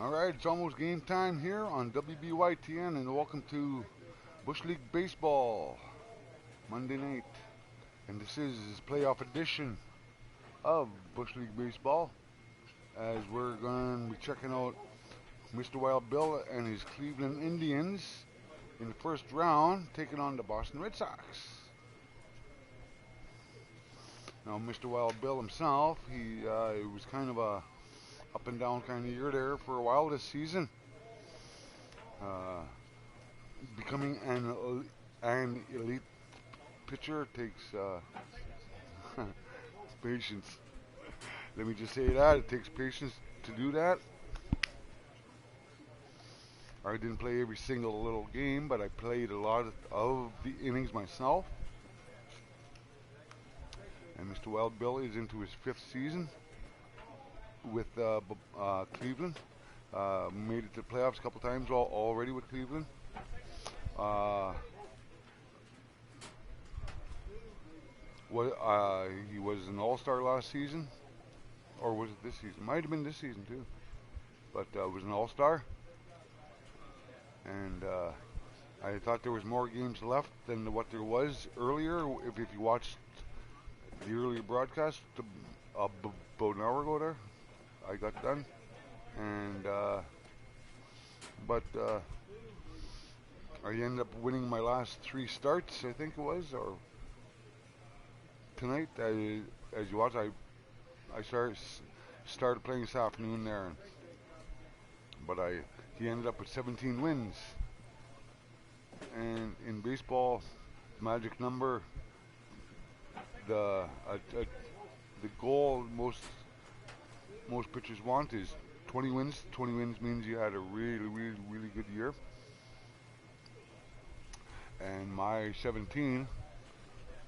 Alright, it's almost game time here on WBYTN, and welcome to Bush League Baseball Monday night. And this is playoff edition of Bush League Baseball, as we're going to be checking out Mr. Wild Bill and his Cleveland Indians in the first round, taking on the Boston Red Sox. Now, Mr. Wild Bill himself, he was kind of a up and down kind of year there for a while this season. Becoming an elite pitcher takes patience. Let me just say that it takes patience to do that. I didn't play every single little game, but I played a lot of the innings myself. And Mr. Wild Bill is into his 5th season with Cleveland. Made it to the playoffs a couple times already with Cleveland. He was an all-star last season, or was it this season? Might have been this season too, but was an all-star. And I thought there was more games left than what there was earlier. If you watched the earlier broadcast about an hour ago there, I got done, and but I ended up winning my last 3 starts, I think it was, or tonight. As you watch, I started playing this afternoon there, but he ended up with 17 wins. And in baseball, magic number, the goal most pitchers want is 20 wins. 20 wins means you had a really good year. And my 17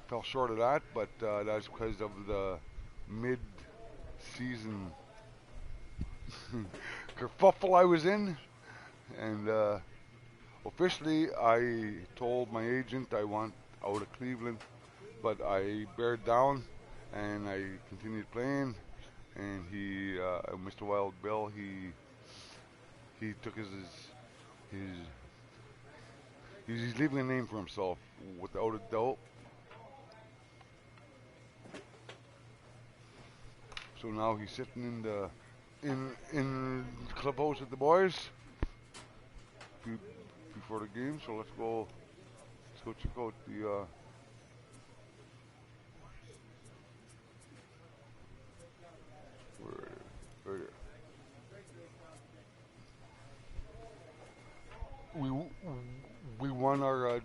fell short of that, but that's because of the mid-season kerfuffle I was in. And officially, I told my agent I want out of Cleveland, but I bared down and I continued playing. And Mr. Wild Bill, he took he's leaving a name for himself without a doubt. So now he's sitting in the clubhouse with the boys before the game. So let's go check out the. Right here. We won our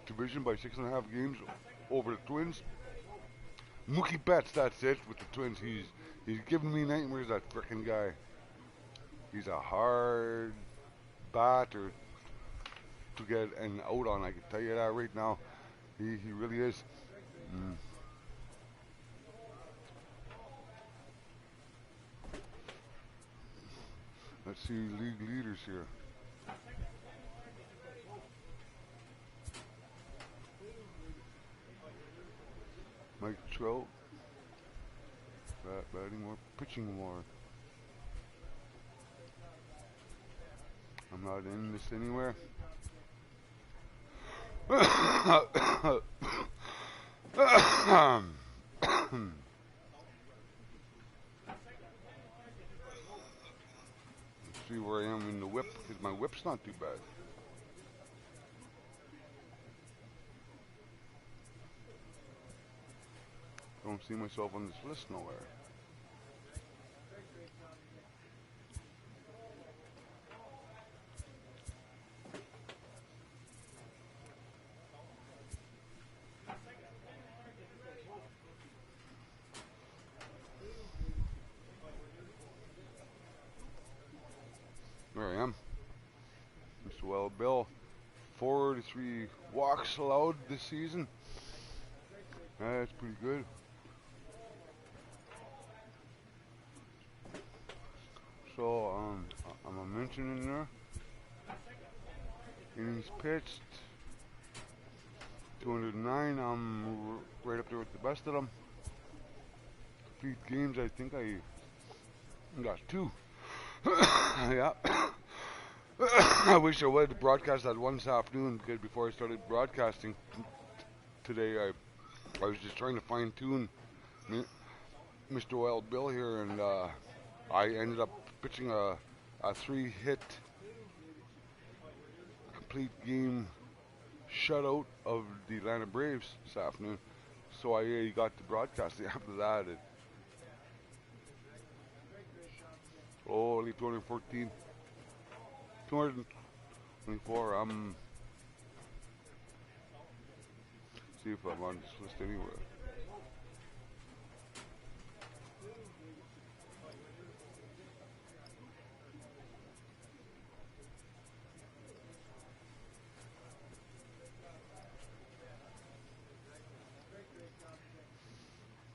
division by 6.5 games over the Twins. Mookie Betts, that's it with the Twins. He's giving me nightmares, that frickin' guy. He's a hard batter to get an out on. I can tell you that right now. He really is. Let's see league leaders here. Mike Trout, batting more, pitching more. I'm not in this anywhere. See where I am in the whip, because my whip's not too bad. Don't see myself on this list nowhere. There I am. Mr. Wild Bill, 43 walks allowed this season. That's pretty good. So, I'm a mention in there. Innings pitched, 209. I'm right up there with the best of them. Complete games, I think I got 2. Yeah. I wish I would broadcast that one this afternoon because before I started broadcasting today, I was just trying to fine tune Mr. Wild Bill here, and I ended up pitching a 3-hit complete game shutout of the Atlanta Braves this afternoon. So I got to broadcasting after that. Only 214, 224. See if I'm on this list anywhere.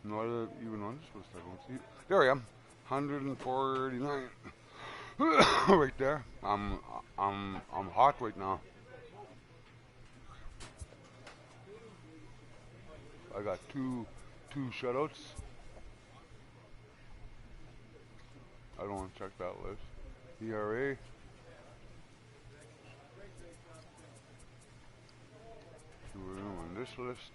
Not even on this list. I don't see it. There I am. 149. Right there. I'm hot right now. I got two shutouts. I don't want to check that list. ERA. We're on this list.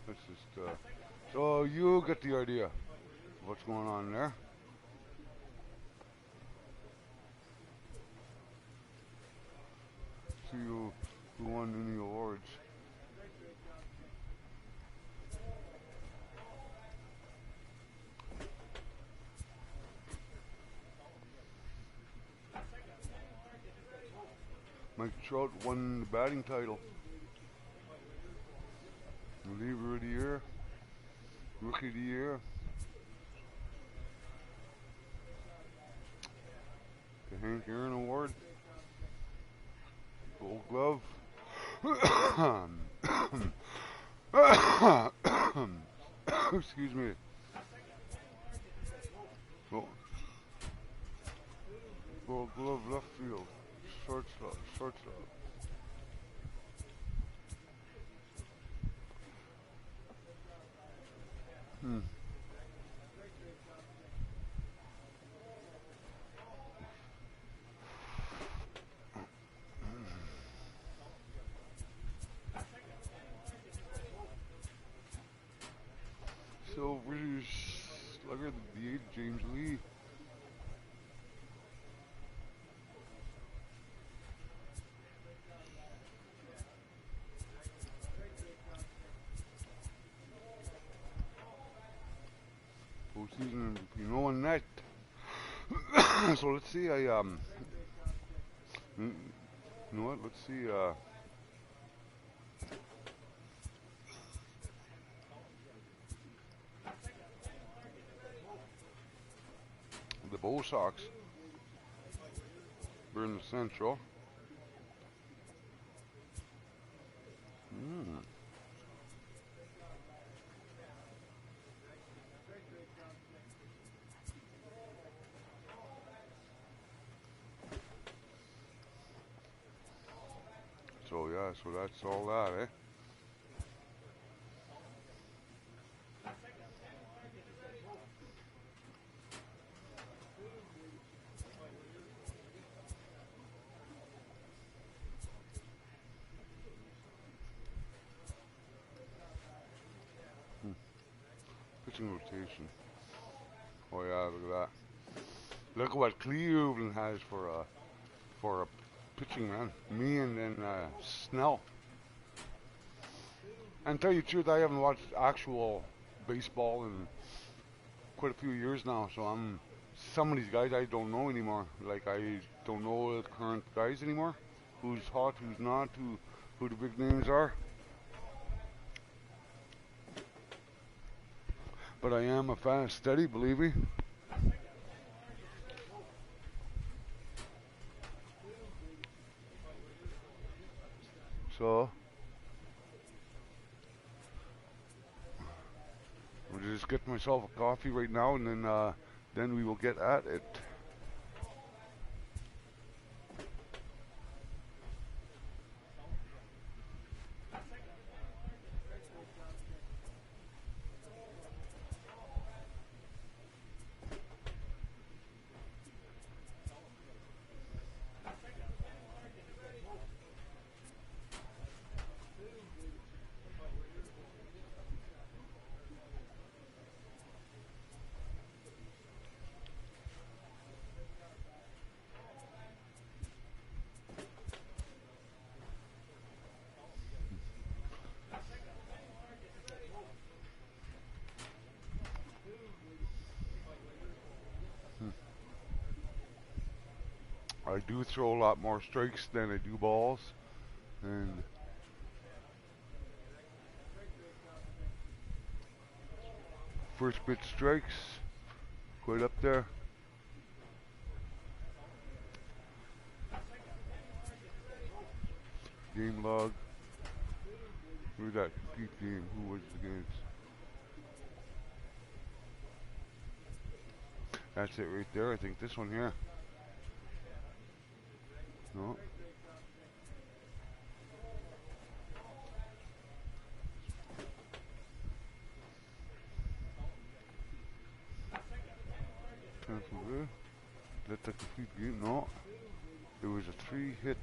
Let's just. So you get the idea of what's going on there. See who won any awards. Mike Trout won the batting title. Reliever of the year. Rookie of the year. The Hank Aaron Award. Gold Glove. Excuse me. Oh. Gold Glove left field. Shortstop. So British slugger of the age, James Lee. Postseason MVP, no one net. So let's see. You know what? Let's see. The Boston Sox. We're in the Central. So yeah, so that's all that, eh? Pitching rotation. Oh yeah, look at that. Look at what Cleveland has for a pitching man. Me and then Snell. And tell you the truth, I haven't watched actual baseball in quite a few years now. So some of these guys I don't know anymore. Like I don't know the current guys anymore. Who's hot, who's not, who the big names are. But I am a fan of steady, believe me. So I'll just get myself a coffee right now, and then we will get at it. I do throw a lot more strikes than I do balls, and first pitch strikes quite up there. Game log. Where's that complete game? Who was it against? That's it right there. I think this one here. No. That's a complete game. No. It was a 3-hit.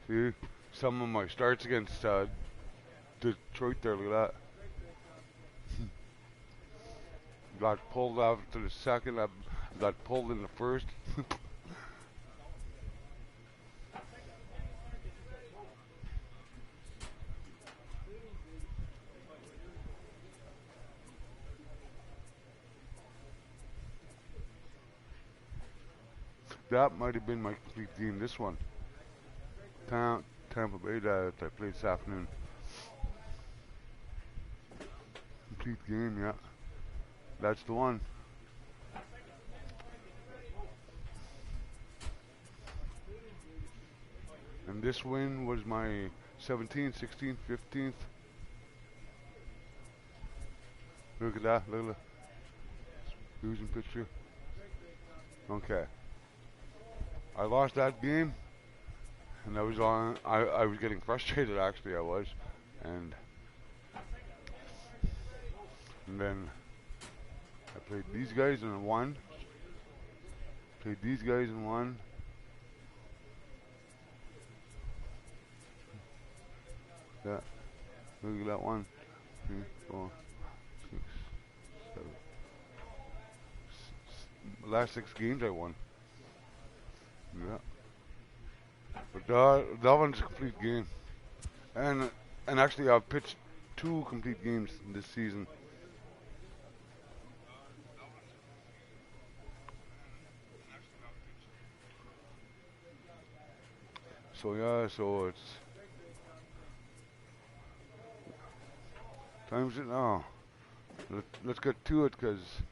See, some of my starts against Detroit there, look at that. Got pulled out to the second, I got pulled in the first. That might have been my complete game, this one. Tampa Bay that I played this afternoon. Complete game, yeah. That's the one. And this win was my 17th, 16th, 15th. Look at that, look at that. Losing picture. Okay. I lost that game, and I was getting frustrated, actually I was. And then I played these guys and I won. Played these guys and won. Yeah. Look at that. 1, 3, 4, 6, 7. Last 6 games I won. Yeah. But that one's a complete game. And actually I've pitched 2 complete games this season. So yeah, so it's time's it now. Let's get to it, cause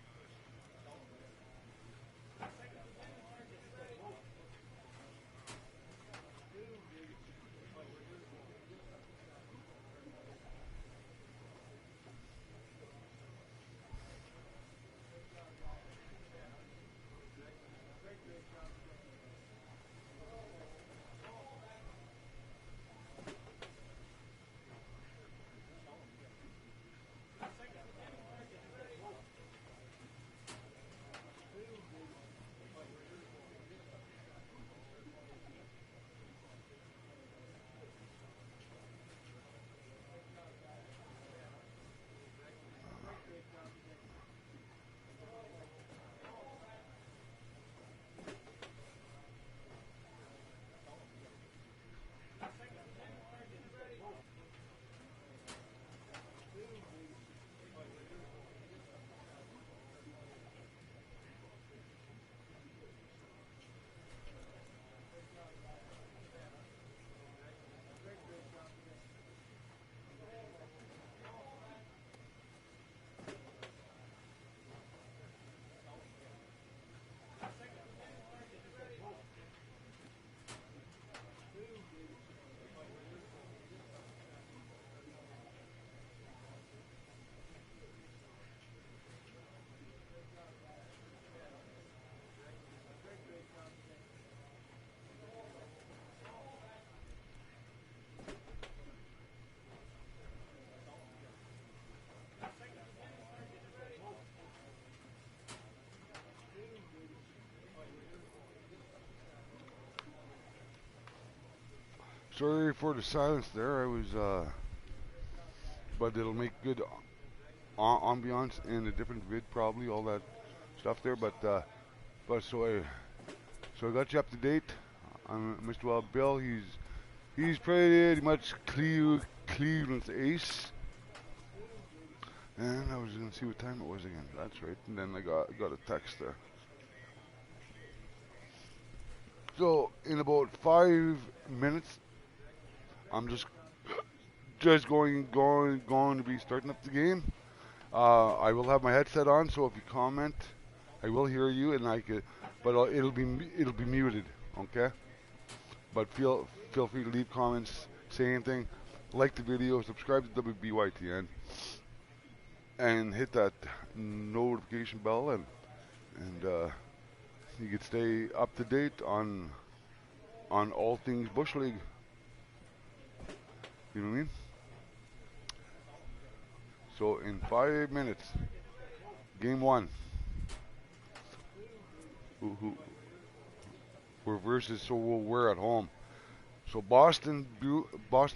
Sorry for the silence there. I was, but it'll make good ambiance in a different vid, probably all that stuff there. But so I got you up to date. Mr. Wild Bill. He's pretty much Cleveland's ace. And I was gonna see what time it was again. That's right. And then I got a text there. So in about 5 minutes, I'm just going to be starting up the game. I will have my headset on, so if you comment, I will hear you, and but it'll be muted, okay? But feel free to leave comments, say anything, like the video, subscribe to WBYTN, and hit that notification bell, and you can stay up to date on all things Bush League. You know what I mean? So in 5 minutes, game one. We're versus, so we're at home. So Boston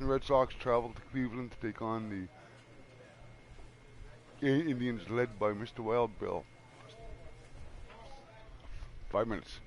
Red Sox travel to Cleveland to take on the Indians, led by Mr. Wild Bill. 5 minutes.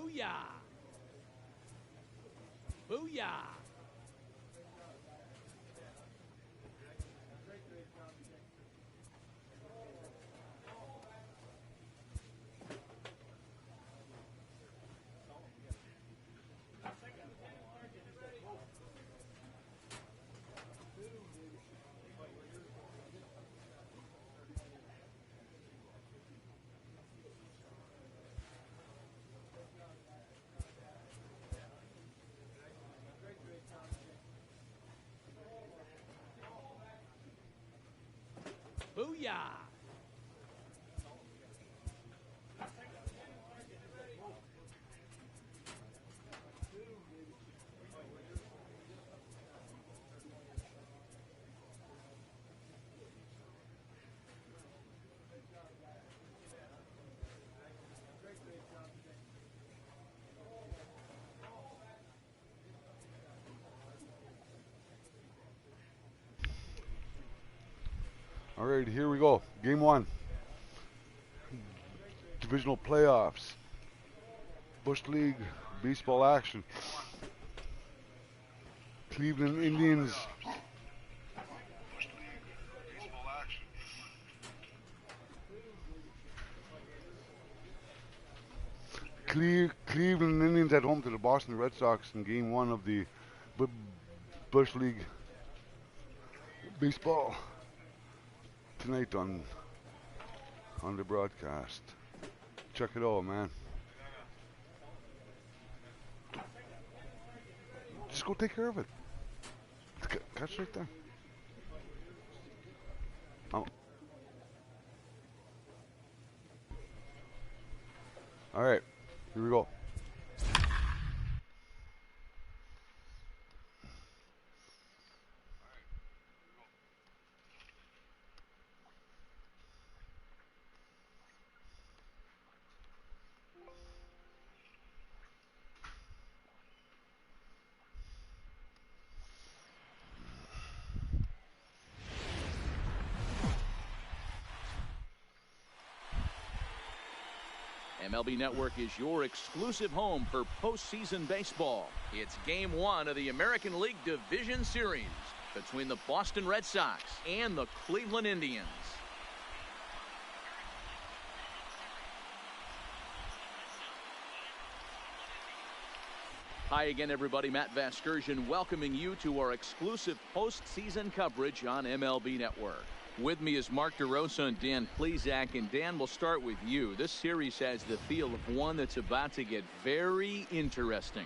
Booyah! Booyah! Booyah! All right, here we go. Game 1. Divisional playoffs. Bush League baseball action. Cleveland Indians. Cleveland Indians at home to the Boston Red Sox in Game 1 of the Bush League baseball tonight on the broadcast. Check it out, man. Just go take care of it. Catch right there. Oh. All right, here we go. MLB Network is your exclusive home for postseason baseball. It's Game 1 of the American League Division Series between the Boston Red Sox and the Cleveland Indians. Hi again, everybody. Matt Vasgersian welcoming you to our exclusive postseason coverage on MLB Network. With me is Mark DeRosa and Dan Plesac. And Dan, we'll start with you. This series has the feel of one that's about to get very interesting.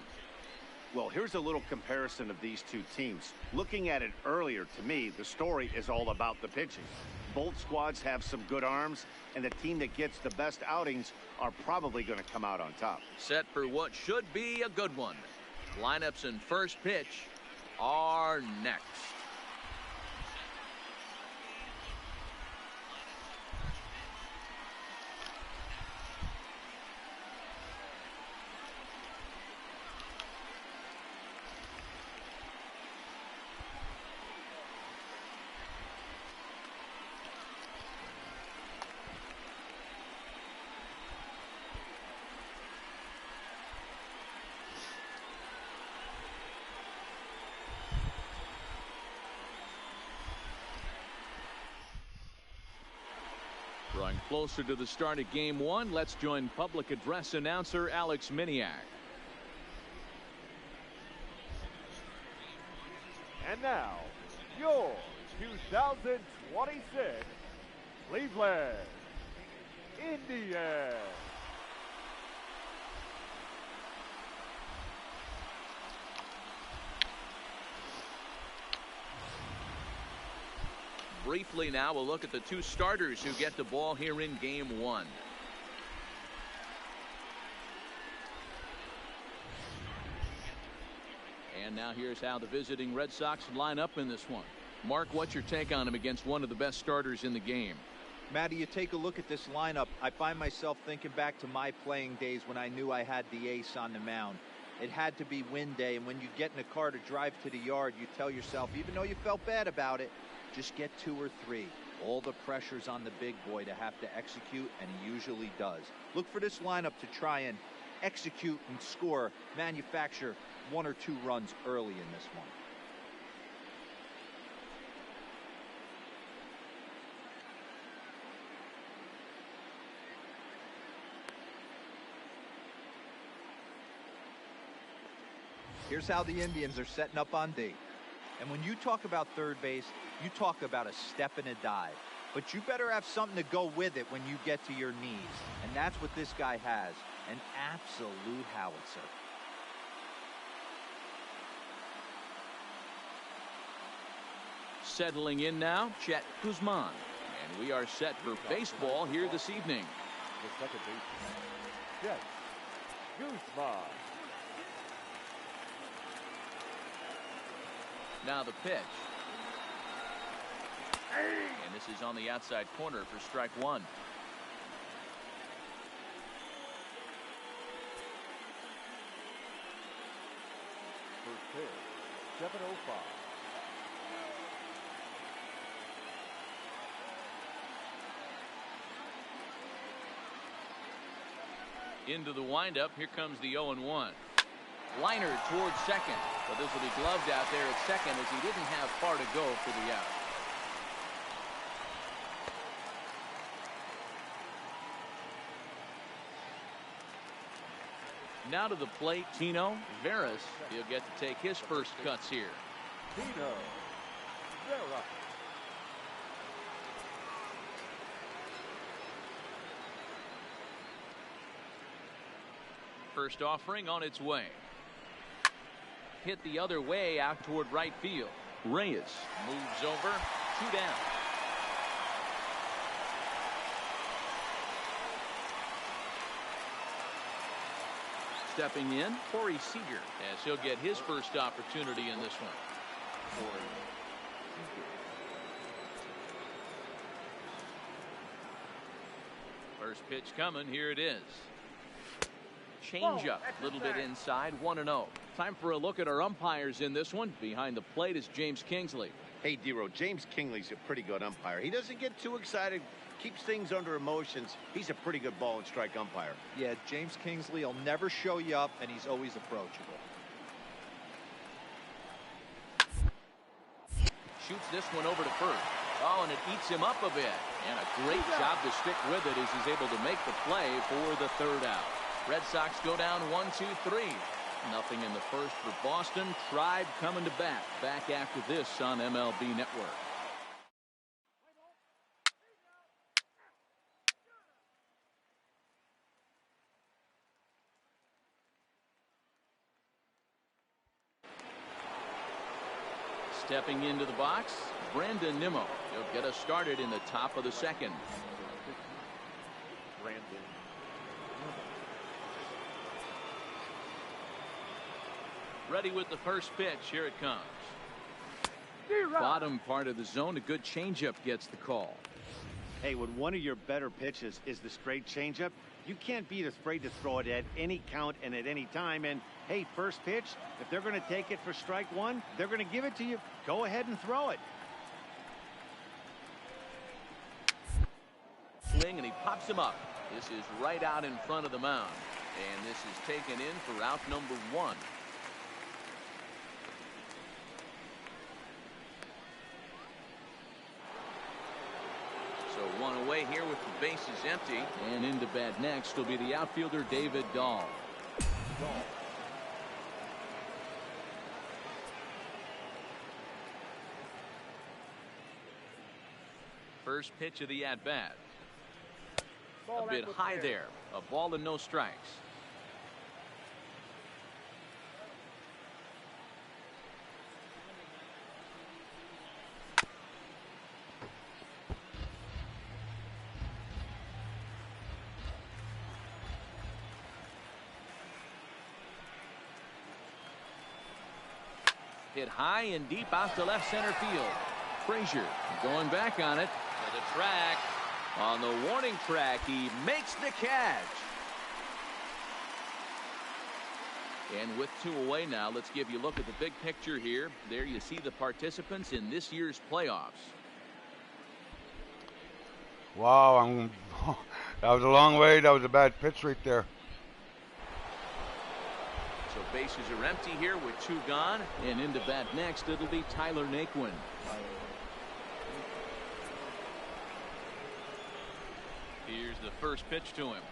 Well, here's a little comparison of these two teams. Looking at it earlier, to me, the story is all about the pitching. Both squads have some good arms, and the team that gets the best outings are probably going to come out on top. Set for what should be a good one. Lineups and first pitch are next. Drawing closer to the start of Game 1, let's join public address announcer Alex Miniak. And now, your 2026 Cleveland Indians. Briefly now, we'll look at the two starters who get the ball here in Game 1. And now here's how the visiting Red Sox line up in this one. Mark, what's your take on him against one of the best starters in the game? Matty, you take a look at this lineup. I find myself thinking back to my playing days when I knew I had the ace on the mound. It had to be win day, and when you get in a car to drive to the yard, you tell yourself, even though you felt bad about it, just get 2 or 3. All the pressure's on the big boy to have to execute, and he usually does. Look for this lineup to try and execute and score, manufacture 1 or 2 runs early in this one. Here's how the Indians are setting up on D. And when you talk about third base, you talk about a step and a dive. But you better have something to go with it when you get to your knees. And that's what this guy has, an absolute howitzer. Settling in now, Chet Guzman. And we are set for baseball here this evening. The second baseman, Chet Guzman. Now the pitch. And this is on the outside corner for strike 1. First pitch, 7:05. Into the windup. Here comes the 0-1. Liner towards second, but this will be gloved out there at second as he didn't have far to go for the out. Now to the plate, Tino Veras. He'll get to take his first cuts here. Tino Vera. First offering on its way. Hit the other way out toward right field. Reyes moves over. 2 down. Stepping in, Corey Seager, as he'll get his first opportunity in this one. First pitch coming. Here it is. Changeup, a little bit inside, 1-0. Time for a look at our umpires in this one. Behind the plate is James Kingsley. Hey, D-Row, James Kingley's a pretty good umpire. He doesn't get too excited, keeps things under emotions. He's a pretty good ball and strike umpire. Yeah, James Kingsley will never show you up, and he's always approachable. Shoots this one over to first. Oh, and it eats him up a bit. And a great job to stick with it as he's able to make the play for the 3rd out. Red Sox go down 1-2-3. Nothing in the first for Boston. Tribe coming to bat. Back after this on MLB Network. Stepping into the box, Brandon Nimmo. He'll get us started in the top of the 2nd. Brandon. Ready with the first pitch. Here it comes. Bottom part of the zone. A good changeup gets the call. Hey, when one of your better pitches is the straight changeup, you can't be afraid to throw it at any count and at any time. And hey, first pitch, if they're going to take it for strike 1, they're going to give it to you. Go ahead and throw it. Swing, and he pops him up. This is right out in front of the mound. And this is taken in for out number 1. So 1 away here with the bases empty. And into bat next will be the outfielder David Dahl. First pitch of the at-bat. A bit high there. A ball and no strikes. Hit high and deep out to left center field. Frazier going back on it to the track. On the warning track, he makes the catch. And with 2 away now, let's give you a look at the big picture here. There you see the participants in this year's playoffs. Wow, that was a long way. That was a bad pitch right there. So bases are empty here with 2 gone. And into bat next, it'll be Tyler Naquin. Here's the first pitch to him.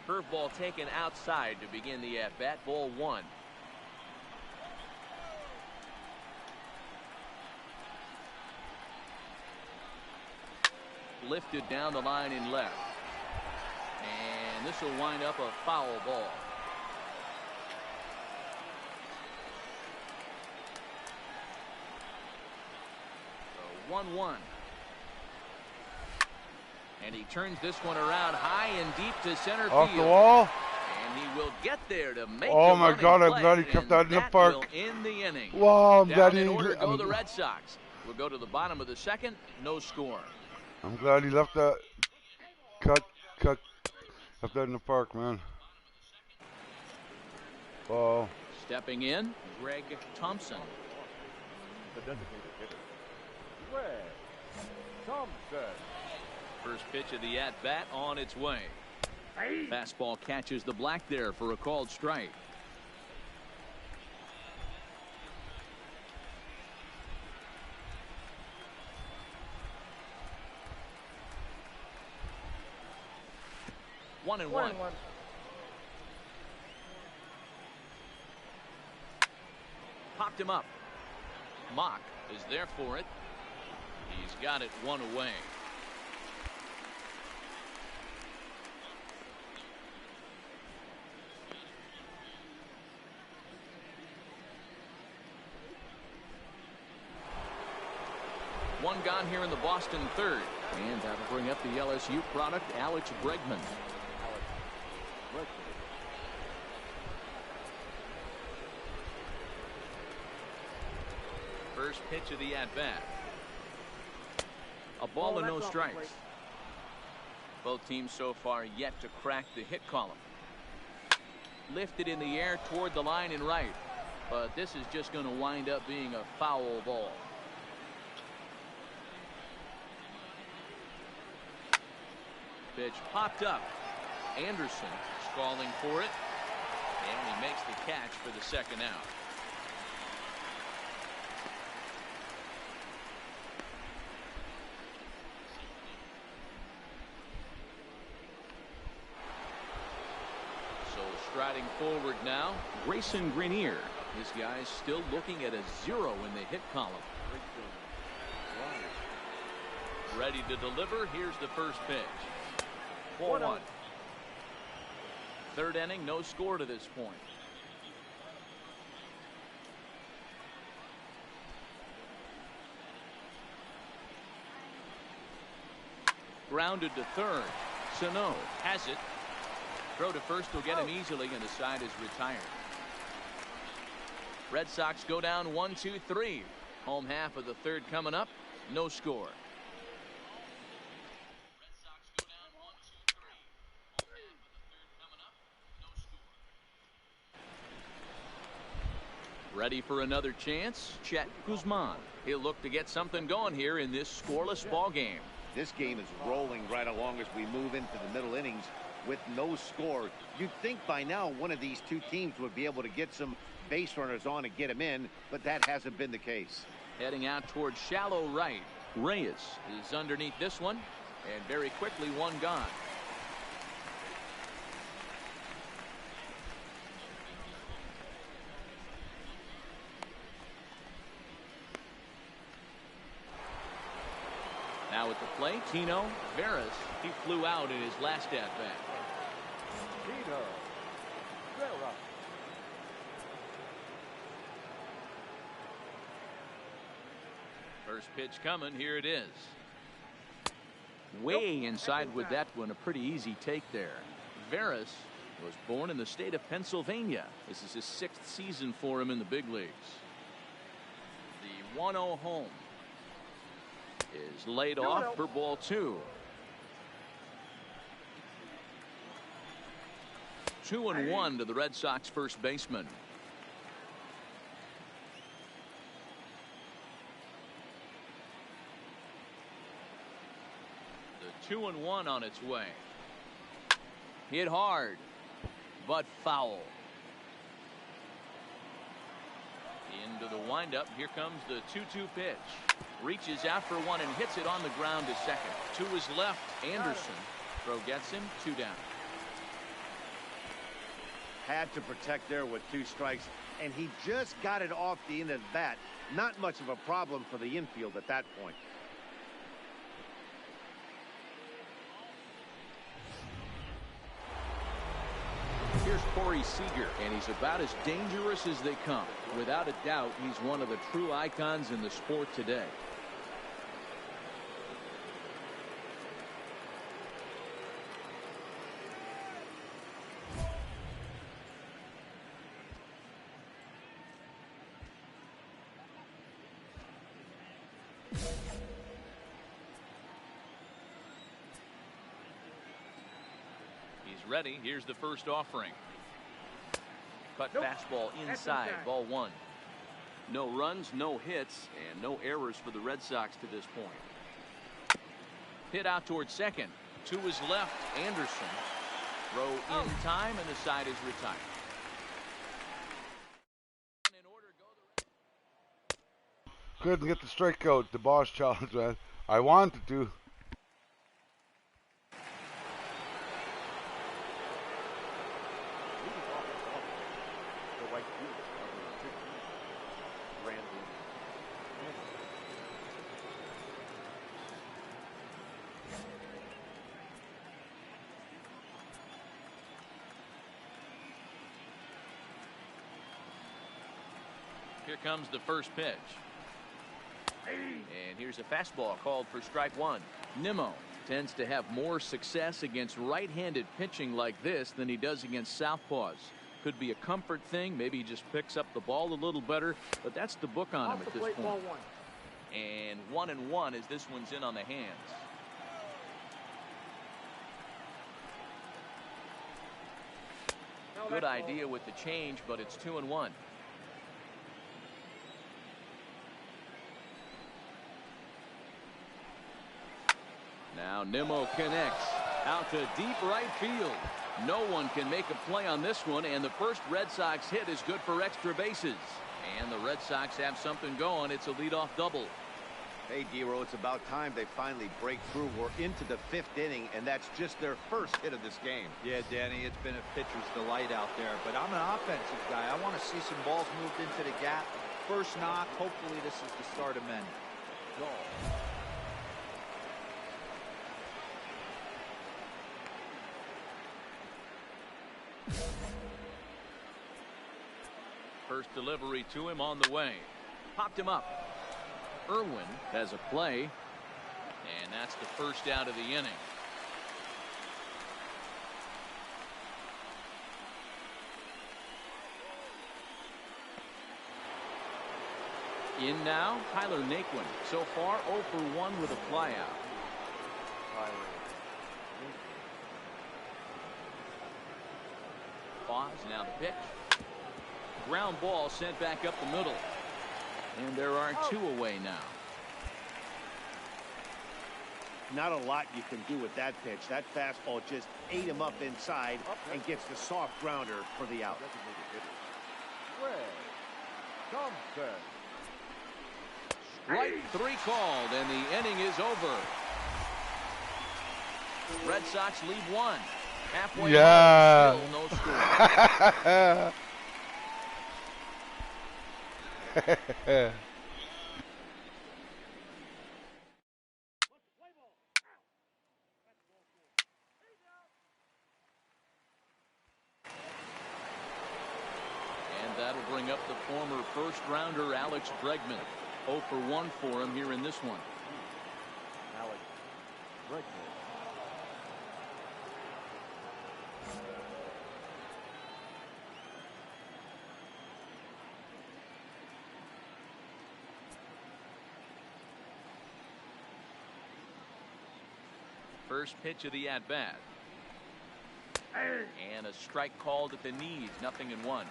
Curveball taken outside to begin the at-bat. Ball 1. Lifted down the line in left. And this will wind up a foul ball. So 1-1. And he turns this one around high and deep to center field. Off the wall. And he will get there to make Oh the my God! play, I'm glad he kept that in the park. Will end the inning. Wow! I'm glad Down he. in order go the Red Sox. We'll go to the bottom of the second. No score. I'm glad he left that. Cut. Left that in the park, man. Ball. Stepping in, Greg Thompson. The designated hitter, Greg Thompson. First pitch of the at-bat on its way. Fastball catches the black there for a called strike. One and one. Popped him up. Mock is there for it. He's got it 1 away. One gone here in the Boston third. And that'll bring up the LSU product, Alex Bregman. First pitch of the at-bat. A ball and no strikes. Both teams so far yet to crack the hit column. Lifted in the air toward the line and right. But this is just going to wind up being a foul ball. Pitch popped up. Anderson calling for it. And he makes the catch for the second out. So striding forward now, Grayson Grenier. This guy's still looking at a 0 in the hit column. Ready to deliver. Here's the first pitch. 4-1. Third inning, no score to this point. Grounded to third. Sano has it. Throw to first will get him easily, and the side is retired. Red Sox go down 1-2-3. Home half of the third coming up. No score. Ready for another chance? Chet Guzman. He'll look to get something going here in this scoreless ball game. This game is rolling right along as we move into the middle innings with no score. You'd think by now one of these two teams would be able to get some base runners on and get them in, but that hasn't been the case. Heading out towards shallow right. Reyes is underneath this one, and very quickly one gone. Now at the plate, Tino Veras. He flew out in his last at-bat. Tino Vera. First pitch coming. Here it is. Way inside with that one. A pretty easy take there. Veras was born in the state of Pennsylvania. This is his 6th season for him in the big leagues. The 1-0 home is laid off for ball 2. 2-1 to the Red Sox first baseman. The 2-1 on its way. Hit hard, but foul. to the windup. Here comes the 2-2 pitch. Reaches out for one and hits it on the ground to second. To his left, Anderson. Throw gets him, 2 down. Had to protect there with 2 strikes, and he just got it off the end of the bat. Not much of a problem for the infield at that point. Here's Corey Seager, and he's about as dangerous as they come. Without a doubt, he's one of the true icons in the sport today. Ready. Here's the first offering. Cut fastball inside. Ball 1. No runs, no hits, and no errors for the Red Sox to this point. Hit out towards second. To his left, Anderson. Throw in time, and the side is retired. Couldn't get the strikeout. The boss challenged that. I wanted to. Here comes the first pitch. And here's a fastball called for strike 1. Nimmo tends to have more success against right-handed pitching like this than he does against southpaws. Could be a comfort thing. Maybe he just picks up the ball a little better, but that's the book on him at this point. And 1-1 as this one's in on the hands. Good idea with the change, but it's 2-1. Now Nimmo connects out to deep right field. No one can make a play on this one, and the first Red Sox hit is good for extra bases. And the Red Sox have something going. It's a leadoff double. Hey, Dero, it's about time they finally break through. We're into the 5th inning, and that's just their first hit of this game. Yeah, Danny, it's been a pitcher's delight out there, but I'm an offensive guy. I want to see some balls moved into the gap. First knock. Hopefully this is the start of many. Go. First delivery to him on the way. Popped him up. Irwin has a play, and that's the first out of the inning. In now, Tyler Naquin. So far, 0 for 1 with a flyout. Pause, now the pitch. Ground ball sent back up the middle. And there are 2 away now. Not a lot you can do with that pitch. That fastball just ate him up inside and gets the soft grounder for the out. Red Thompson. Strike 3 called, and the inning is over. Red Sox lead 1. Halfway Yeah. home, still no score. And that'll bring up the former first rounder Alex Bregman. 0 for 1 for him here in this one. Alex Bregman. First pitch of the at-bat. And a strike called at the knees. 0-1.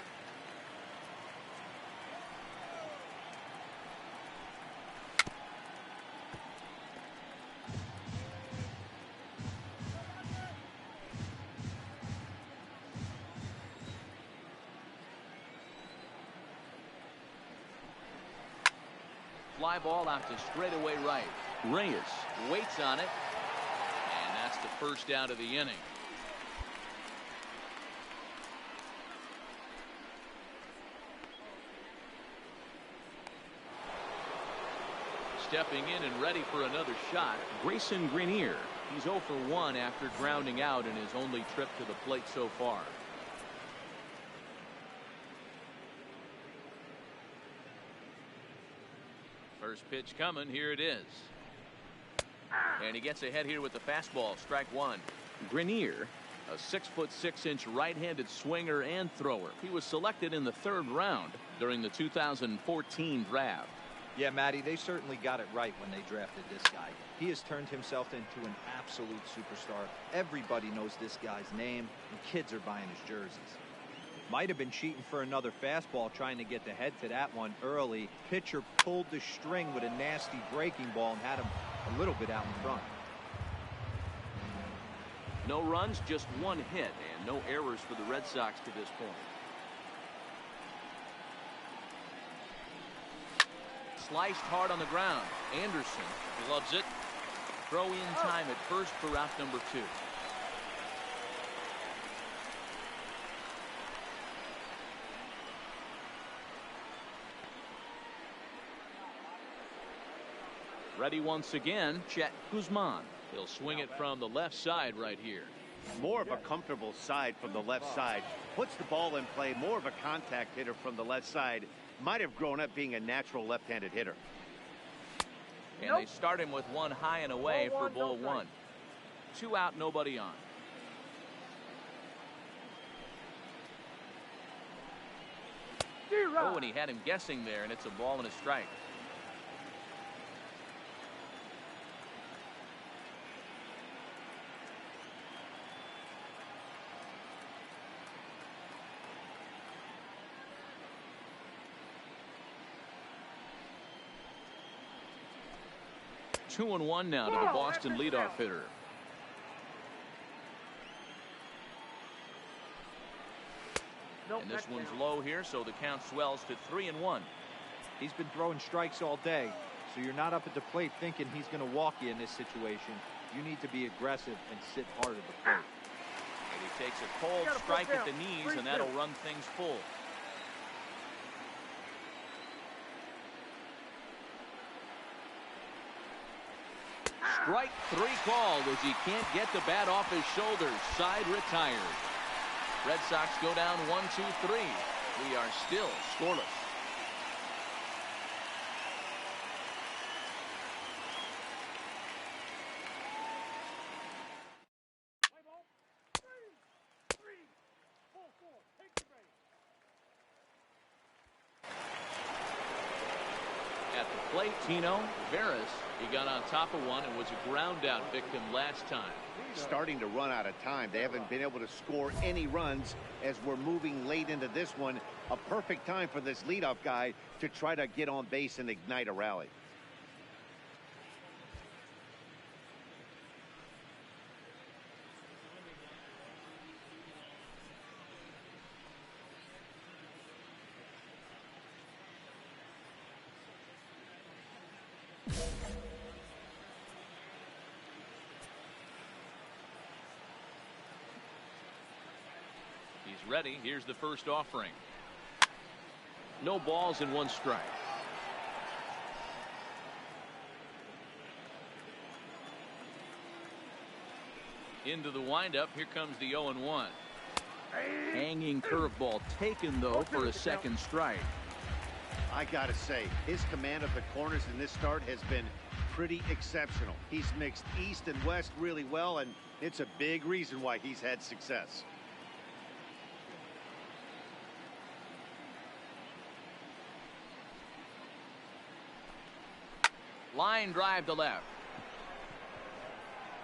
fly ball out to straightaway right. Reyes waits on it, and that's the first out of the inning. Stepping in and ready for another shot, Grayson Grenier. He's 0 for 1 after grounding out in his only trip to the plate so far. First pitch coming. Here it is. And he gets ahead here with the fastball. Strike one. Grenier, a 6'6" right-handed swinger and thrower. He was selected in the 3rd round during the 2014 draft. Yeah, Matty, they certainly got it right when they drafted this guy. He has turned himself into an absolute superstar. Everybody knows this guy's name, and kids are buying his jerseys. Might have been cheating for another fastball, trying to get the head to that one early. Pitcher pulled the string with a nasty breaking ball and had him a little bit out in front. No runs, just 1 hit, and no errors for the Red Sox to this point. Sliced hard on the ground. Anderson gloves it. Throw in time at first for out number 2. Ready once again, Chet Guzman. He'll swing it from the left side right here. More of a comfortable side from the left side. Puts the ball in play. More of a contact hitter from the left side. Might have grown up being a natural left-handed hitter. And they start him with 1 high and away for ball 1. 2 out, nobody on. Oh, and he had him guessing there, and it's a ball and a strike. Two and one now to the Boston leadoff hitter. And this one's low here, so the count swells to 3-1. He's been throwing strikes all day, so you're not up at the plate thinking he's going to walk you in this situation. You need to be aggressive and sit hard at the plate. And he takes a cold strike at the knees, and that'll run things full. Strike 3 called as he can't get the bat off his shoulders. Side retired. Red Sox go down 1-2-3. We are still scoreless. At the plate, Tino Veras. He got on top of one and was a ground out victim last time. Starting to run out of time. They haven't been able to score any runs as we're moving late into this one. A perfect time for this leadoff guy to try to get on base and ignite a rally. He's ready. Here's the first offering. No balls and 1 strike. Into the windup. Here comes the 0-1. Hanging curveball taken, though, for a 2nd strike. I gotta say, his command of the corners in this start has been pretty exceptional. He's mixed east and west really well, and it's a big reason why he's had success. Line drive to left.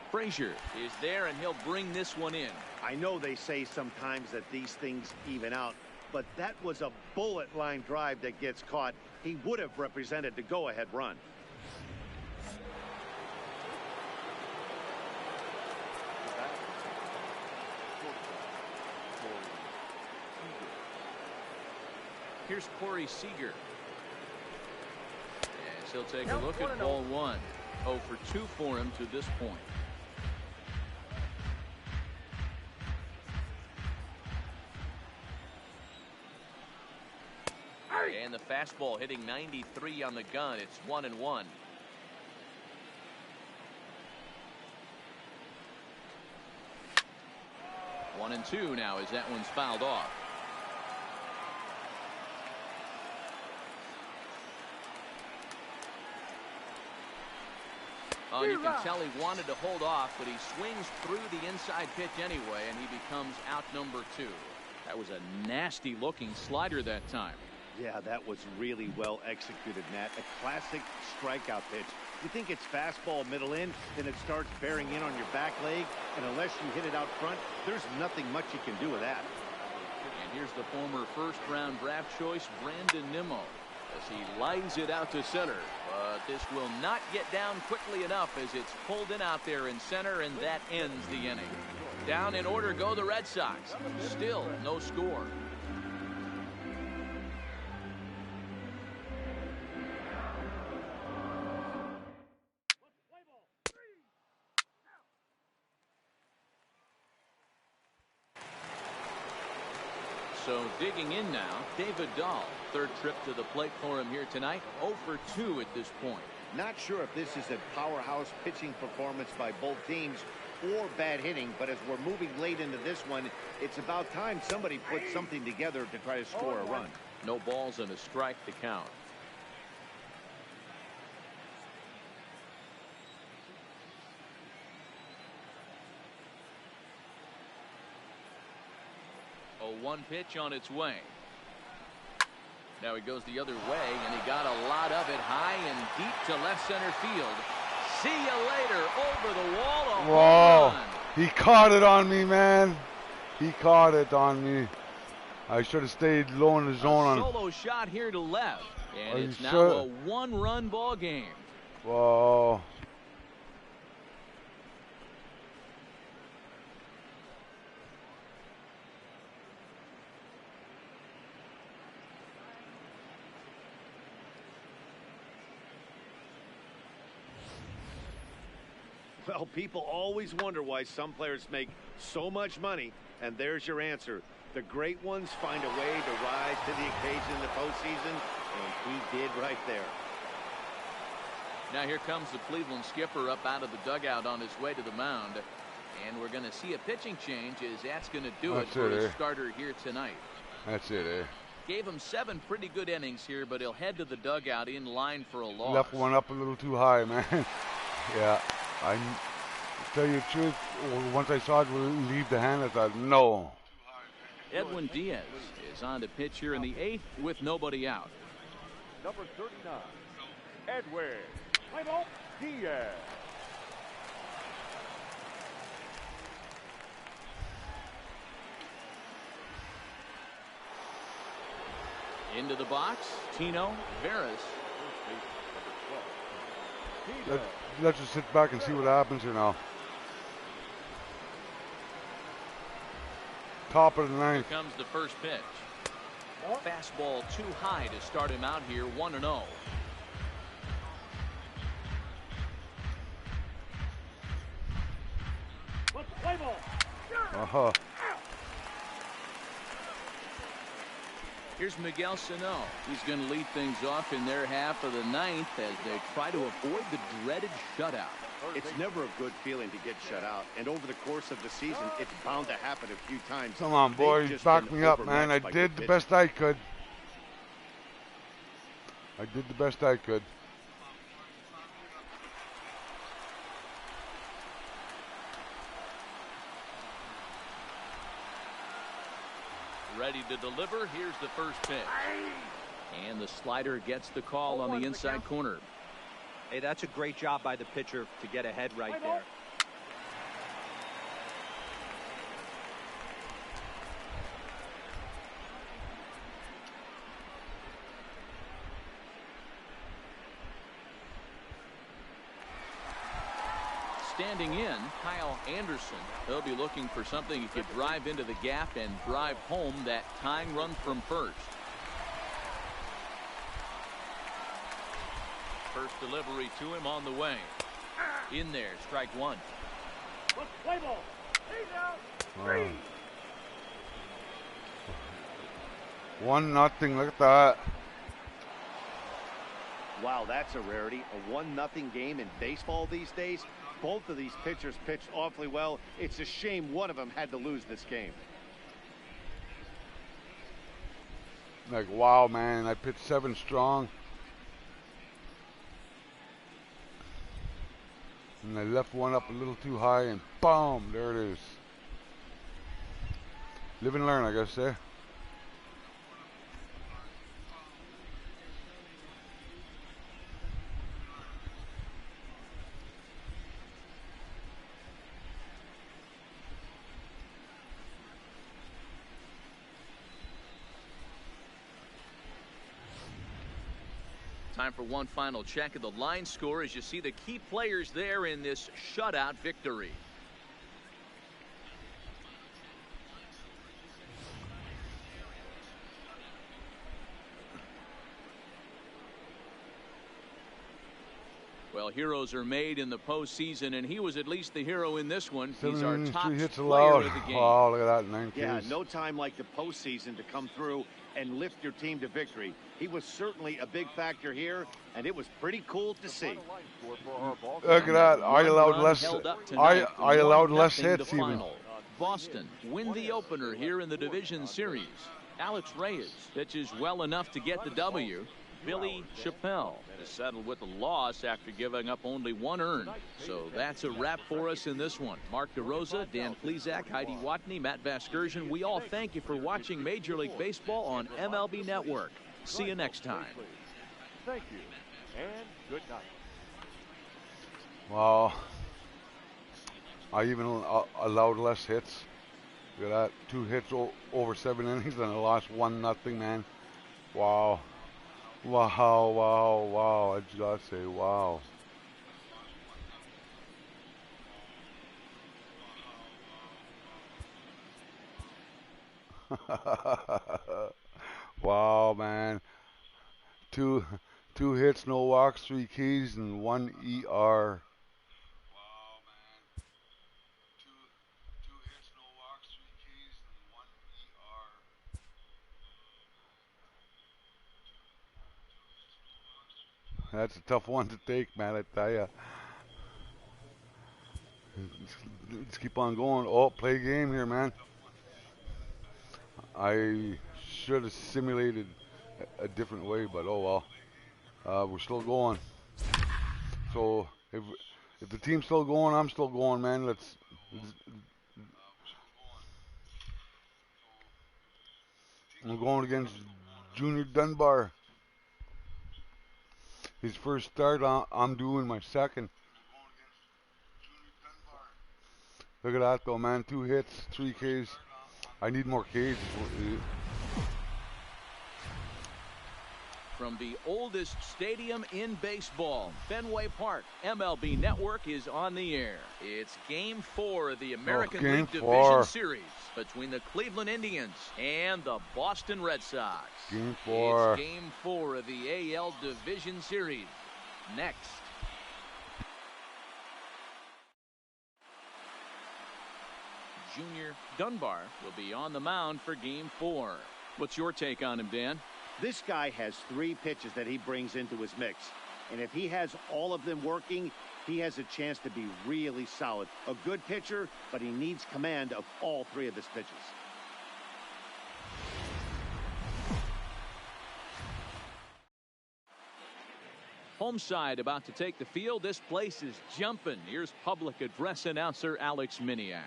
Frazier is there, and he'll bring this one in. I know they say sometimes that these things even out, but that was a bullet line drive that gets caught. He would have represented the go-ahead run. Here's Corey Seager. Sox. He'll take a look at ball one. 0 for 2 for him to this point. And the fastball hitting 93 on the gun. It's 1-1. One and two now as that one's fouled off. Oh, you can tell he wanted to hold off, but he swings through the inside pitch anyway, and he becomes out number 2. That was a nasty looking slider that time. Yeah, that was really well executed, Matt. A classic strikeout pitch. You think it's fastball middle in, then it starts bearing in on your back leg, and unless you hit it out front, there's nothing much you can do with that. And here's the former first-round draft choice, Brandon Nimmo, as he lines it out to center. But this will not get down quickly enough as it's pulled in out there in center, and that ends the inning. Down in order go the Red Sox. Still no score. So digging in now, David Dahl. Third trip to the plate for him here tonight. 0 for 2 at this point. Not sure if this is a powerhouse pitching performance by both teams or bad hitting, but as we're moving late into this one, it's about time somebody put something together to try to score a run. No balls and a strike to count. A 1 pitch on its way. Now he goes the other way, and he got a lot of it high and deep to left center field. See you later. Over the wall. A home run. He caught it on me, man. He caught it on me. I should have stayed low in the zone. A solo shot here to left, and it's now sure? a 1-run ball game. Whoa. Well, people always wonder why some players make so much money, and there's your answer. The great ones find a way to rise to the occasion in the postseason, and he did right there. Now here comes the Cleveland skipper up out of the dugout on his way to the mound, and we're going to see a pitching change as that's going to do it for his starter here tonight. That's it, eh? Gave him 7 pretty good innings here, but he'll head to the dugout in line for a loss. Left one up a little too high, man. Yeah. I tell you the truth, once I saw it leave the hand, I thought, no. Edwin Diaz is on to pitch here in the 8th with nobody out. Number 39, Edwin Diaz. Into the box, Tino Veras. Let's just sit back and see what happens here now. Top of the ninth. Here comes the first pitch. Fastball too high to start him out here, 1-0. Uh-huh. Here's Miguel Sano. He's going to lead things off in their half of the 9th as they try to avoid the dreaded shutout. It's never a good feeling to get shut out, and over the course of the season, it's bound to happen a few times. Come on, boys, back me up, man. I did the best I could. I did the best I could. Ready to deliver. Here's the first pitch. And the slider gets the call on the inside corner. Hey, that's a great job by the pitcher to get ahead right there. Standing in, Kyle Anderson. He'll be looking for something he could drive into the gap and drive home that tying run from first. First delivery to him on the way. In there, strike one. Play ball. He's out. 1-0. Look at that. Wow, that's a rarity. A 1-0 game in baseball these days. Both of these pitchers pitched awfully well. It's a shame one of them had to lose this game. Like, wow, man. I pitched 7 strong. And I left one up a little too high, and boom, there it is. Live and learn, I gotta say. Time for one final check of the line score as you see the key players there in this shutout victory. Well, heroes are made in the postseason, and he was at least the hero in this one. He's our top player of the game. Oh, look at that, 9 Yeah, Ks. no time like the postseason to come through and lift your team to victory. He was certainly a big factor here, and it was pretty cool to see. Look at that. I allowed less hits even. Boston win the opener here in the division series. Alex Reyes pitches well enough to get the W. Billy Chappelle is settled with a loss after giving up only 1 earned. So that's a wrap for us in this one. Mark DeRosa, Dan Plesac, Heidi Watney, Matt Vasgersian. We all thank you for watching Major League Baseball on MLB Network. See you next time. Thank you, and good night. Wow. I even allowed less hits. Look at that. 2 hits over 7 innings, and I lost 1-0, man. Wow. Wow, wow, wow. I just gotta say, wow. Wow, man. Two hits, no walks, 3 Ks, and 1 ER. That's a tough one to take, man, I tell ya. Let's keep on going. Oh, play game here, man. I should have simulated a different way, but oh well. We're still going. So if the team's still going, I'm still going, man. I'm going against Junior Dunbar. His first start, I'm doing my second. Look at that though, man. 2 hits, 3 Ks. I need more Ks. From the oldest stadium in baseball, Fenway Park, MLB Network is on the air. It's Game 4 of the American League Division Series between the Cleveland Indians and the Boston Red Sox. Game 4. It's Game 4 of the AL Division Series. Next. Junior Dunbar will be on the mound for Game 4. What's your take on him, Dan? This guy has 3 pitches that he brings into his mix. And if he has all of them working, he has a chance to be really solid. A good pitcher, but he needs command of all 3 of his pitches. Home side about to take the field. This place is jumping. Here's public address announcer Alex Miniak.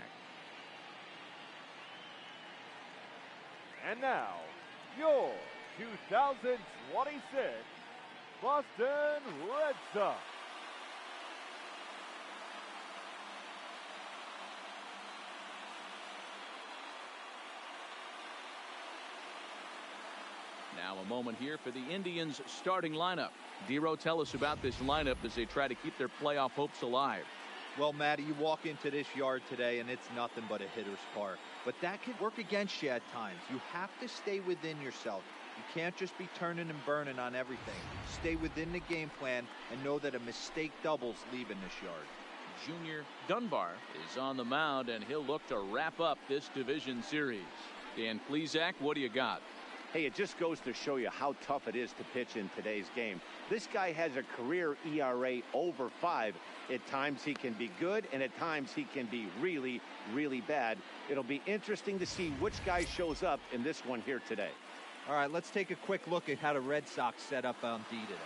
And now, your 2026 Boston Red Sox. Now a moment here for the Indians starting lineup. Dero, tell us about this lineup as they try to keep their playoff hopes alive. Well, Matty, you walk into this yard today and it's nothing but a hitter's park. But that can work against you at times. You have to stay within yourself. You can't just be turning and burning on everything. Stay within the game plan and know that a mistake doubles leaving this yard. Junior Dunbar is on the mound, and he'll look to wrap up this division series. Dan Plesac, what do you got? Hey, it just goes to show you how tough it is to pitch in today's game. This guy has a career ERA over 5. At times he can be good, and at times he can be really, really bad. It'll be interesting to see which guy shows up in this one here today. All right, let's take a quick look at how the Red Sox set up on D today.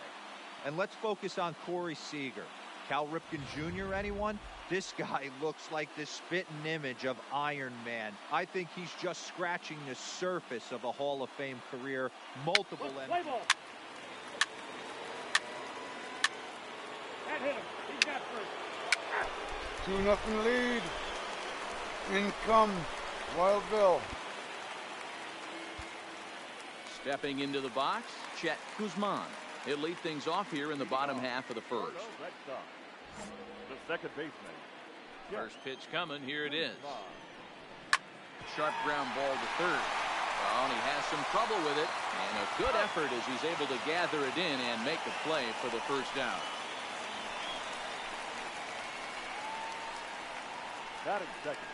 And let's focus on Corey Seager. Cal Ripken Jr., anyone? This guy looks like the spitting image of Iron Man. I think he's just scratching the surface of a Hall of Fame career. Multiple Play ball. That hit him. He's got first. 2-0 lead. In comes Wildville. Stepping into the box, Chet Guzman. He'll lead things off here in the bottom half of the first. Red Sox. The second baseman. First pitch coming. Here it is. Sharp ground ball to third. Well, and he has some trouble with it. And a good effort as he's able to gather it in and make the play for the first down. Batting second.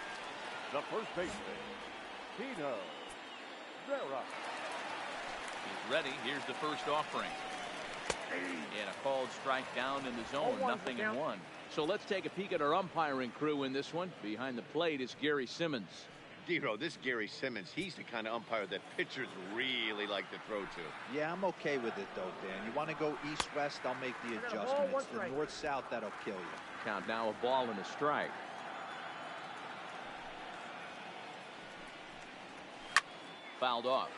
The first baseman. Tino Vera. He's ready. Here's the first offering. And a called strike down in the zone. 0-1. So let's take a peek at our umpiring crew in this one. Behind the plate is Gary Simmons. D-Row, this Gary Simmons, he's the kind of umpire that pitchers really like to throw to. Yeah, I'm okay with it, though, Dan. You want to go east-west, I'll make the adjustments. The north-south, that'll kill you. Count now a ball and a strike. Fouled off.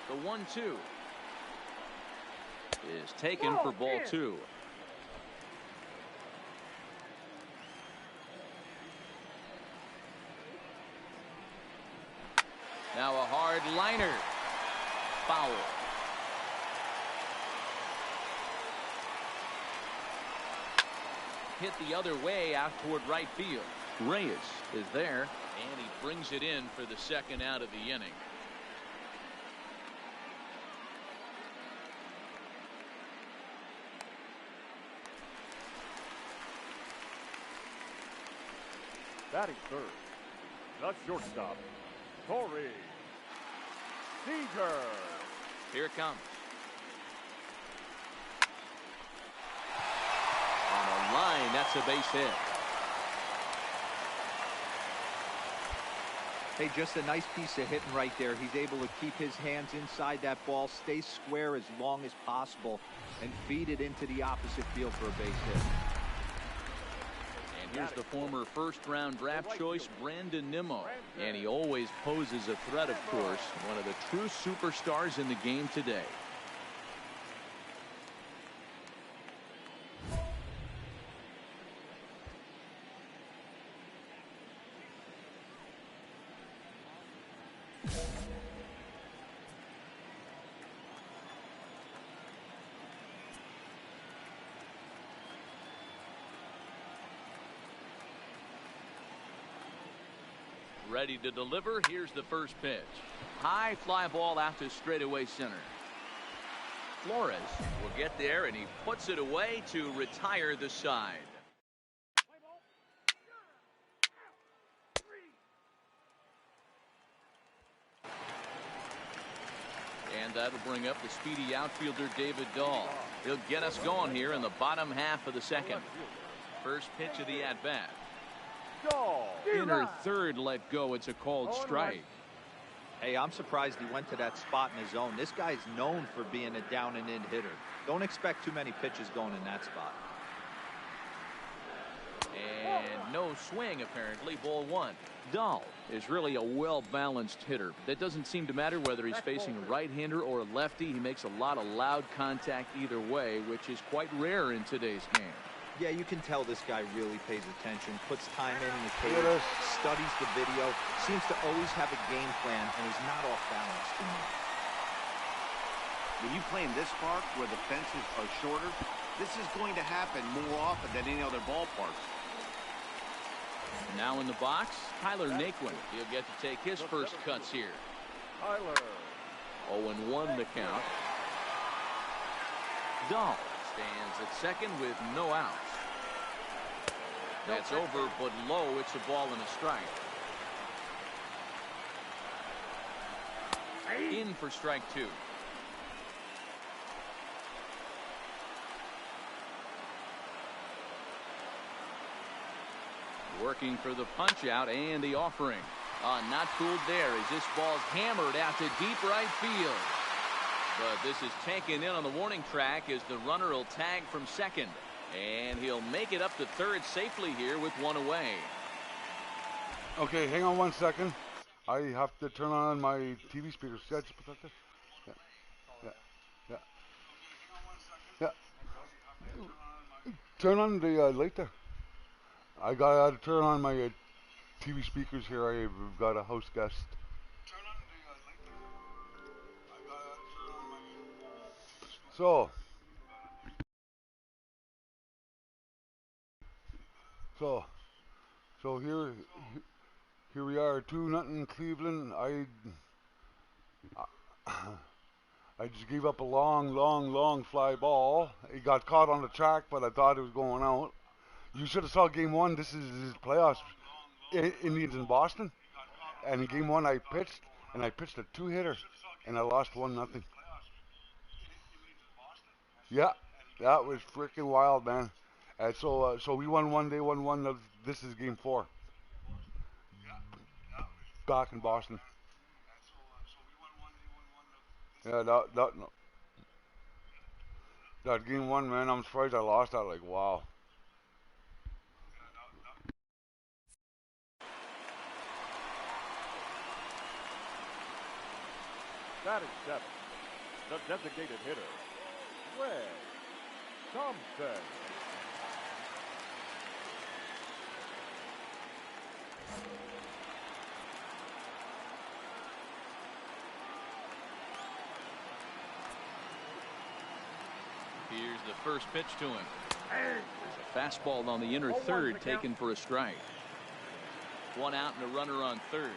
The 1-2 is taken for ball 2. Now a hard liner. Foul. Hit the other way out toward right field. Reyes is there, and he brings it in for the second out of the inning. Batting third. The shortstop. Corey Seager. Here it comes. On a line, that's a base hit. Hey, just a nice piece of hitting right there. He's able to keep his hands inside that ball, stay square as long as possible, and feed it into the opposite field for a base hit. Here's the former first-round draft choice, Brandon Nimmo. And he always poses a threat, of course. One of the true superstars in the game today. Ready to deliver. Here's the first pitch. High fly ball out to straightaway center. Flores will get there, and he puts it away to retire the side. And that'll bring up the speedy outfielder David Dahl. He'll get us going here in the bottom half of the second. First pitch of the at-bat. Inner third let go. It's a called strike. Hey, I'm surprised he went to that spot in his zone. This guy's known for being a down and in hitter. Don't expect too many pitches going in that spot. And no swing, apparently. Ball 1. Dahl is really a well-balanced hitter. That doesn't seem to matter whether he's facing a right-hander or a lefty. He makes a lot of loud contact either way, which is quite rare in today's game. Yeah, you can tell this guy really pays attention, puts time in the cage, studies the video, seems to always have a game plan, and he's not off balance too much. When you play in this park where the fences are shorter, this is going to happen more often than any other ballpark. Now in the box, Tyler Naquin. He'll get to take his first cuts here. Tyler. 0-1 the count. Dahl stands at second with no outs. That's over, but low. It's a ball and a strike. In for strike two. Working for the punch out and the offering. Not fooled there as this ball's hammered out to deep right field. But this is taken in on the warning track as the runner will tag from second. And he'll make it up to third safely here with one away. Okay, hang on 1 second. I have to turn on my TV speakers. Yeah, just put that there. Yeah. Turn on the light there. I gotta turn on my TV speakers here. I've got a house guest. So here we are, 2-0 Cleveland. I just gave up a long fly ball. It got caught on the track, but I thought it was going out. You should have saw game one. This is his playoffs. Indians in Boston. And in game one I pitched a two-hitter, and I lost 1-0. Yeah, that was freaking wild, man. And so we won one, they won one. This is game four. Back in Boston. Yeah, that game one, man, I'm surprised I lost that. Like, wow. Batting seventh, the designated hitter, Red Thompson. Here's the first pitch to him. There's a fastball on the inner third taken for a strike. One out and a runner on third.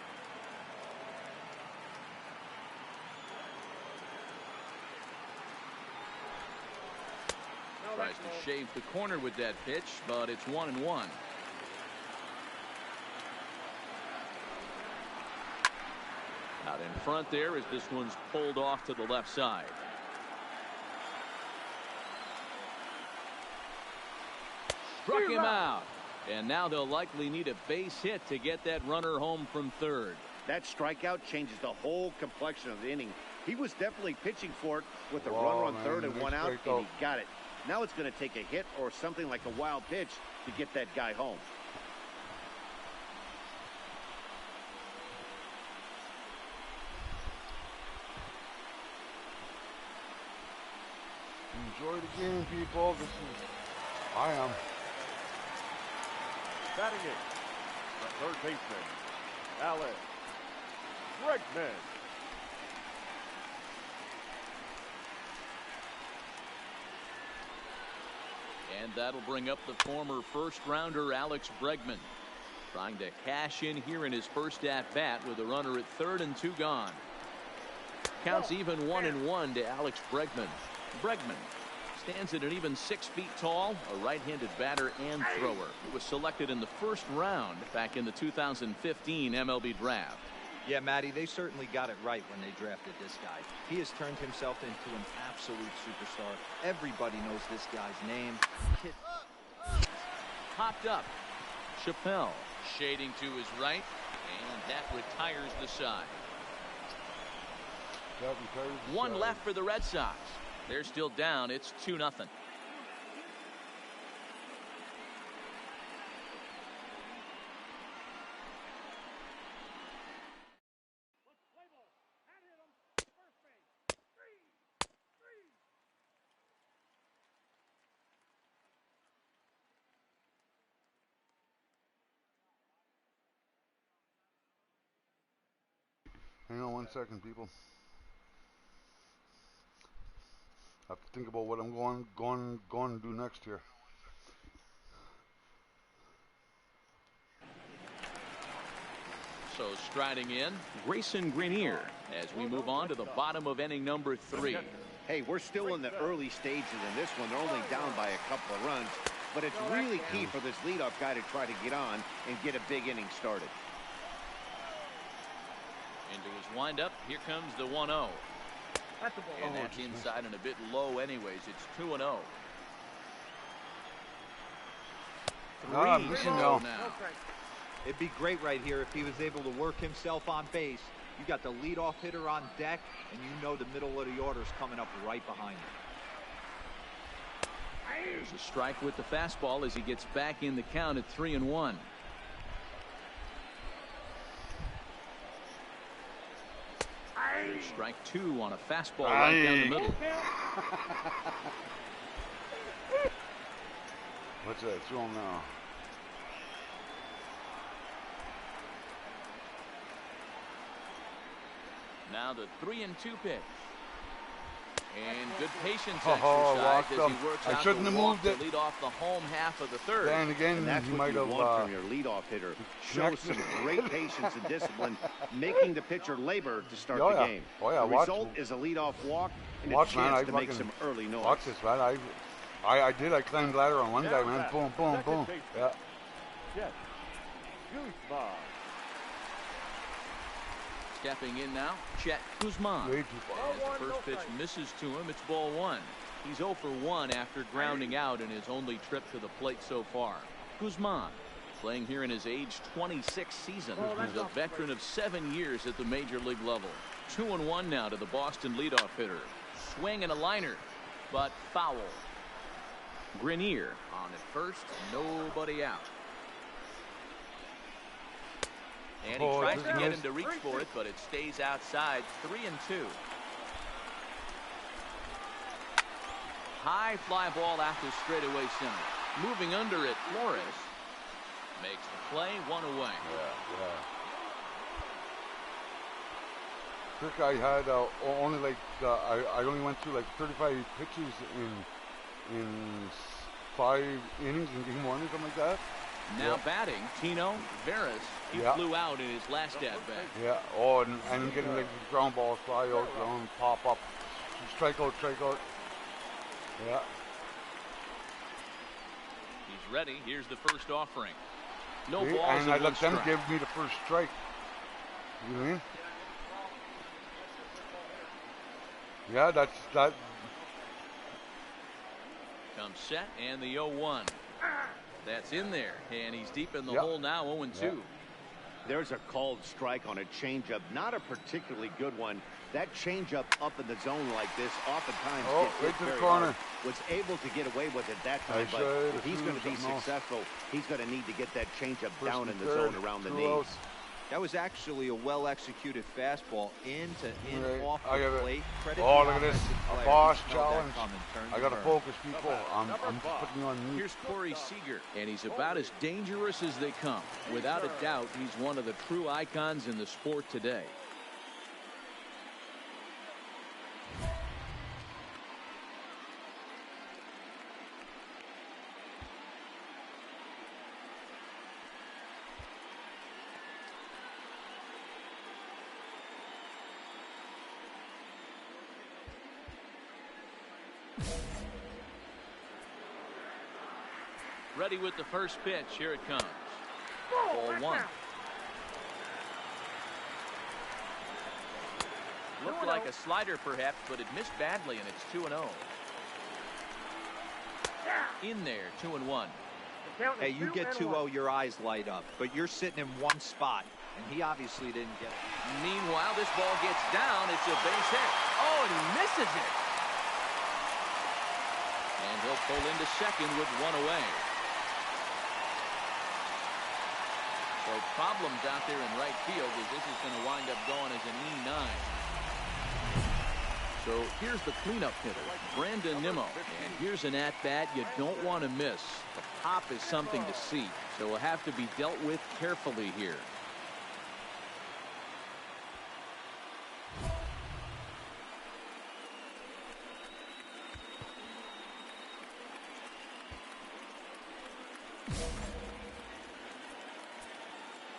Tries to shave the corner with that pitch, but it's 1-1. Out in front there as this one's pulled off to the left side. Struck him out. And now they'll likely need a base hit to get that runner home from third. That strikeout changes the whole complexion of the inning. He was definitely pitching for it with a runner on third and one out, and he got it. Now it's going to take a hit or something like a wild pitch to get that guy home. Enjoy the game, people. I am. Batting eighth, the third baseman, Alex Bregman. And that'll bring up the former first-rounder Alex Bregman, trying to cash in here in his first at-bat with a runner at third and two gone. Counts even 1-1 to Alex Bregman. Bregman stands at an even 6 feet tall, a right-handed batter and thrower. He was selected in the first round back in the 2015 MLB draft. Yeah, Matty, they certainly got it right when they drafted this guy. He has turned himself into an absolute superstar. Everybody knows this guy's name. Popped up. Chappelle shading to his right, and that retires the side. One left for the Red Sox. They're still down. It's 2-0. Hang on 1 second, people. I have to think about what I'm going to do next here. So striding in, Grayson Grenier, as we move on to the bottom of inning number 3. Hey, we're still in the early stages in this one. They're only down by a couple of runs, but it's really key for this leadoff guy to try to get on and get a big inning started. Into his windup, here comes the 1-0. And that's inside and a bit low anyways. It's 2-0. 3-0 now. It'd be great right here if he was able to work himself on base. You got the leadoff hitter on deck, and you know the middle of the order's coming up right behind him. There's a strike with the fastball as he gets back in the count at 3-1. Strike 2 on a fastball right down the middle. What's that? Throw him now. Now the 3-2 pitch. And good patience exercise as he works out shouldn't the have walk moved to it. lead off the home half of the third. And again, And that's he what might you have want from your leadoff hitter. Show some great patience and discipline, making the pitcher labor to start the game. Oh yeah, the watch. result is a leadoff walk and a Man, chance to make some early noise. Watch this, man. I did. I climbed ladder on one guy, man. Boom, boom, boom. Yeah. Yes. Guzman. Stepping in now, Chet Guzman. Way too As far. the first pitch misses to him, it's ball 1. He's 0 for 1 after grounding out in his only trip to the plate so far. Guzman, playing here in his age 26 season. He's a veteran of 7 years at the major league level. 2-1 now to the Boston leadoff hitter. Swing and a liner, but foul. Grenier on at first, nobody out. And he tries to get him to reach for it, but it stays outside. 3-2. High fly ball after straightaway center. Moving under it, Flores makes the play, 1 away. Yeah. Trick I had only like I only went through like 35 pitches in 5 innings in game 1 or something like that. Now batting, Tino Veras. He flew out in his last at bat. Yeah. Oh, and getting like the ground balls fly out, ground pop up, strike out. Yeah. He's ready. Here's the first offering. No See? balls. And I and let 1 them strike. give me the first strike. You know what I mean? Yeah, that's that. Comes set and the 0-1. That's in there, and he's deep in the hole now, 0-2. There's a called strike on a changeup, not a particularly good one. That changeup up in the zone like this oftentimes gets hit right to the very corner. hard. Was able to get away with it that time, but if he's going to be successful, he's going to need to get that changeup down in the zone around the knees. That was actually a well-executed fastball into off I the got it. plate. Credit Oh, the look at this. offensive A player. boss He smelled that challenge. coming, turned I and got to turned. focus, people. I'm just putting you on mute. Here's Corey Seager, and he's about as dangerous as they come. Without a doubt, he's one of the true icons in the sport today. Ready with the first pitch. Here it comes. Ball 1. Looked like a slider perhaps, but it missed badly, and it's 2-0. In there, 2-1. Hey, you get 2-0, your eyes light up, but you're sitting in one spot, and he obviously didn't get it. Meanwhile, this ball gets down. It's a base hit. Oh, and he misses it. And he'll pull into second with 1 away. So problems out there in right field as this is going to wind up going as an E9. So here's the cleanup hitter, Brandon Nimmo. And here's an at-bat you don't want to miss. The pop is something to see, so will have to be dealt with carefully here.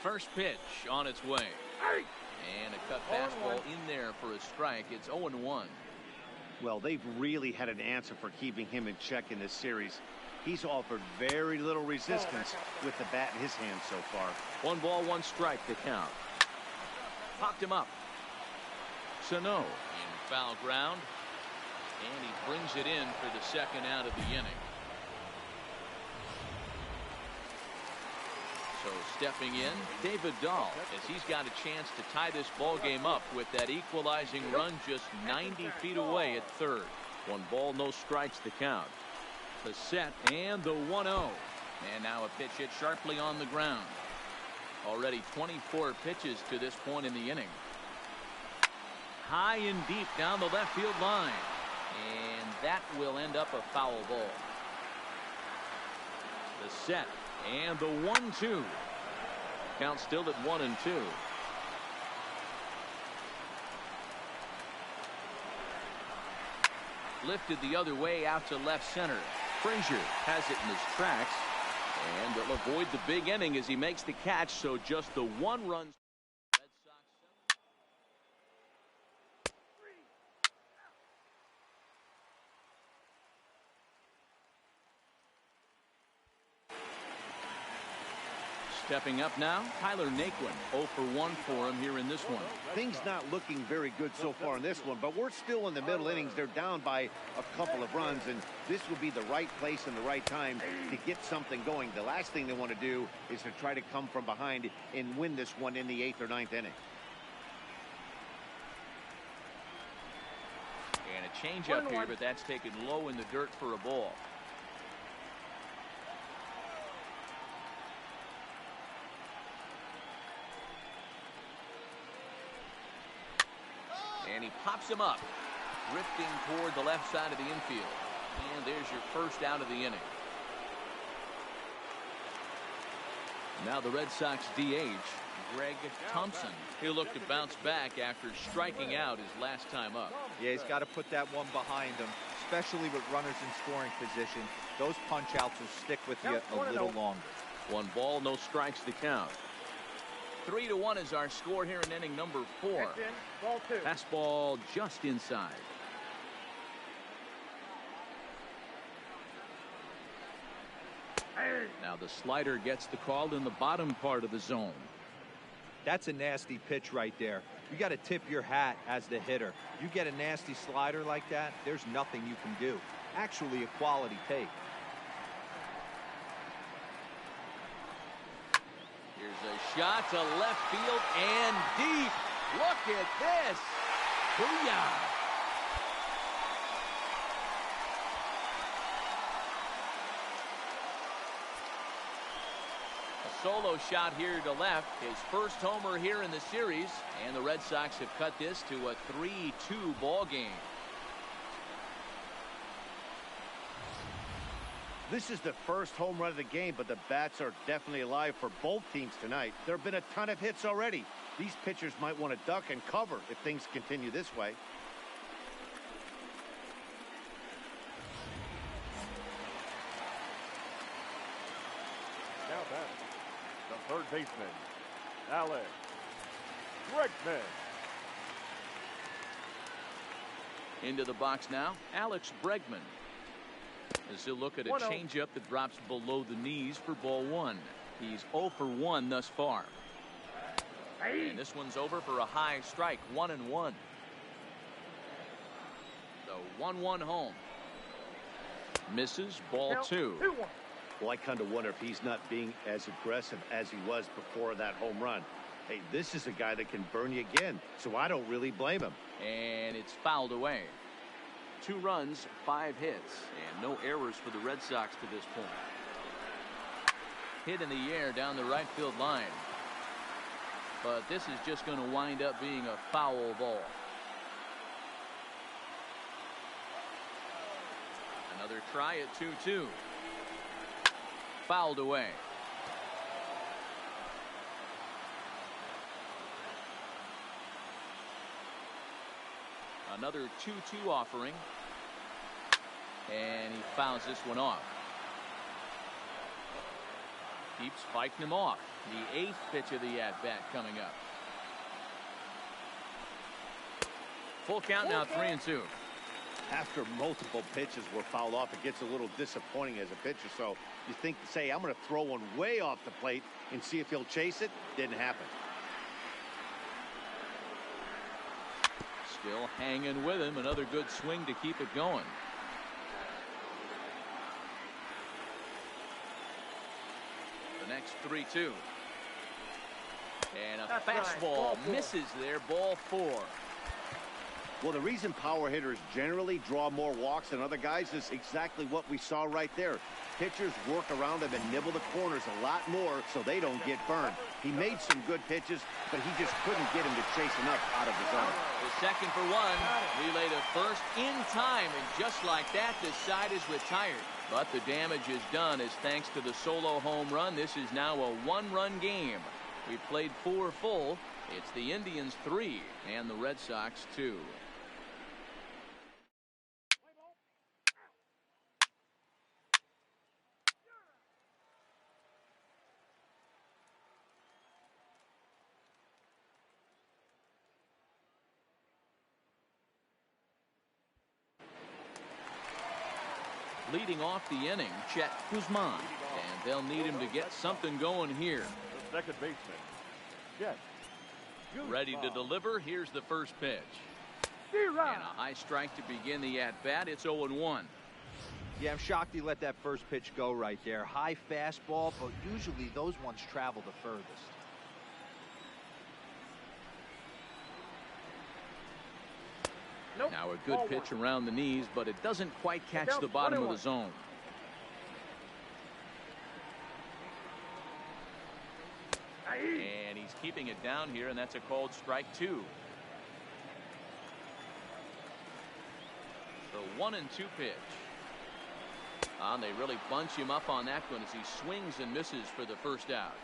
First pitch on its way. And a cut fastball in there for a strike. It's 0-1. Well, they've really had an answer for keeping him in check in this series. He's offered very little resistance with the bat in his hand so far. 1 ball, 1 strike to count. Popped him up. Sano in foul ground. And he brings it in for the second out of the inning. So stepping in, David Dahl, as he's got a chance to tie this ball game up with that equalizing run just 90 feet away at third. 1 ball, no strikes to count. The set and the 1-0. And now a pitch hit sharply on the ground. Already 24 pitches to this point in the inning. High and deep down the left field line. And that will end up a foul ball. The set and the 1-2. Count still at 1-2. Lifted the other way out to left center. Frazier has it in his tracks. And they'll avoid the big inning as he makes the catch. So just the 1 run. Red Sox. Stepping up now, Tyler Naquin. 0 for 1 for him here in this one. Things not looking very good so far in this one, but we're still in the middle innings. They're down by a couple of runs, and this would be the right place and the right time to get something going. The last thing they want to do is to try to come from behind and win this one in the 8th or 9th inning. And a changeup here, but that's taken low in the dirt for a ball. And he pops him up, drifting toward the left side of the infield. And there's your first out of the inning. Now the Red Sox DH, Greg Thompson. He'll look to bounce back after striking out his last time up. Yeah, he's got to put that one behind him, especially with runners in scoring position. Those punch outs will stick with you a little longer. 1 ball, no strikes to count. 3-1 is our score here in inning number 4. Ball 2. Fastball just inside. Now the slider gets the call in the bottom part of the zone. That's a nasty pitch right there. You got to tip your hat as the hitter. You get a nasty slider like that, there's nothing you can do. Actually a quality take. Here's a shot to left field and deep. Look at this. Booyah. A solo shot here to left. His first homer here in the series. And the Red Sox have cut this to a 3-2 ball game. This is the first home run of the game, but the bats are definitely alive for both teams tonight. There have been a ton of hits already. These pitchers might want to duck and cover if things continue this way. Now back, the third baseman, Alex Bregman. Into the box now, Alex Bregman. As he'll look at a changeup that drops below the knees for ball 1. He's 0 for 1 thus far. And this one's over for a high strike, 1-1. The 1-1 home. Misses, ball 2. Well, I kind of wonder if he's not being as aggressive as he was before that home run. Hey, this is a guy that can burn you again, so I don't really blame him. And it's fouled away. 2 runs, 5 hits, and no errors for the Red Sox to this point. Hit in the air down the right field line. But this is just going to wind up being a foul ball. Another try at 2-2. Fouled away. Another 2-2 offering. And he fouls this one off. Keeps fighting him off. The 8th pitch of the at-bat coming up. Full count now, 3-2. After multiple pitches were fouled off, it gets a little disappointing as a pitcher. So you think, say, I'm going to throw one way off the plate and see if he'll chase it. Didn't happen. Still hanging with him. Another good swing to keep it going. The next 3-2. And a fastball misses there. Ball 4. Well, the reason power hitters generally draw more walks than other guys is exactly what we saw right there. Pitchers work around him and nibble the corners a lot more so they don't get burned. He made some good pitches, but he just couldn't get him to chase enough out of the zone. The second for one. Relay to first in time, and just like that, the side is retired. But the damage is done as thanks to the solo home run. This is now a 1-run game. We played 4 full. It's the Indians 3 and the Red Sox 2. Leading off the inning, Chet Guzman, and they'll need him to get something going here. The second baseman, Chet Guzman. Ready to deliver. Here's the first pitch. And a high strike to begin the at-bat. It's 0-1. Yeah, I'm shocked he let that first pitch go right there. High fastball, but usually those ones travel the furthest. Now a good pitch around the knees, but it doesn't quite catch the bottom of the zone. And he's keeping it down here, and that's a called strike 2. The 1-2 pitch. And they really bunch him up on that one as he swings and misses for the first out.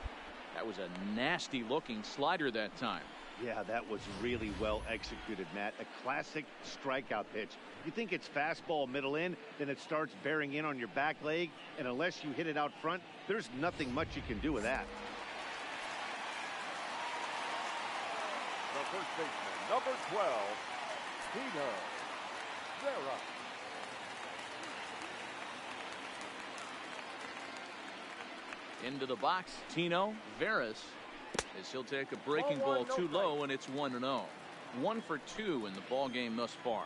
That was a nasty looking slider that time. Yeah, that was really well executed, Matt. A classic strikeout pitch. You think it's fastball middle in, then it starts bearing in on your back leg, and unless you hit it out front, there's nothing much you can do with that. The first baseman, number 12, Tino Vera. Into the box, Tino Veras, as he'll take a breaking ball too low, and it's 1-0. 1 for 2 in the ball game thus far.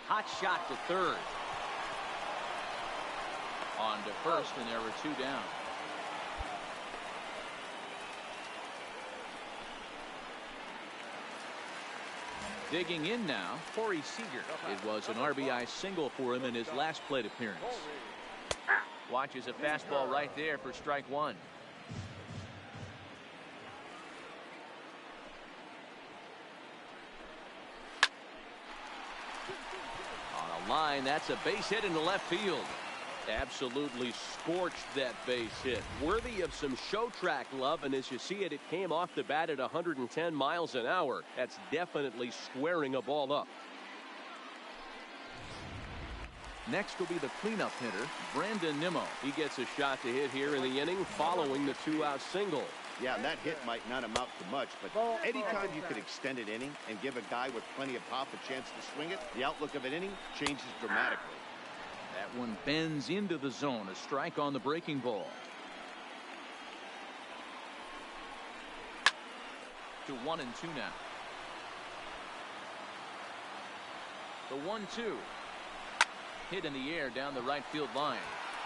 Hot shot to third. On to first, and there were 2 down. Digging in now, Corey Seager. It was an RBI single for him in his last plate appearance. Watches a fastball right there for strike 1. On a line, that's a base hit into left field. Absolutely scorched that base hit. Worthy of some show track love, and as you see it, it came off the bat at 110 miles an hour. That's definitely squaring a ball up. Next will be the cleanup hitter, Brandon Nimmo. He gets a shot to hit here in the inning following the 2-out single. Yeah, that hit might not amount to much, but anytime you could extend an inning and give a guy with plenty of pop a chance to swing it, the outlook of an inning changes dramatically. That one bends into the zone. A strike on the breaking ball. To 1-2 now. The 1-2. Hit in the air down the right field line.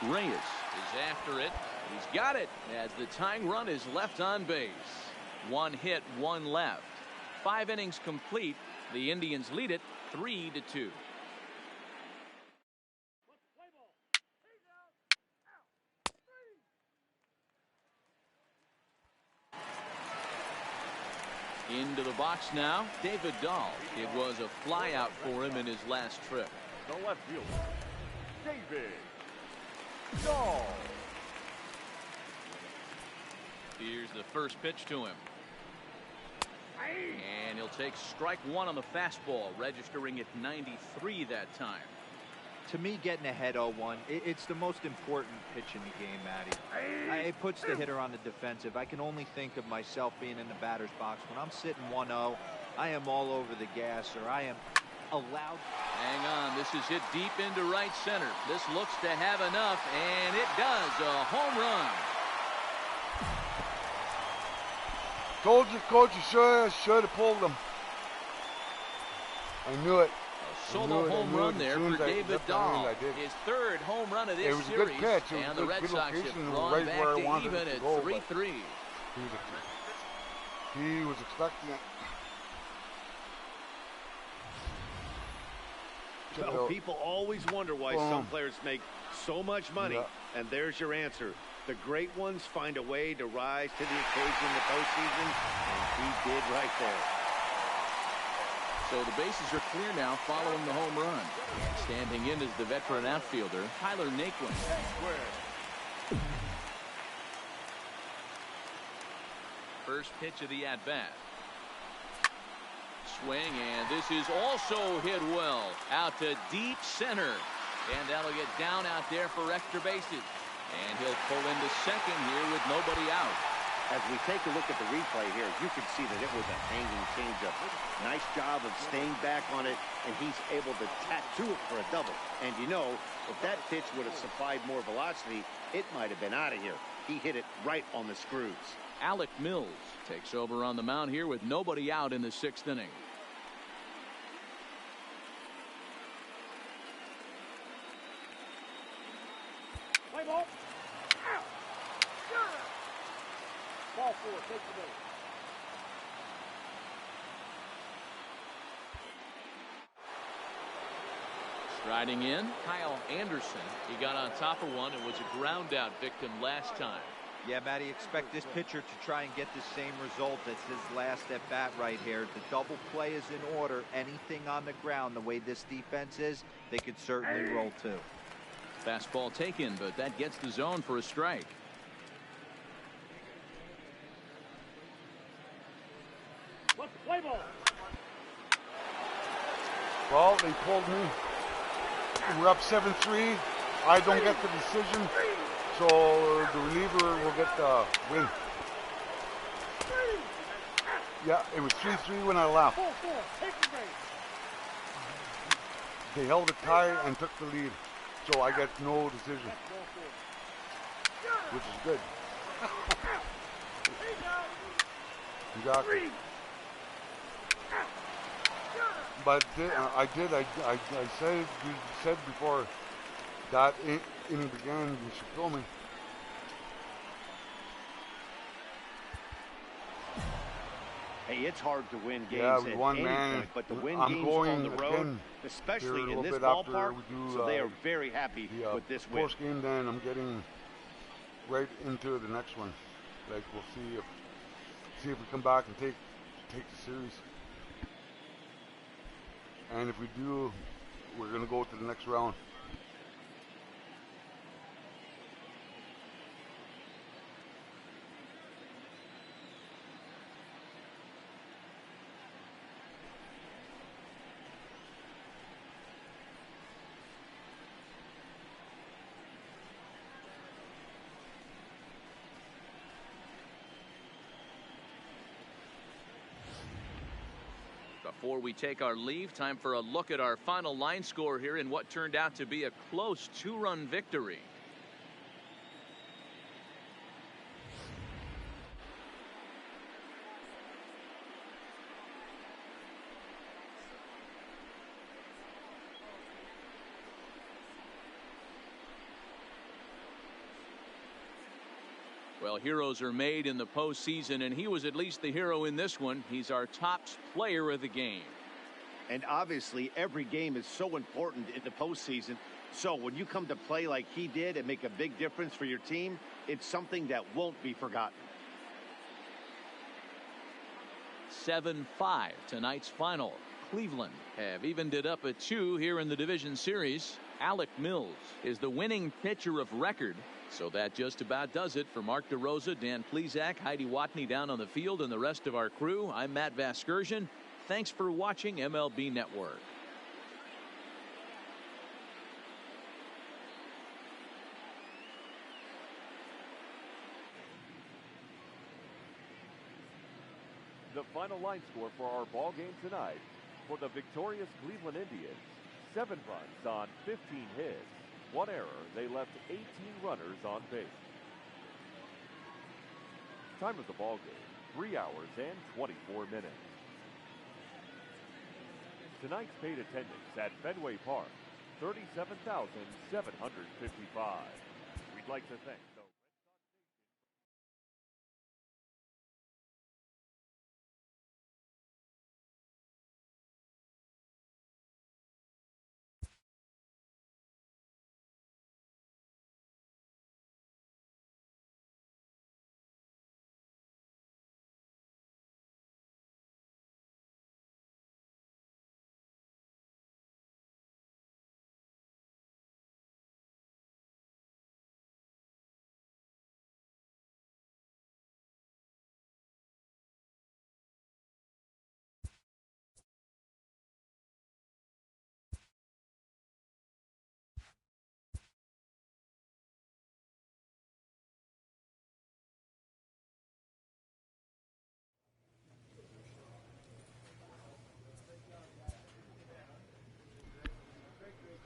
Reyes is after it. He's got it as the tying run is left on base. 1 hit, 1 left. 5 innings complete. The Indians lead it 3-2. Into the box now, David Dahl. It was a fly out for him in his last trip. The left fielder, David Dahl. Here's the first pitch to him. And he'll take strike 1 on the fastball, registering at 93 that time. To me, getting ahead 0-1, it's the most important pitch in the game, Matty. It puts the hitter on the defensive. I can only think of myself being in the batter's box. When I'm sitting 1-0, I am all over the gas, or I am allowed. Hang on, this is hit deep into right center. This looks to have enough, and it does. A home run. Told you, coach, you should have pulled him. I knew it. Solo home run there for David Dahl. His third home run of this series. And the Red Sox have drawn back to even at 3-3. He was expecting it. Well, people always wonder why some players make so much money, and there's your answer. The great ones find a way to rise to the occasion in the postseason, and he did right there. So the bases are clear now following the home run. Standing in is the veteran outfielder, Tyler Naquin. First pitch of the at-bat. Swing, and this is also hit well. Out to deep center. And that'll get down out there for extra bases. And he'll pull into second here with nobody out. As we take a look at the replay here, you can see that it was a hanging changeup. Nice job of staying back on it, and he's able to tattoo it for a double. And you know, if that pitch would have supplied more velocity, it might have been out of here. He hit it right on the screws. Alec Mills takes over on the mound here with nobody out in the sixth inning. Play ball. Ball four, take the base. Striding in, Kyle Anderson. He got on top of one and was a ground out victim last time. Yeah, Matty, expect this pitcher to try and get the same result as his last at bat right here. The double play is in order. Anything on the ground, the way this defense is, they could certainly roll too. Fastball taken, but that gets the zone for a strike. What's the play ball? Well, they pulled me. We're up 7-3. I don't get the decision, so the reliever will get the win. Yeah, it was 3-3 when I left. 4-4, take the base. They held it tight and took the lead, so I get no decision, which is good. Exactly. But I said before that inning began, you should kill me. Hey, it's hard to win games Yeah, we at won, any man. point, but to win I'm games going on the road, again especially here a in this little bit after ballpark, we do, so they are very happy with this win. Post game, then I'm getting right into the next one. Like, we'll see if we come back and take the series. And if we do, we're gonna go to the next round. Before we take our leave, time for a look at our final line score here in what turned out to be a close 2-run victory. Well, heroes are made in the postseason, and he was at least the hero in this one. He's our top player of the game. And obviously, every game is so important in the postseason. So when you come to play like he did and make a big difference for your team, it's something that won't be forgotten. 7-5 tonight's final. Cleveland have evened it up at 2 here in the division series. Alec Mills is the winning pitcher of record. So that just about does it for Mark DeRosa, Dan Plesac, Heidi Watney down on the field, and the rest of our crew. I'm Matt Vasgersian. Thanks for watching MLB Network. The final line score for our ball game tonight: for the victorious Cleveland Indians, 7 runs on 15 hits, 1 error. They left 18 runners on base. Time of the ball game, 3 hours and 24 minutes. Tonight's paid attendance at Fenway Park, 37,755. We'd like to thank the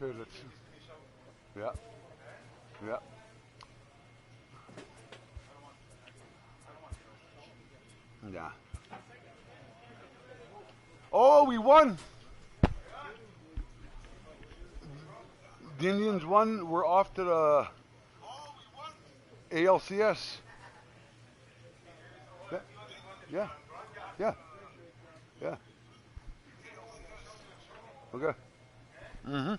Okay, let's. Yeah. Yeah. Yeah. Oh, we won! The Indians won. We're off to the ALCS. Yeah. Yeah. Yeah. Yeah. Okay. Mm-hmm.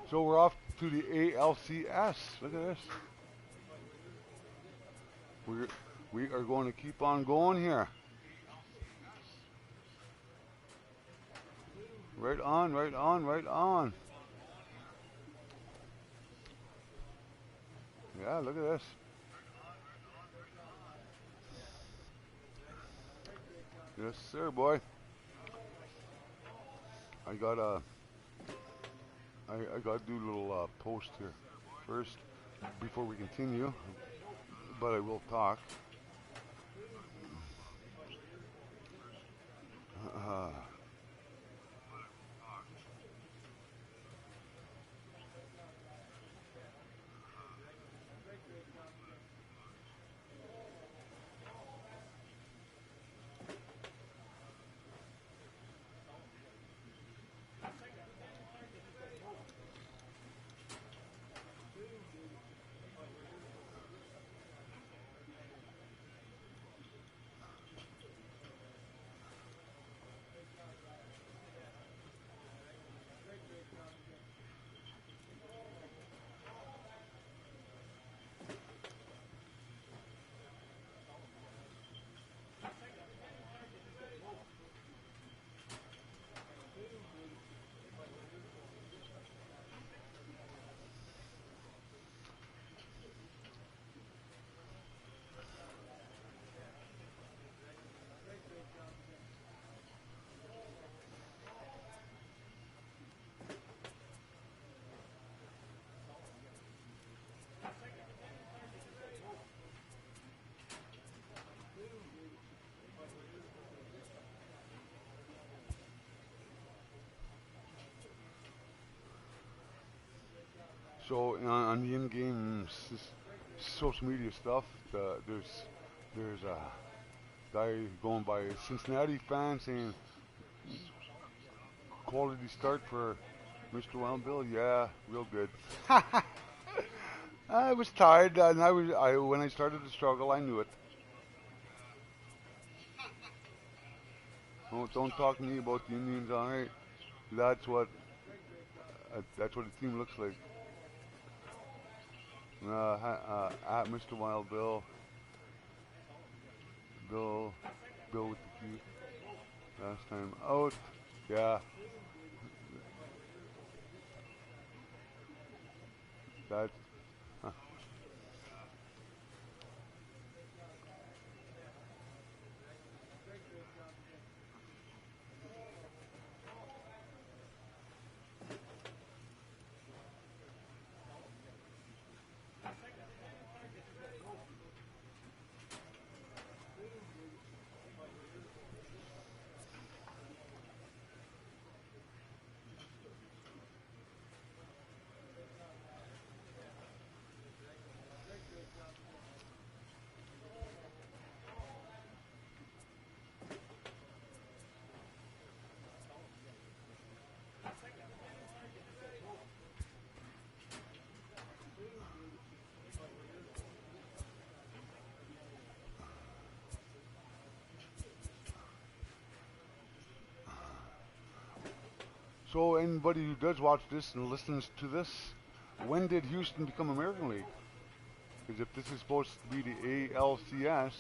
So we're off to the ALCS. Look at this. We are going to keep on going here. Right on, right on, right on. Yeah, look at this. Yes, sir, boy. I gotta do a little post here first before we continue, but I will talk. So on the in-game social media stuff, there's a guy going by Cincinnati fan saying quality start for Mr. Wild Bill. Yeah, real good. I was tired, and when I started to struggle, I knew it. Don't talk to me about the Indians, all right? That's what the team looks like. At Mr. Wild Bill, Bill with the Q. Last time out, yeah. That. Huh. So anybody who does watch this and listens to this, when did Houston become American League? Because if this is supposed to be the ALCS,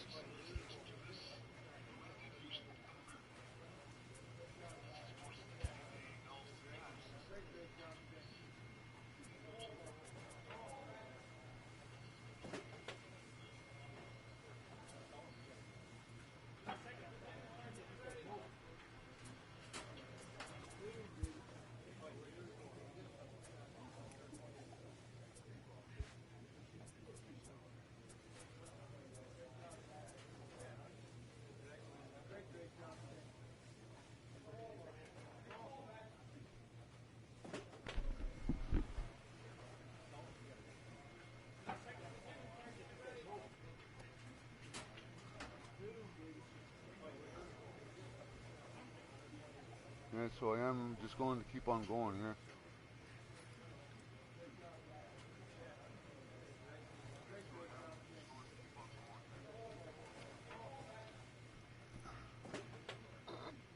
yeah, so I am just going to keep on going here.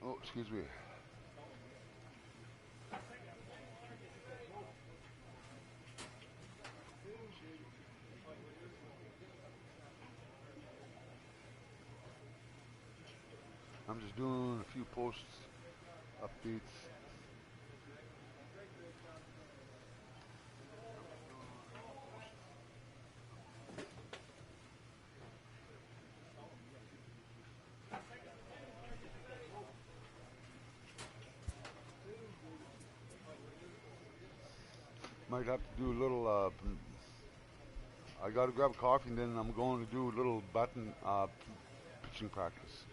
Oh, excuse me. I'm just doing a few posts, updates. Might have to do a little, I gotta grab coffee and then I'm going to do a little pitching practice.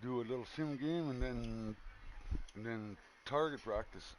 Do a little sim game and then target practice.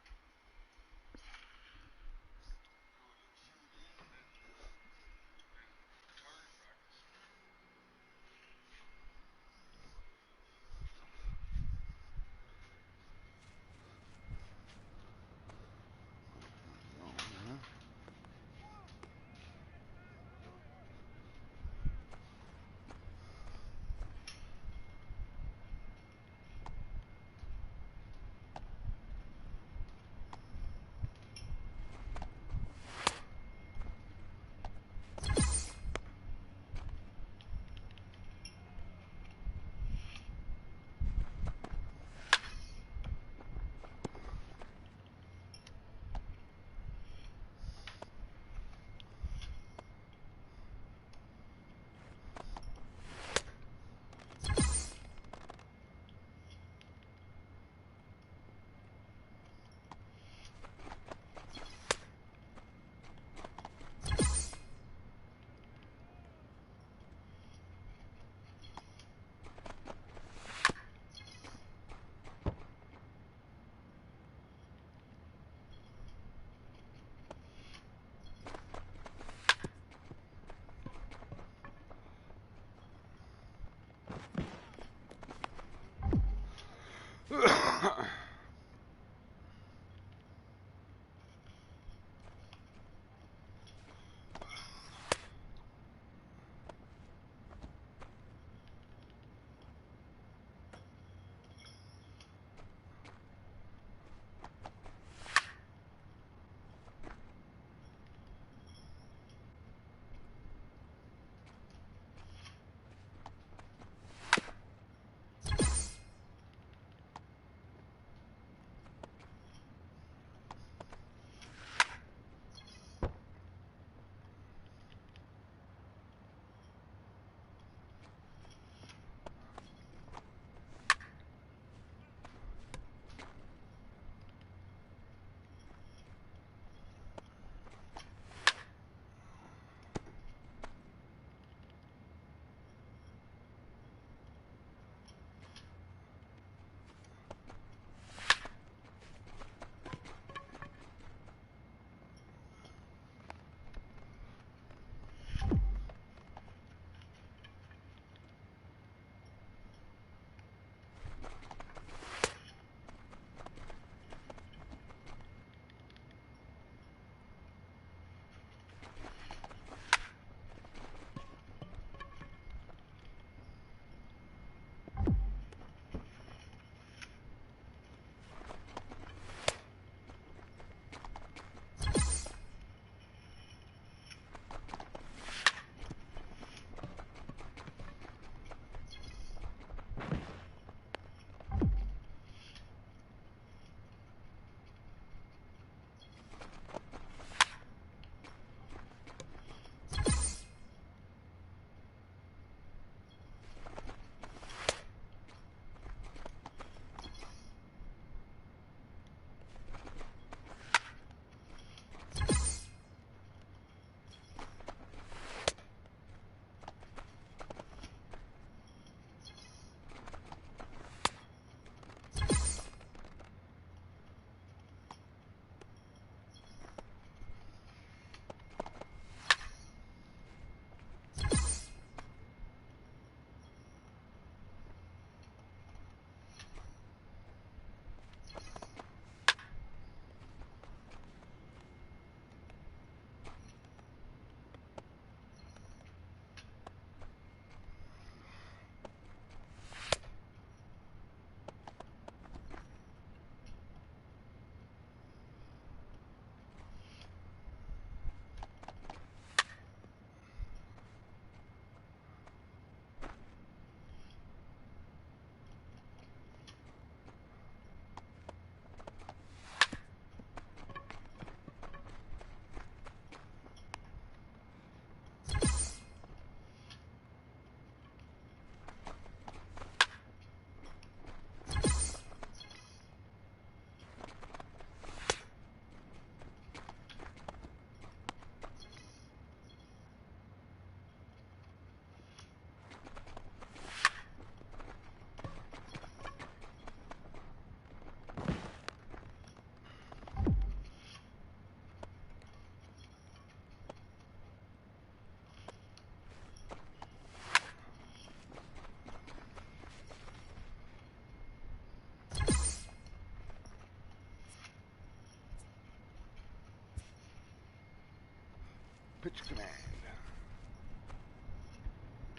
Pitch command.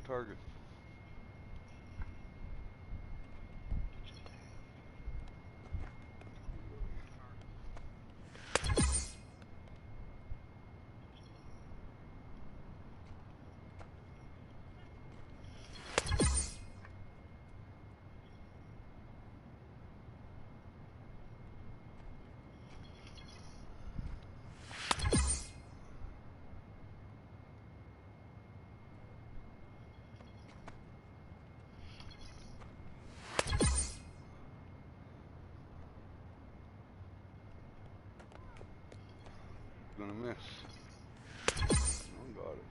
Target. Gonna miss. Oh, got it.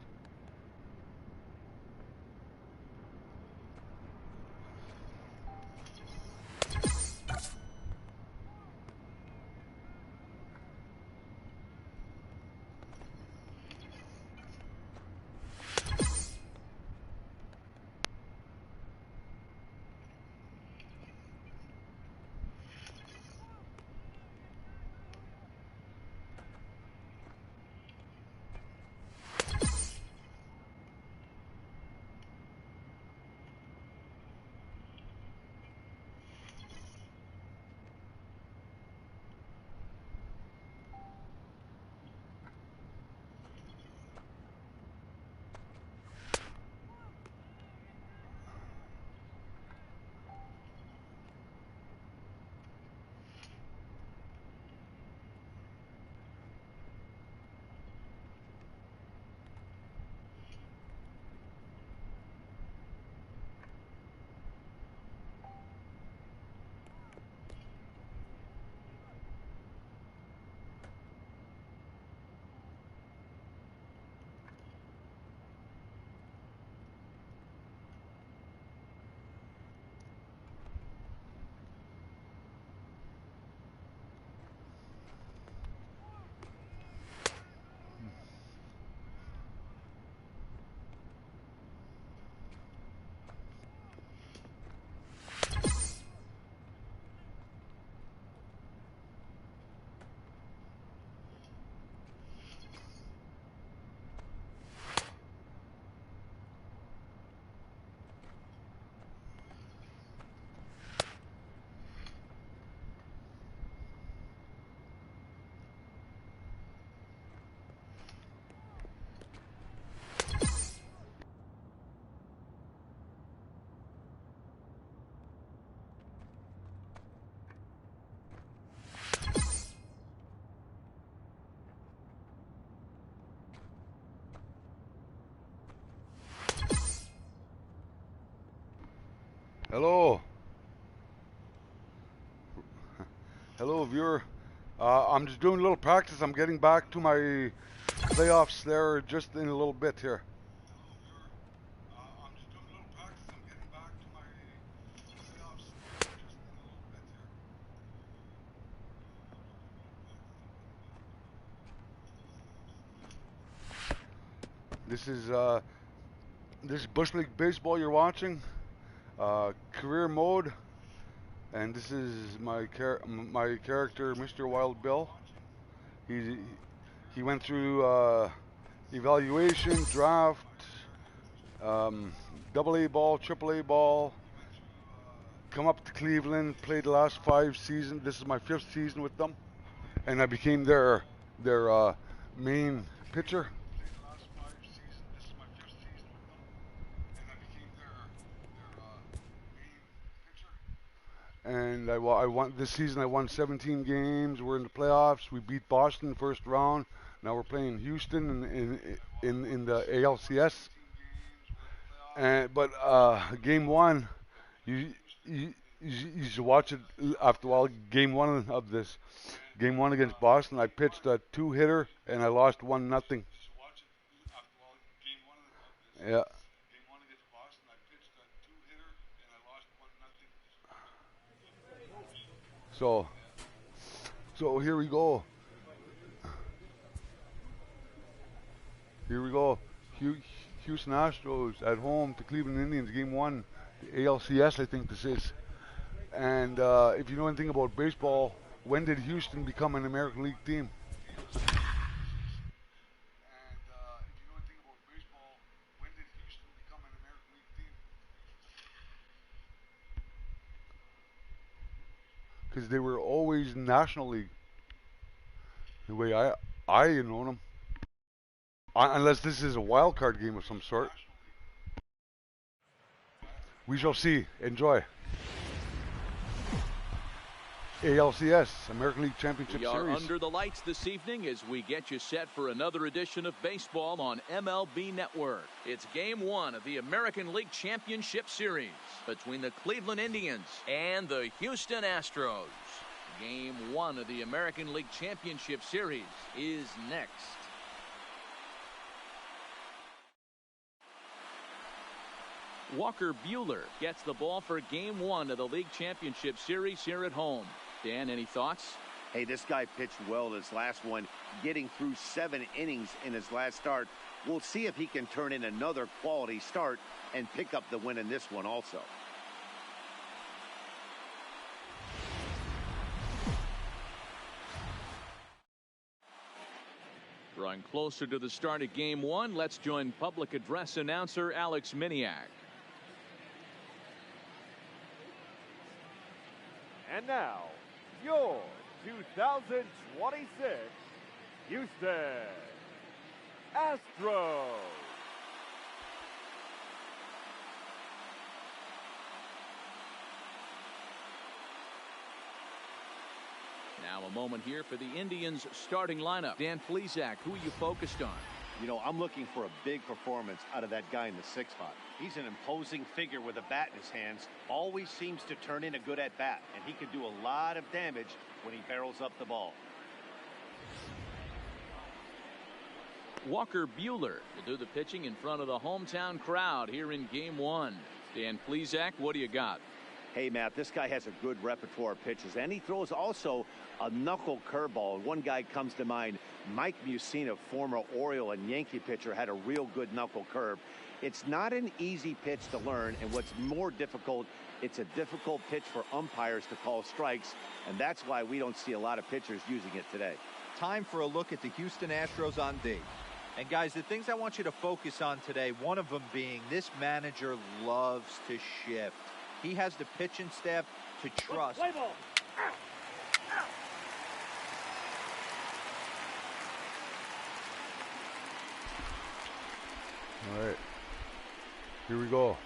Hello. Hello, viewer. I'm just doing a little practice. I'm getting back to my playoffs there just in a little bit here. This is Bush League Baseball you're watching, career mode, and this is my character, Mr. Wild Bill. He went through evaluation, draft, double A ball, triple A ball, come up to Cleveland, played the last 5 seasons. This is my 5th season with them, and I became their main pitcher. And I won this season. I won 17 games. We're in the playoffs. We beat Boston first round. Now we're playing Houston in the ALCS. But game one, you should watch it after a while. Game one of this, game one against Boston, I pitched a 2-hitter and I lost 1-0. Yeah. So here we go. Here we go. Houston Astros at home to Cleveland Indians, game one, the ALCS, I think this is. And if you know anything about baseball, when did Houston become an American League team? because they were always National League. The way I know them. Unless this is a wild card game of some sort. We shall see. Enjoy. ALCS, American League Championship We are Series. under the lights this evening as we get you set for another edition of baseball on MLB Network. It's game one of the American League Championship Series between the Cleveland Indians and the Houston Astros. Game one of the American League Championship Series is next. Walker Buehler gets the ball for game one of the League Championship Series here at home. Dan, any thoughts? Hey, this guy pitched well this last one, getting through 7 innings in his last start. We'll see if he can turn in another quality start and pick up the win in this one also. Drawing closer to the start of game one, let's join public address announcer Alex Miniak. And now, your 2026 Houston Astros. Now a moment here for the Indians starting lineup. Dan Plesac, who are you focused on? You know, I'm looking for a big performance out of that guy in the 6th spot. He's an imposing figure with a bat in his hands. Always seems to turn in a good at-bat, and he can do a lot of damage when he barrels up the ball. Walker Buehler will do the pitching in front of the hometown crowd here in game one. Dan Plesac, what do you got? Hey, Matt, this guy has a good repertoire of pitches, and he throws also a knuckle curveball. One guy comes to mind, Mike Mussina, former Oriole and Yankee pitcher, had a real good knuckle curve. It's not an easy pitch to learn, and what's more difficult, it's a difficult pitch for umpires to call strikes, and that's why we don't see a lot of pitchers using it today. Time for a look at the Houston Astros on D. And guys, the things I want you to focus on today, one of them being this manager loves to shift. He has the pitching staff to trust. Play ball. All right. Here we go.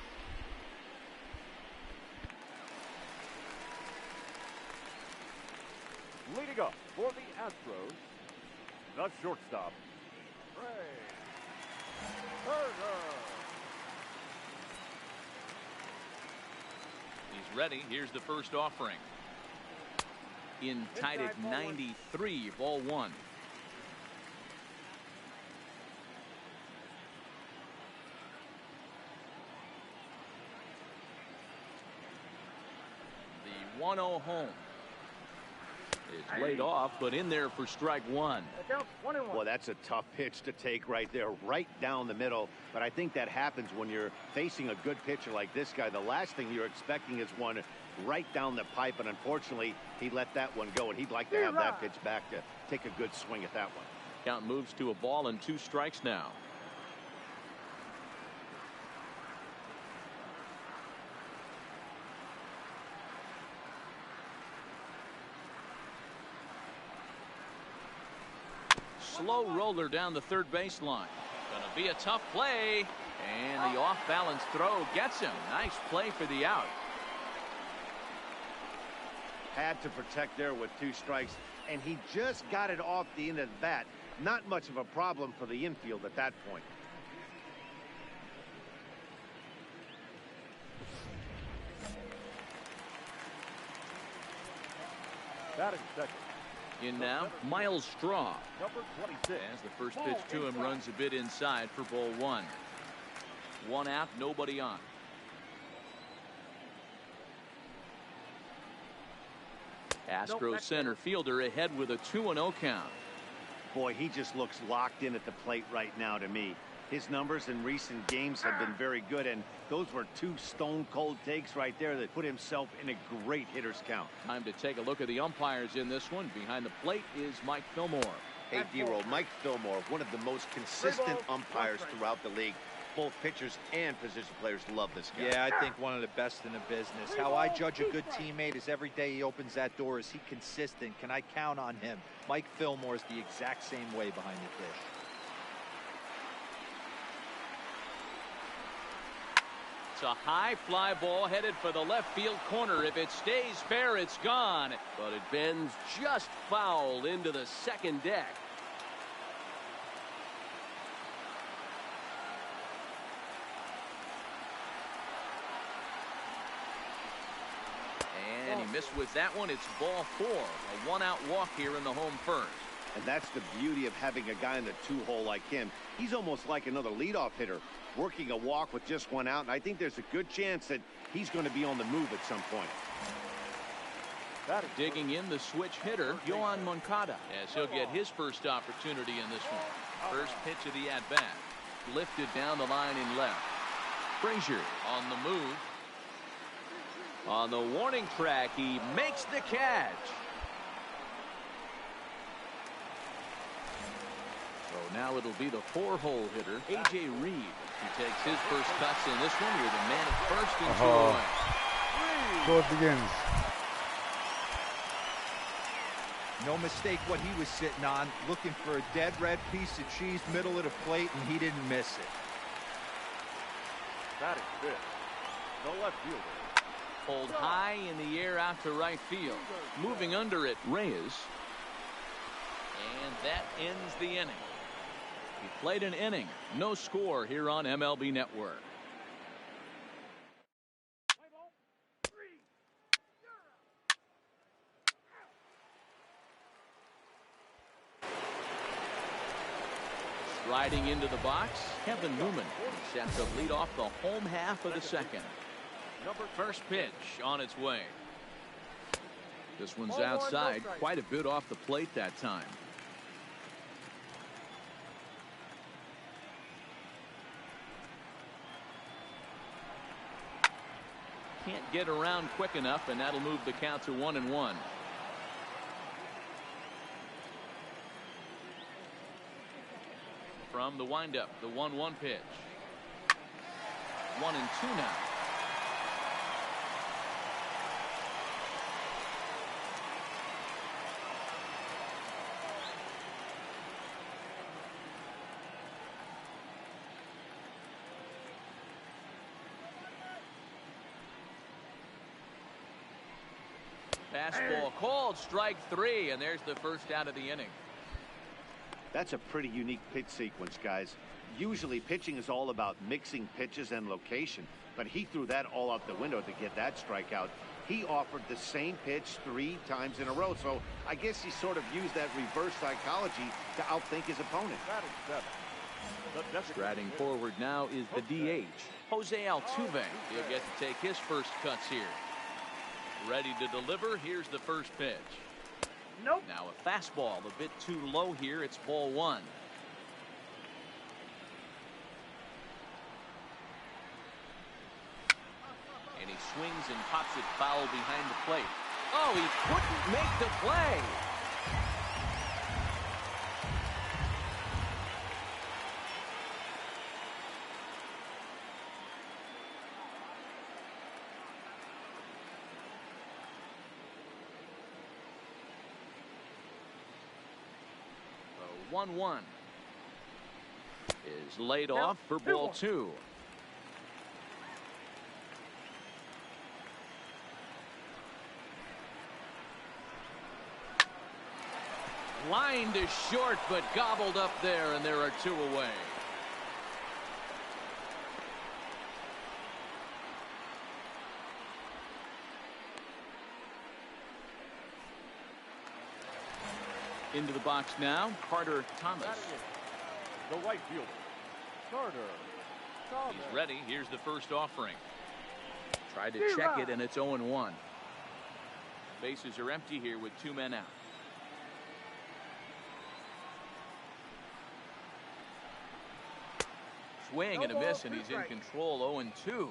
Leading up for the Astros, the shortstop, Trey Turner. He's ready. Here's the first offering. In tight at 93, ball one. The 1-0 home. It's laid off, but in there for strike one. Well, that's a tough pitch to take right there, right down the middle. But I think that happens when you're facing a good pitcher like this guy. The last thing you're expecting is one right down the pipe, and unfortunately, he let that one go, and he'd like to have that pitch back to take a good swing at that one. Count moves to a ball and 2 strikes now. Slow roller down the third baseline. Gonna be a tough play. And the off-balance throw gets him. Nice play for the out. Had to protect there with 2 strikes, and he just got it off the end of the bat. Not much of a problem for the infield at that point. Batting second. In now, Miles Straw. Number 26. As the first pitch to him runs a bit inside for ball one. 1 out, nobody on. Astros center fielder ahead with a 2-0 count. Boy, he just looks locked in at the plate right now to me. His numbers in recent games have been very good, and those were 2 stone-cold takes right there that put himself in a great hitter's count. Time to take a look at the umpires in this one. Behind the plate is Mike Fillmore. Hey, D-Roll, Mike Fillmore, one of the most consistent umpires throughout the league. both pitchers and position players love this guy. Yeah, I think one of the best in the business. How I judge a good teammate is every day he opens that door. Is he consistent? Can I count on him? Mike Fillmore is the exact same way behind the dish. It's a high fly ball headed for the left field corner. If it stays fair, it's gone. But it bends just foul into the second deck. And he missed with that one. It's ball 4. A one-out walk here in the home first. And that's the beauty of having a guy in the 2-hole like him. He's almost like another leadoff hitter, working a walk with just 1 out, and I think there's a good chance that he's going to be on the move at some point. Digging in the switch hitter, Yohan Moncada, as he'll get his first opportunity in this one. First pitch of the at-bat. Lifted down the line in left. Frazier on the move. On the warning track, he makes the catch. So now it'll be the 4-hole hitter, A.J. Reed. He takes his first cuts in this one with a man at first and 2 away. So it begins. No mistake what he was sitting on, looking for a dead red piece of cheese middle of the plate, and he didn't miss it. That is fifth. The left fielder. Pulled high in the air out to right field. Moving under it, Reyes. And that ends the inning. He played an inning. No score here on MLB Network. Riding into the box, Kevin Newman set to lead off the home half of the second. First pitch on its way. This one's outside, quite a bit off the plate that time. Can't get around quick enough, and that'll move the count to 1-1. From the windup, the 1-1 pitch. 1-2 now. Fastball called, strike 3, and there's the first out of the inning. That's a pretty unique pitch sequence, guys. Usually pitching is all about mixing pitches and location, but he threw that all out the window to get that strikeout. He offered the same pitch 3 times in a row, so I guess he sort of used that reverse psychology to outthink his opponent. Striding forward now is the DH, Jose Altuve. He'll get to take his first cuts here. Ready to deliver. Here's the first pitch. Nope. Now a fastball a bit too low here. It's ball 1. And he swings and pops it foul behind the plate. Oh, he couldn't make the play. The 1-1 is laid off for ball 2. Line to short, but gobbled up there, and there are 2 away. Into the box now, Carter Thomas. The right fielder, Carter Thomas. He's ready. Here's the first offering. Tried to check it, and it's 0-1. Bases are empty here with 2 men out. Swing and a miss, and he's in control. 0-2.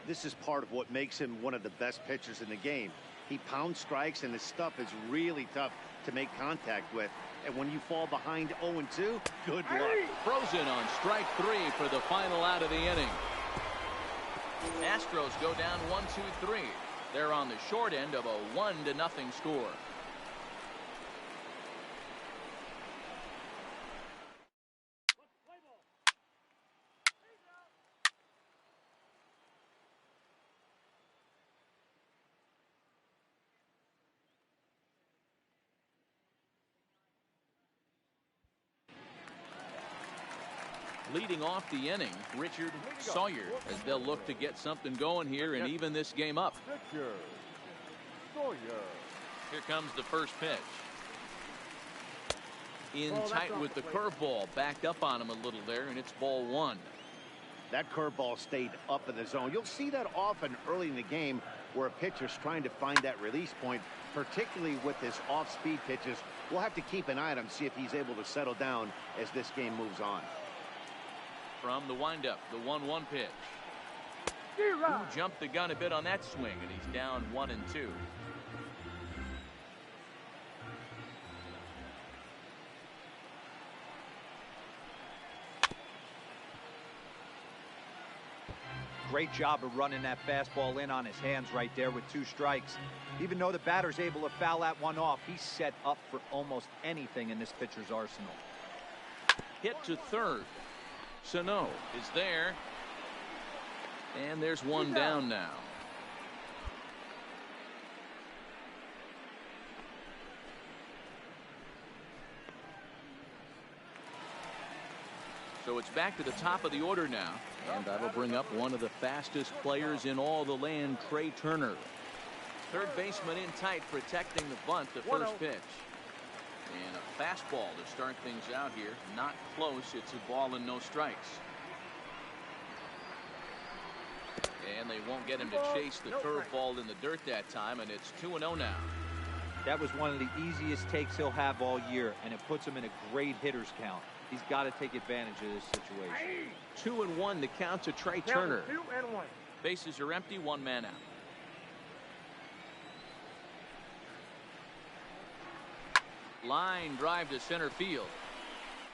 This is part of what makes him one of the best pitchers in the game. He pounds strikes, and his stuff is really tough to make contact with. And when you fall behind 0-2, good luck. Frozen on strike 3 for the final out of the inning. Astros go down 1-2-3. They're on the short end of a 1-0 score. Leading off the inning, Richard Sawyer, as they'll look to get something going here and even this game up. Here comes the first pitch. In tight with the curveball, backed up on him a little there, and it's ball 1. That curveball stayed up in the zone. You'll see that often early in the game where a pitcher's trying to find that release point, particularly with his off-speed pitches. We'll have to keep an eye on him, see if he's able to settle down as this game moves on. From the windup, the 1-1 pitch. Who jumped the gun a bit on that swing, and he's down 1-2. Great job of running that fastball in on his hands right there with 2 strikes. Even though the batter's able to foul that one off, he's set up for almost anything in this pitcher's arsenal. Hit to third. Sano is there. And there's one down now. So it's back to the top of the order now. And that'll bring up one of the fastest players in all the land, Trey Turner. Third baseman in tight, protecting the bunt, the first pitch. And a fastball to start things out here. Not close. It's a ball and no strikes. And they won't get him to chase the curveball in the dirt that time, and it's 2-0 now. That was one of the easiest takes he'll have all year, and it puts him in a great hitter's count. He's got to take advantage of this situation. 2-1 the count to Trey Turner. Bases are empty, 1 man out. Line drive to center field.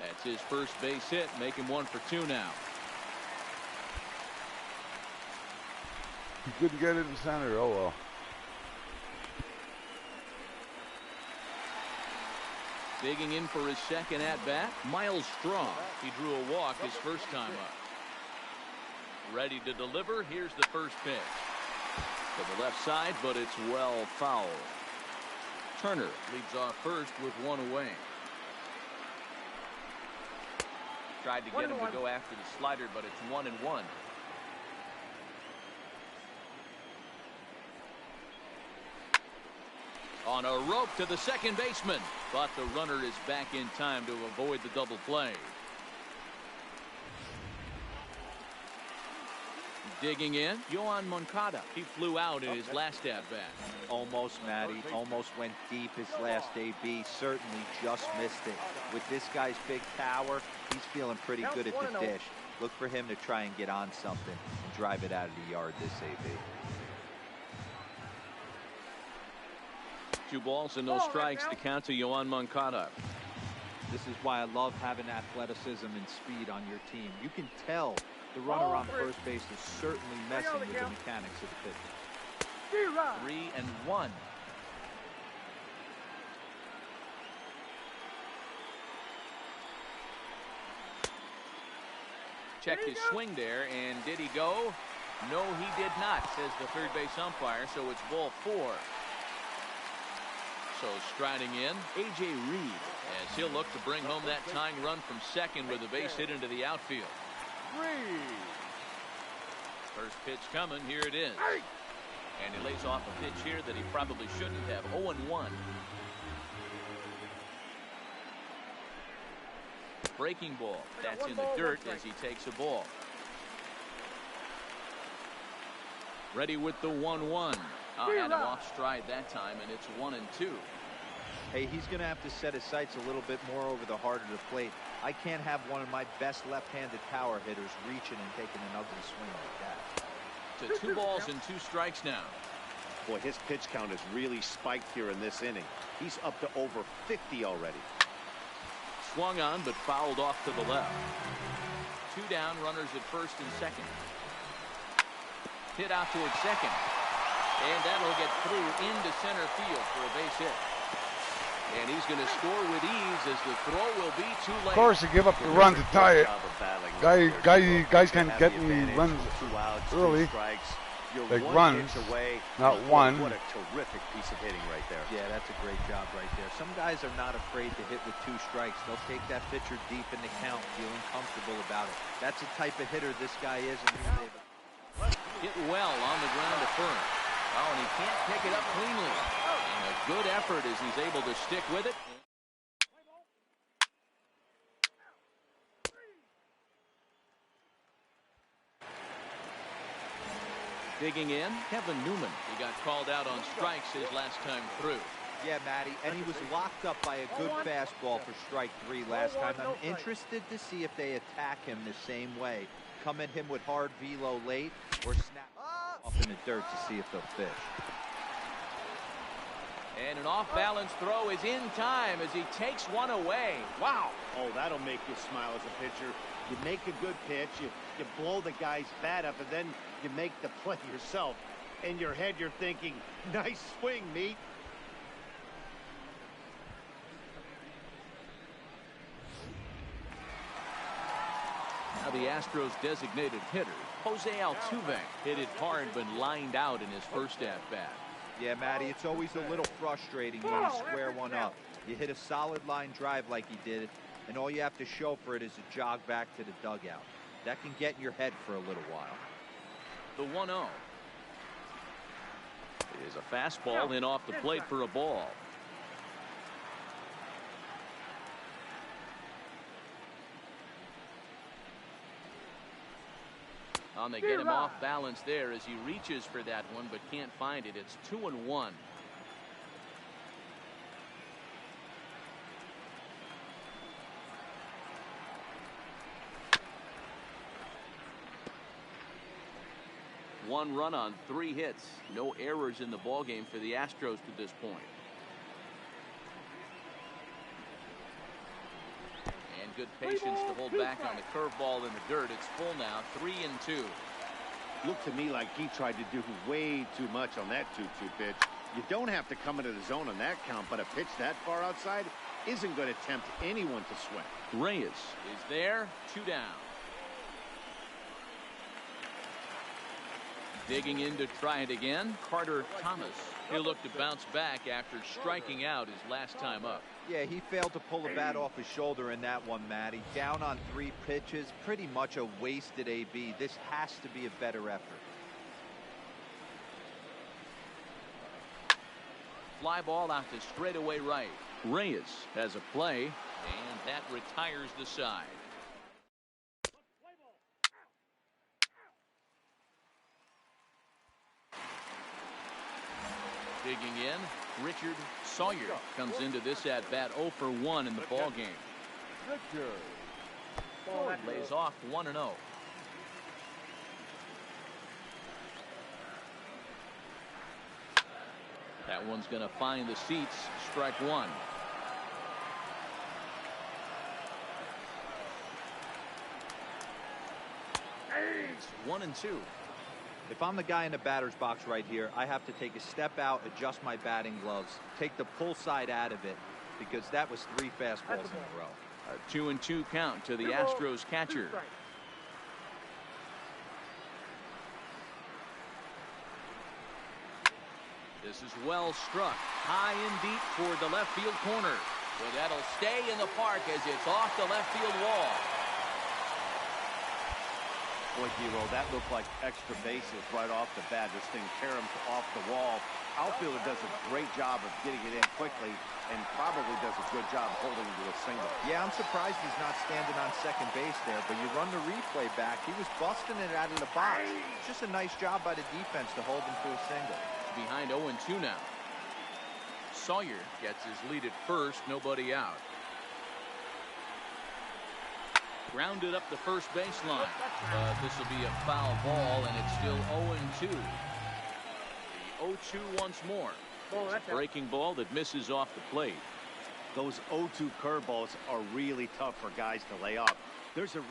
That's his first base hit, make him 1 for 2 now. He couldn't get it in center. Oh well. Digging in for his second at bat, Miles Straw. He drew a walk his first time up. Ready to deliver. Here's the first pitch. To the left side, but it's well fouled. Turner leads off first with 1 away. Tried to get him to go after the slider, but it's 1-1. On a rope to the second baseman, but the runner is back in time to avoid the double play. Digging in, Yoan Moncada. He flew out in his last at-bat. Almost, Matty. Almost went deep his last AB. Certainly just missed it. With this guy's big power, he's feeling pretty good at the dish. Look for him to try and get on something and drive it out of the yard this AB. 2 balls and no strikes to count to Yoan Moncada. This is why I love having athleticism and speed on your team. You can tell the runner on first base is certainly messing with the mechanics of the pitch. 3-1. Checked his swing there, and did he go? No, he did not, says the third base umpire, so it's ball 4. So striding in, A.J. Reed, as he'll look to bring home that tying run from second with a base hit into the outfield. First pitch coming, here it is. And he lays off a pitch here that he probably shouldn't have. 0-1. Breaking ball, that's in the dirt as he takes a ball. Ready with the 1-1. Had him off stride that time, and it's 1-2. Hey, he's going to have to set his sights a little bit more over the heart of the plate. I can't have one of my best left-handed power hitters reaching and taking an ugly swing like that. To 2 balls and 2 strikes now. Boy, his pitch count has really spiked here in this inning. He's up to over 50 already. swung on but fouled off to the left. 2 down, runners at first and second. Hit out towards second. And that'll get through into center field for a base hit. And he's going to score with ease as the throw will be too late. Of course, to give up the run to tie it. Guys can't get any runs early. Like runs, not one. What a terrific piece of hitting right there. Yeah, that's a great job right there. Some guys are not afraid to hit with 2 strikes. They'll take that pitcher deep in the count, feeling comfortable about it. That's the type of hitter this guy is. And hit well on the ground to first. Oh, and he can't pick it up cleanly. And a good effort as he's able to stick with it. Digging in, Kevin Newman. He got called out on strikes his last time through. Yeah, Matty, and he was locked up by a good fastball for strike 3 last time. I'm interested to see if they attack him the same way. Come at him with hard velo late or snap off in the dirt to see if they'll fish. And an off-balance throw is in time as he takes one away. Wow. Oh, that'll make you smile as a pitcher. You make a good pitch, you blow the guy's bat up, and then you make the play yourself. In your head, you're thinking, nice swing, meat. Now the Astros designated hitter, Jose Altuve, hit it hard but lined out in his first at-bat. Yeah, Matty, it's always a little frustrating when you square one up. You hit a solid line drive like he did, and all you have to show for it is a jog back to the dugout. That can get in your head for a little while. The 1-0 is a fastball in off the plate for a ball. They get him off balance there as he reaches for that one but can't find it. It's 2-1. One run on 3 hits. No errors in the ballgame for the Astros to this point. And good patience to hold back on the curveball in the dirt. It's full now, 3-2. Looked to me like he tried to do way too much on that 2-2 pitch. You don't have to come into the zone on that count, but a pitch that far outside isn't going to tempt anyone to swing. Reyes is there, 2 down. Digging in to try it again, Carter Thomas. He'll look to bounce back after striking out his last time up. Yeah, he failed to pull the bat off his shoulder in that one, Matty. Down on 3 pitches, pretty much a wasted AB. This has to be a better effort. Fly ball out to straightaway right. Reyes has a play, and that retires the side. Digging in, Richard Sawyer comes into this at-bat 0 for 1 in the ballgame. Lays off 1-0. That one's going to find the seats. Strike 1. It's 1-2. If I'm the guy in the batter's box right here, I have to take a step out, adjust my batting gloves, take the pull side out of it, because that was 3 fastballs in a row. A 2-2 count to the Astros catcher. This is well struck, high and deep toward the left field corner. But that'll stay in the park as it's off the left field wall. Boy, D-Roll, that looked like extra bases right off the bat. This thing caroms off the wall. Outfielder does a great job of getting it in quickly and probably does a good job holding it to a single. Yeah, I'm surprised he's not standing on second base there, but you run the replay back. He was busting it out of the box. It's just a nice job by the defense to hold him to a single. Behind 0-2 now. Sawyer gets his lead at first, nobody out. Grounded up the first baseline. This will be a foul ball, and it's still 0-2. The 0-2 once more. It's a breaking ball that misses off the plate. Those 0-2 curveballs are really tough for guys to lay off. There's a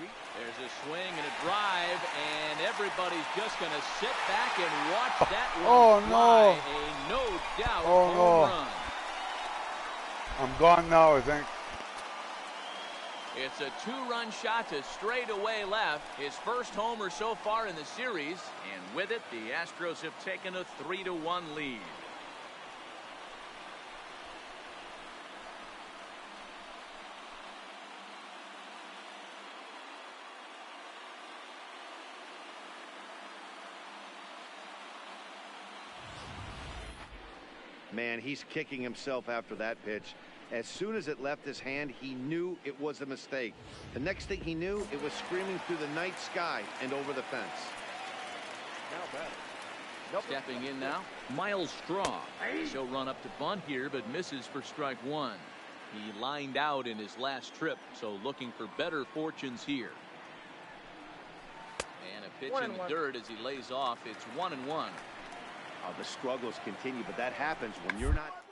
swing and a drive, and everybody's just going to sit back and watch that one no. fly. A no doubt home run. I'm gone now, I think. It's a 2-run shot to straightaway left. His first homer so far in the series, and with it, the Astros have taken a 3-1 lead. Man, he's kicking himself after that pitch. As soon as it left his hand, he knew it was a mistake. The next thing he knew, it was screaming through the night sky and over the fence. Stepping in now, Miles Straw. He'll run up to bunt here, but misses for strike one. He lined out in his last trip, so looking for better fortunes here. And a pitch in the dirt as he lays off. It's 1-1. The struggles continue, but that happens when you're not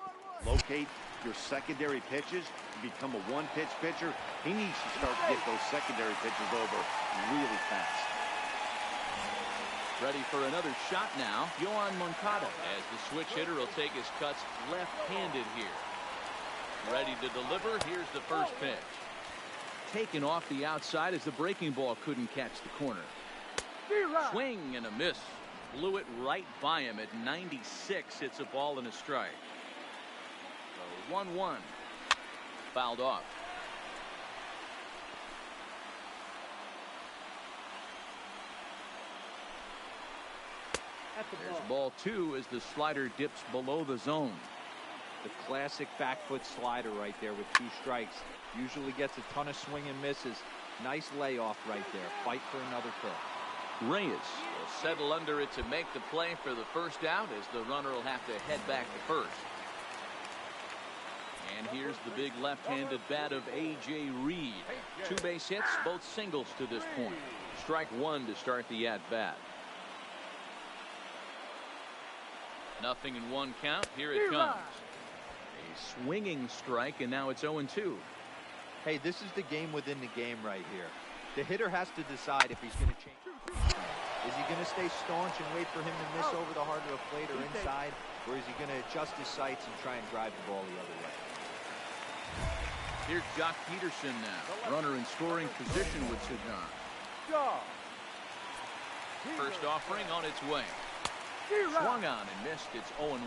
locate your secondary pitches. You become a one-pitch pitcher. He needs to start to get those secondary pitches over really fast. Ready for another shot now, Yohan Moncada, as the switch hitter will take his cuts left-handed here. Ready to deliver. Here's the first pitch. Taken off the outside as the breaking ball couldn't catch the corner. Swing and a miss. Blew it right by him at 96. It's a ball and a strike. So 1-1. Fouled off. There's ball 2 as the slider dips below the zone. The classic back foot slider right there with 2 strikes. Usually gets a ton of swing and misses. Nice layoff right there. Fight for another throw. Reyes will settle under it to make the play for the first out as the runner will have to head back to first. And here's the big left-handed bat of A.J. Reed. 2 base hits, both singles to this point. Strike 1 to start the at-bat. Nothing in 1 count. Here it comes. A swinging strike, and now it's 0-2. Hey, this is the game within the game right here. The hitter has to decide if he's going to change. Is he going to stay staunch and wait for him to miss over the heart of the plate or inside, or is he going to adjust his sights and try and drive the ball the other way? Here's Jock Peterson now. Runner in scoring position with Sagan. First offering on its way. Swung on and missed. It's 0-1.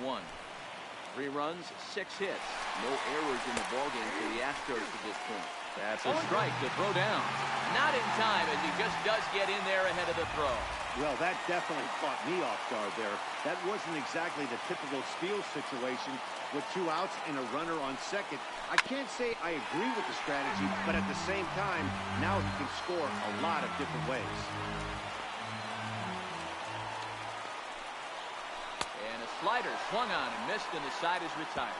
3 runs, 6 hits. No errors in the ballgame for the Astros at this point. That's a strike to throw down. Not in time as he just does get in there ahead of the throw. Well, that definitely caught me off guard there. That wasn't exactly the typical steal situation with 2 outs and a runner on second. I can't say I agree with the strategy, but at the same time, now he can score a lot of different ways. And a slider swung on and missed, and the side is retired.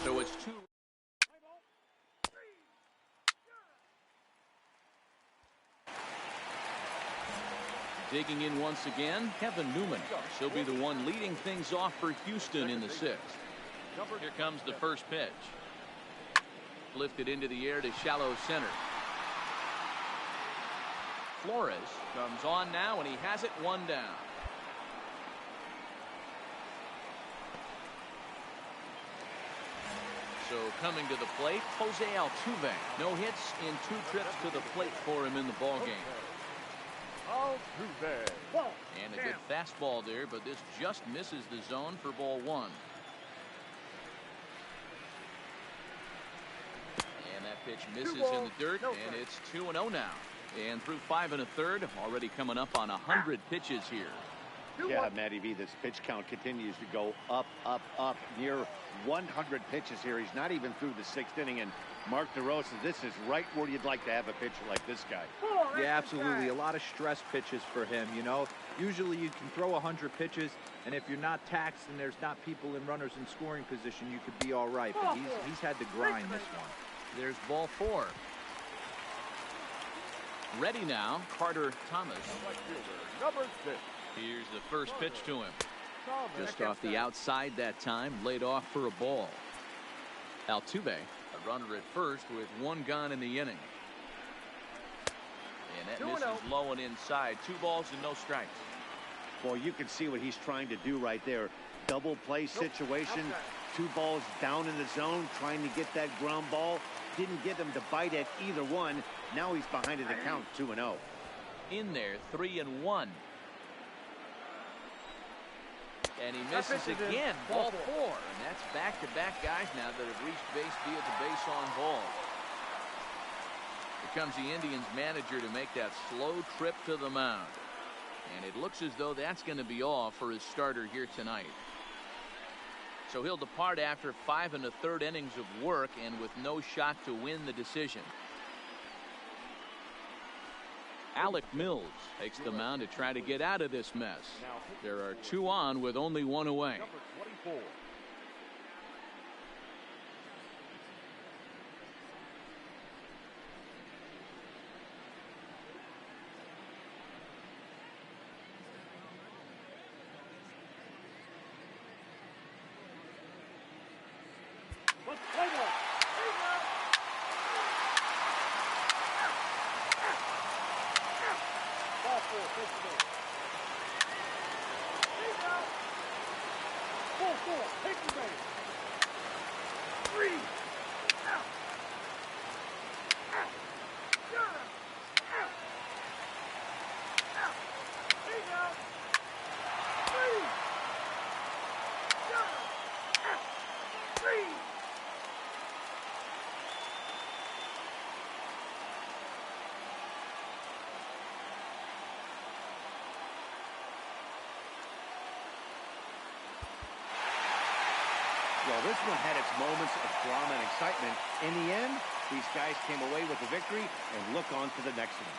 So it's 2. Digging in once again, Kevin Newman. She'll be the one leading things off for Houston in the 6th. Here comes the first pitch. Lifted into the air to shallow center. Flores comes on now, and he has it 1 down. So coming to the plate, Jose Altuve. No hits in 2 trips to the plate for him in the ballgame. And a good fastball there, but this just misses the zone for ball 1. And that pitch misses in the dirt, and it's 2-0 now. And through 5 1/3, already coming up on 100 pitches here. Yeah, Matty V, this pitch count continues to go up, up, up. Near 100 pitches here. He's not even through the 6th inning. And Mark DeRosa, this is right where you'd like to have a pitcher like this guy. Yeah, absolutely. A lot of stress pitches for him, you know. Usually you can throw 100 pitches, and if you're not taxed and there's not people and runners in scoring position, you could be all right. But he's had to grind this one. There's ball 4. Ready now, Carter Thomas. Number 6. Here's the first pitch to him. Just off the outside that time, laid off for a ball. Altuve, a runner at first with one gone in the inning. And that misses low and inside. 2 balls and no strikes. Well, you can see what he's trying to do right there. Double play situation. 2 balls down in the zone, trying to get that ground ball. Didn't get him to bite at either one. Now he's behind in the count, 2-0. In there, 3-1. And he misses again, ball 4. And that's back-to-back guys now that have reached base via the base on ball. Here comes the Indians manager to make that slow trip to the mound. And it looks as though that's going to be all for his starter here tonight. So he'll depart after 5 1/3 innings of work and with no shot to win the decision. Alec Mills takes the mound to try to get out of this mess. There are 2 on with only 1 away. Number 24. Well, this one had its moments of drama and excitement. In the end, these guys came away with the victory and look on to the next one.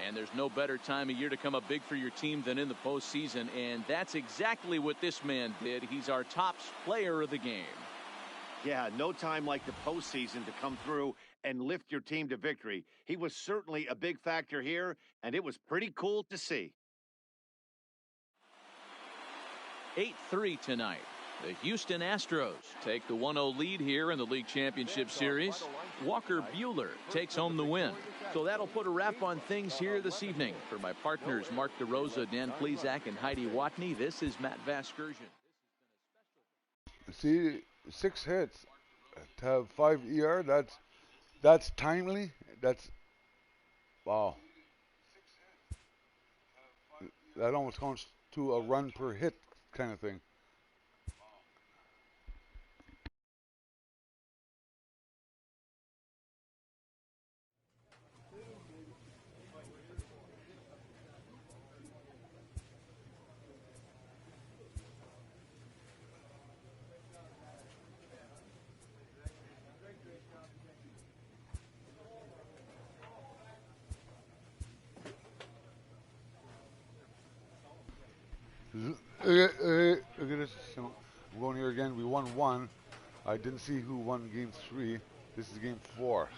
And there's no better time of year to come up big for your team than in the postseason, and that's exactly what this man did. He's our top player of the game. Yeah, no time like the postseason to come through and lift your team to victory. He was certainly a big factor here, and it was pretty cool to see. 8-3 tonight. The Houston Astros take the 1-0 lead here in the League Championship Series. Walker Buehler takes home the win. So that'll put a wrap on things here this evening. For my partners, Mark DeRosa, Dan Plesac, and Heidi Watney, this is Matt Vasgersian. See, 6 hits to have 5 ER. That's timely. That's wow. That almost counts to a run per hit kind of thing. Look at this. I'm going here again. We won 1. I didn't see who won game 3. This is game 4.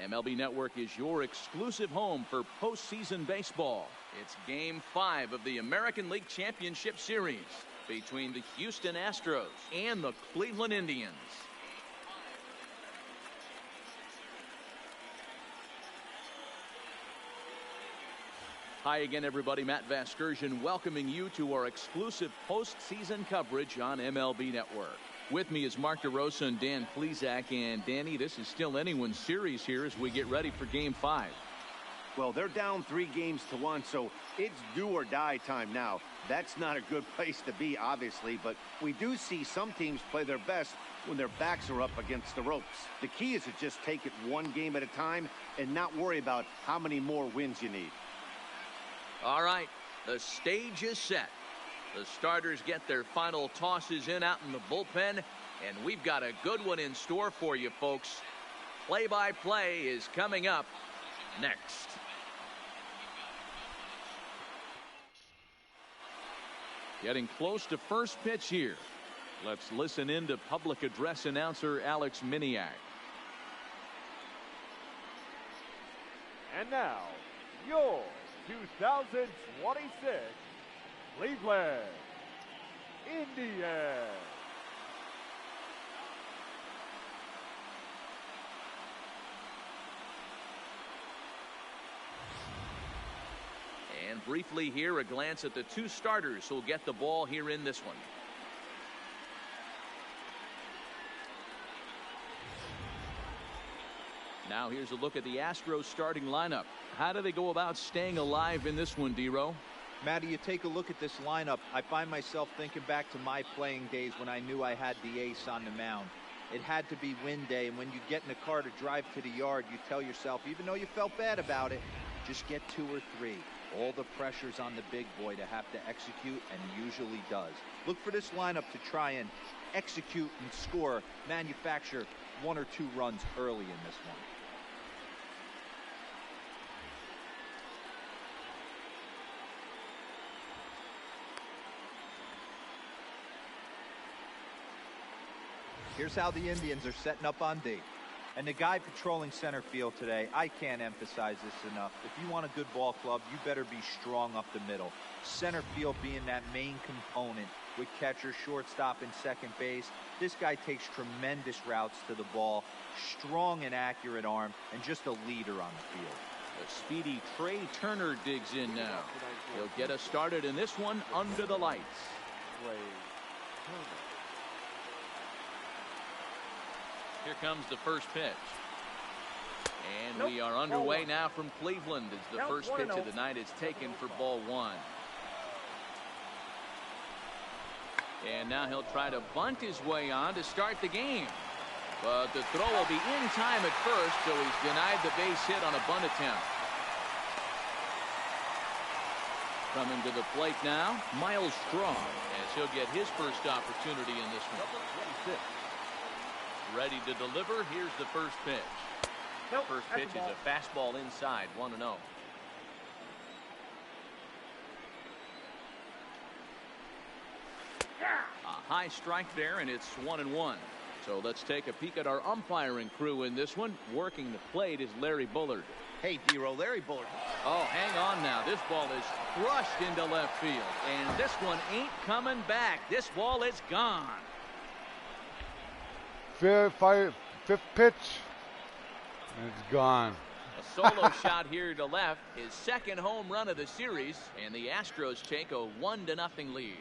MLB Network is your exclusive home for postseason baseball. It's Game 5 of the American League Championship Series between the Houston Astros and the Cleveland Indians. Hi again, everybody. Matt Vasgersian welcoming you to our exclusive postseason coverage on MLB Network. With me is Mark DeRosa and Dan Plesac. And Danny, this is still anyone's series here as we get ready for Game 5. Well, they're down 3-1, so it's do or die time now. That's not a good place to be, obviously, but we do see some teams play their best when their backs are up against the ropes. The key is to just take it one game at a time and not worry about how many more wins you need. All right, the stage is set. The starters get their final tosses in out in the bullpen, and we've got a good one in store for you, folks. Play-by-play is coming up next. Getting close to first pitch here. Let's listen in to public address announcer Alex Miniak. And now, your 2026 Cleveland Indians. And briefly here, a glance at the two starters who'll get the ball here in this one. Now here's a look at the Astros starting lineup. How do they go about staying alive in this one, D-Row? Matty, you take a look at this lineup. I find myself thinking back to my playing days when I knew I had the ace on the mound. It had to be win day, and when you get in a car to drive to the yard, you tell yourself, even though you felt bad about it, just get 2 or 3. All the pressure's on the big boy to have to execute, and he usually does. Look for this lineup to try and execute and score, manufacture 1 or 2 runs early in this one. Here's how the Indians are setting up on D. And the guy patrolling center field today, I can't emphasize this enough. If you want a good ball club, you better be strong up the middle. Center field being that main component with catcher, shortstop, and second base. This guy takes tremendous routes to the ball, strong and accurate arm, and just a leader on the field. The speedy Trey Turner digs in now. He'll get us started in this one under the lights. Here comes the first pitch. And we are underway now from Cleveland as the first pitch of the night is taken for ball 1. And now he'll try to bunt his way on to start the game. But the throw will be in time at first, so he's denied the base hit on a bunt attempt. Coming to the plate now, Miles Straw, as he'll get his first opportunity in this one. Ready to deliver. Here's the first pitch. First pitch is a fastball inside, 1-0. A high strike there, and it's 1-1. So let's take a peek at our umpiring crew in this one. Working the plate is Larry Bullard. Hey, D-Row, Larry Bullard. Oh, hang on now. This ball is crushed into left field. And this one ain't coming back. This ball is gone. Fifth pitch, and it's gone. A solo shot here to left, his second home run of the series, and the Astros take a 1-0 lead.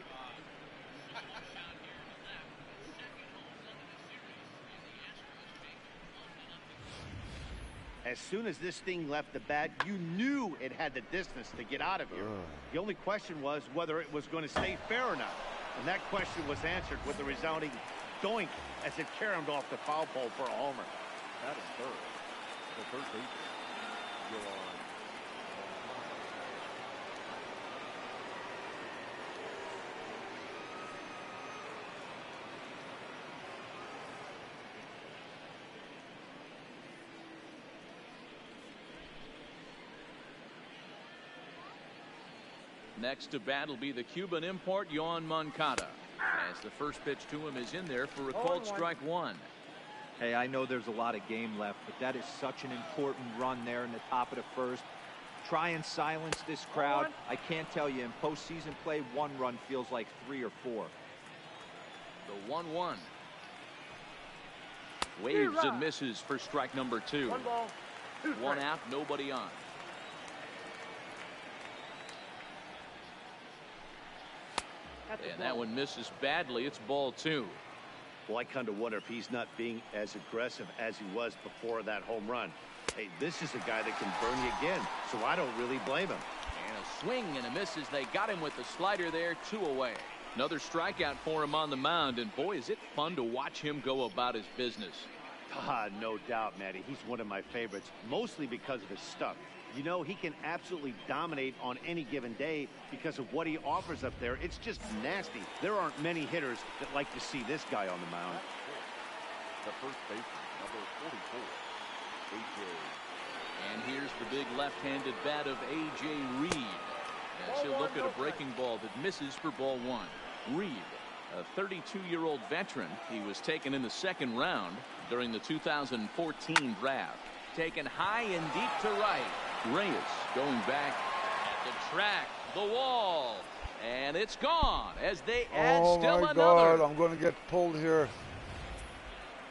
As soon as this thing left the bat, you knew it had the distance to get out of here. The only question was whether it was going to stay fair or not. And that question was answered with a resounding doink as it caromed off the foul pole for a homer. That is third. The third baseman. You're on. Next to bat will be the Cuban import, Yoan Moncada. As the first pitch to him is in there for a called strike 1. Hey, I know there's a lot of game left, but that is such an important run there in the top of the first. Try and silence this crowd. I can't tell you, in postseason play, one run feels like 3 or 4. The 1-1. Waves and misses for strike number 2. 1 ball, 2 strikes. 1 out, nobody on. And that one misses badly. It's ball 2. Well, I kind of wonder if he's not being as aggressive as he was before that home run. Hey, this is a guy that can burn you again, so I don't really blame him. And a swing and a miss as they got him with the slider there, 2 away. Another strikeout for him on the mound, and boy, is it fun to watch him go about his business. No doubt, Matty. He's one of my favorites, mostly because of his stuff. You know, he can absolutely dominate on any given day because of what he offers up there. It's just nasty. There aren't many hitters that like to see this guy on the mound. The first baseman, number 44, A.J. And here's the big left-handed bat of A.J. Reed. As he'll look at a breaking ball that misses for ball 1. Reed, a 32-year-old veteran. He was taken in the 2nd round during the 2014 draft. Taken high and deep to right. Reyes going back at the track, the wall, and it's gone as they add still my another. God, I'm going to get pulled here.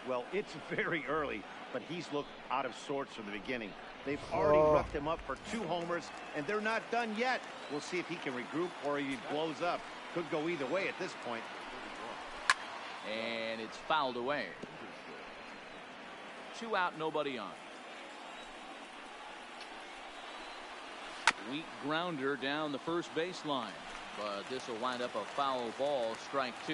Well, it's very early, but he's looked out of sorts from the beginning. They've already roughed him up for 2 homers, and they're not done yet. We'll see if he can regroup or if he blows up. Could go either way at this point. And it's fouled away. 2 out, nobody on. Weak grounder down the first baseline, but this will wind up a foul ball, strike 2.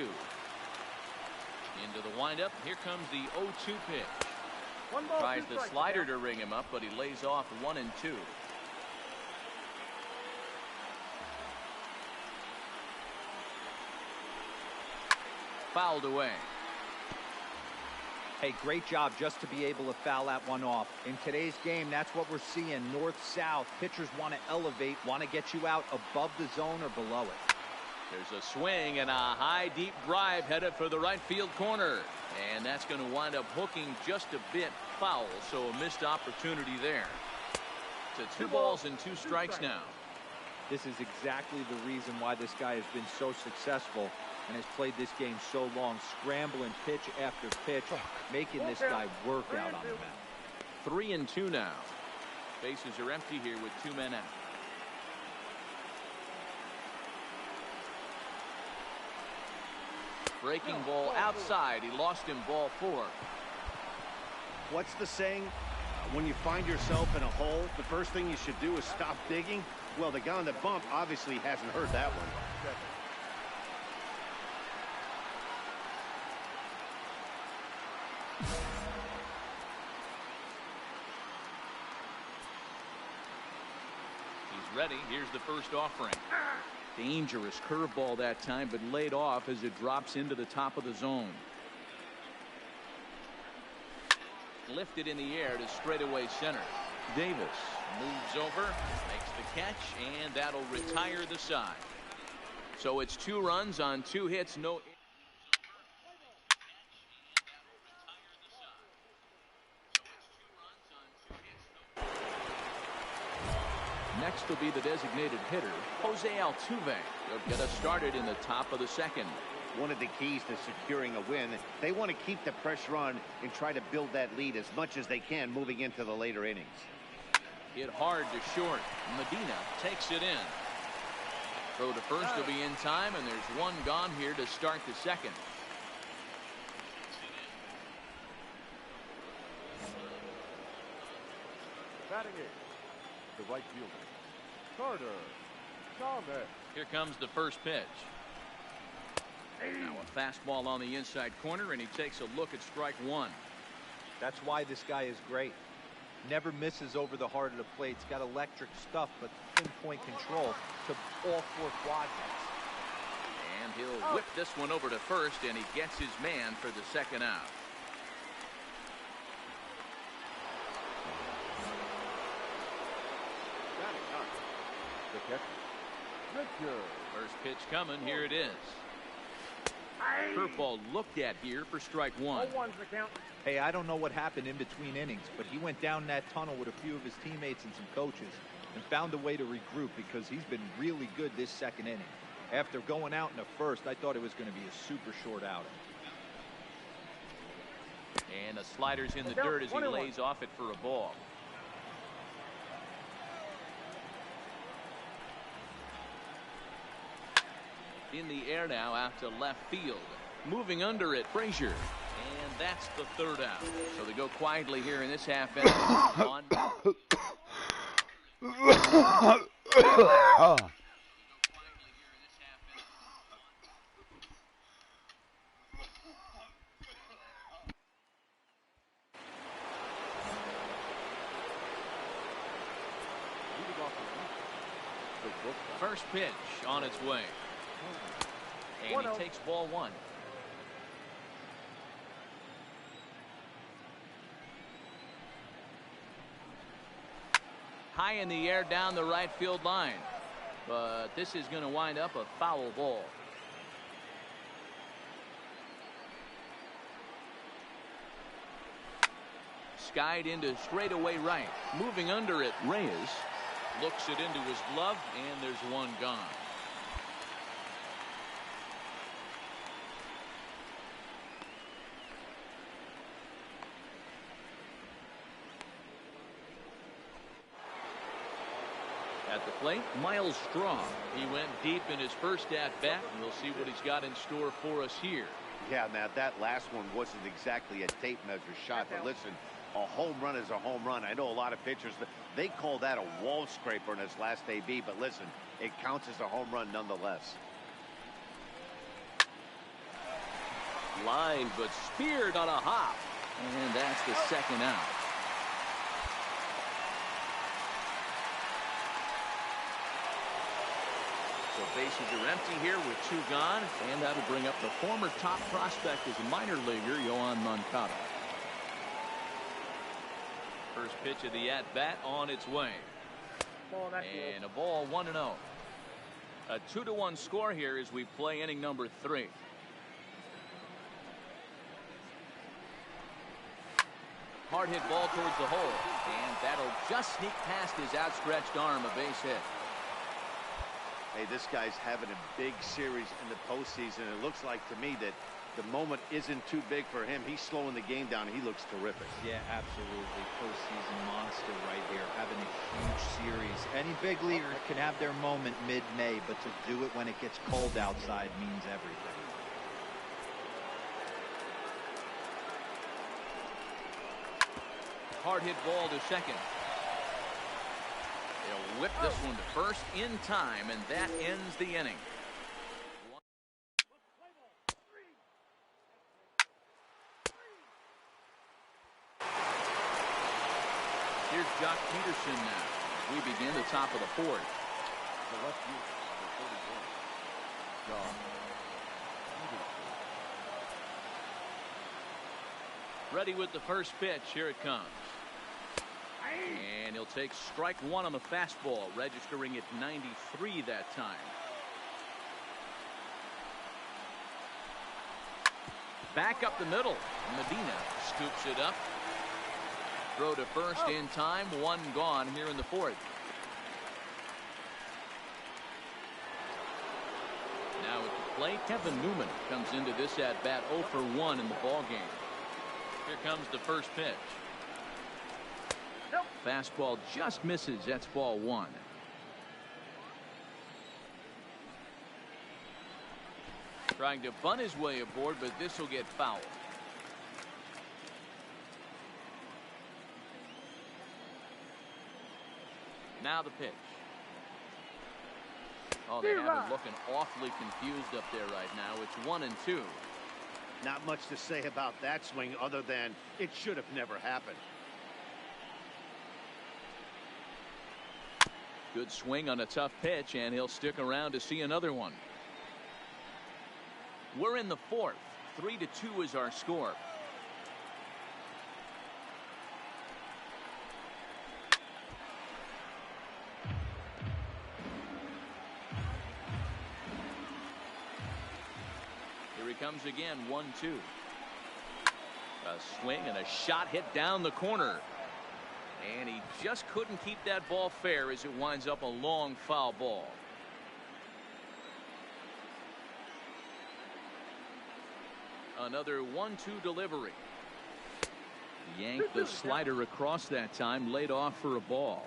Into the windup, here comes the 0-2 pitch. 1 ball, Tries 2 the strikes. slider to ring him up, but he lays off 1 and 2. Fouled away. Hey, great job just to be able to foul that one off. In today's game, that's what we're seeing. North-south. Pitchers want to elevate, want to get you out above the zone or below it. There's a swing and a high, deep drive headed for the right field corner. And that's going to wind up hooking just a bit foul, so a missed opportunity there. To 2 balls and 2 strikes now. This is exactly the reason why this guy has been so successful and has played this game so long, scrambling pitch after pitch, making this guy work out on the mound. 3 and 2 now. Bases are empty here with 2 men out. Breaking ball outside. He lost him, ball 4. What's the saying? When you find yourself in a hole, the first thing you should do is stop digging. Well, the guy on the bump obviously hasn't heard that one. He's ready. Here's the first offering. Dangerous curveball that time, but laid off as it drops into the top of the zone. Lifted in the air to straightaway center. Davis moves over, makes the catch, and that'll retire the side. So it's 2 runs on 2 hits, no. Next will be the designated hitter, Jose Altuve. He'll get us started in the top of the 2nd. One of the keys to securing a win, they want to keep the pressure on and try to build that lead as much as they can moving into the later innings. Hit hard to short. Medina takes it in. Throw to first will be in time, and there's 1 gone here to start the 2nd. Batting in, the right fielder, Carter Chalmers. Here comes the first pitch. Now a fastball on the inside corner, and he takes a look at strike 1. That's why this guy is great. Never misses over the heart of the plate. He's got electric stuff, but pinpoint control to all 4 quadrants. And he'll whip this one over to first, and he gets his man for the 2nd out. The catcher, Richard. First pitch coming. Here it is. Curveball looked at here for strike one. Hey, I don't know what happened in between innings, but he went down that tunnel with a few of his teammates and some coaches and found a way to regroup because he's been really good this second inning. After going out in the first, I thought it was going to be a super short outing. And the slider's in the dirt as he lays off it for a ball. In the air now out to left field. Moving under it, Frazier. And that's the third out. So they go quietly here in this half inning. On. First pitch on its way. And he takes ball one. High in the air down the right field line. But this is going to wind up a foul ball. Skied into straightaway right. Moving under it, Reyes looks it into his glove, and there's one gone. At the plate, Miles Straw. He went deep in his first at-bat, and we'll see what he's got in store for us here. Yeah, Matt, that last one wasn't exactly a tape measure shot, but listen, a home run is a home run. I know a lot of pitchers, they call that a wall scraper in his last AB, but listen, it counts as a home run nonetheless. Line, but speared on a hop. And that's the second out. So bases are empty here with two gone, and that'll bring up the former top prospect as a minor leaguer, Yohan Moncada. First pitch of the at-bat on its way. And a ball 1-0. A 2-1 score here as we play inning number 3. Hard hit ball towards the hole, and that'll just sneak past his outstretched arm, a base hit. Hey, this guy's having a big series in the postseason. It looks like to me that the moment isn't too big for him. He's slowing the game down. He looks terrific. Yeah, absolutely. Postseason monster right here. Having a huge series. Any big leaguer can have their moment mid-May, but to do it when it gets cold outside means everything. Hard hit ball to second. They'll whip this one to first in time, and that ends the inning. Here's Jock Peterson now. We begin the top of the fourth. Ready with the first pitch. Here it comes. And he'll take strike one on the fastball, registering at 93 that time. Back up the middle. Medina scoops it up. Throw to first in time. One gone here in the fourth. Now at the plate, Kevin Newman comes into this at bat 0 for 1 in the ball game. Here comes the first pitch. Fastball just misses. That's ball 1. Trying to bunt his way aboard, but this will get fouled. Now the pitch. Oh, they have him looking awfully confused up there right now. It's 1-2. Not much to say about that swing other than it should have never happened. Good swing on a tough pitch, and he'll stick around to see another one. We're in the fourth. 3-2 is our score. Here he comes again, 1-2. A swing and a shot hit down the corner. And he just couldn't keep that ball fair as it winds up a long foul ball. Another 1-2 delivery. Yanked the slider across that time, laid off for a ball.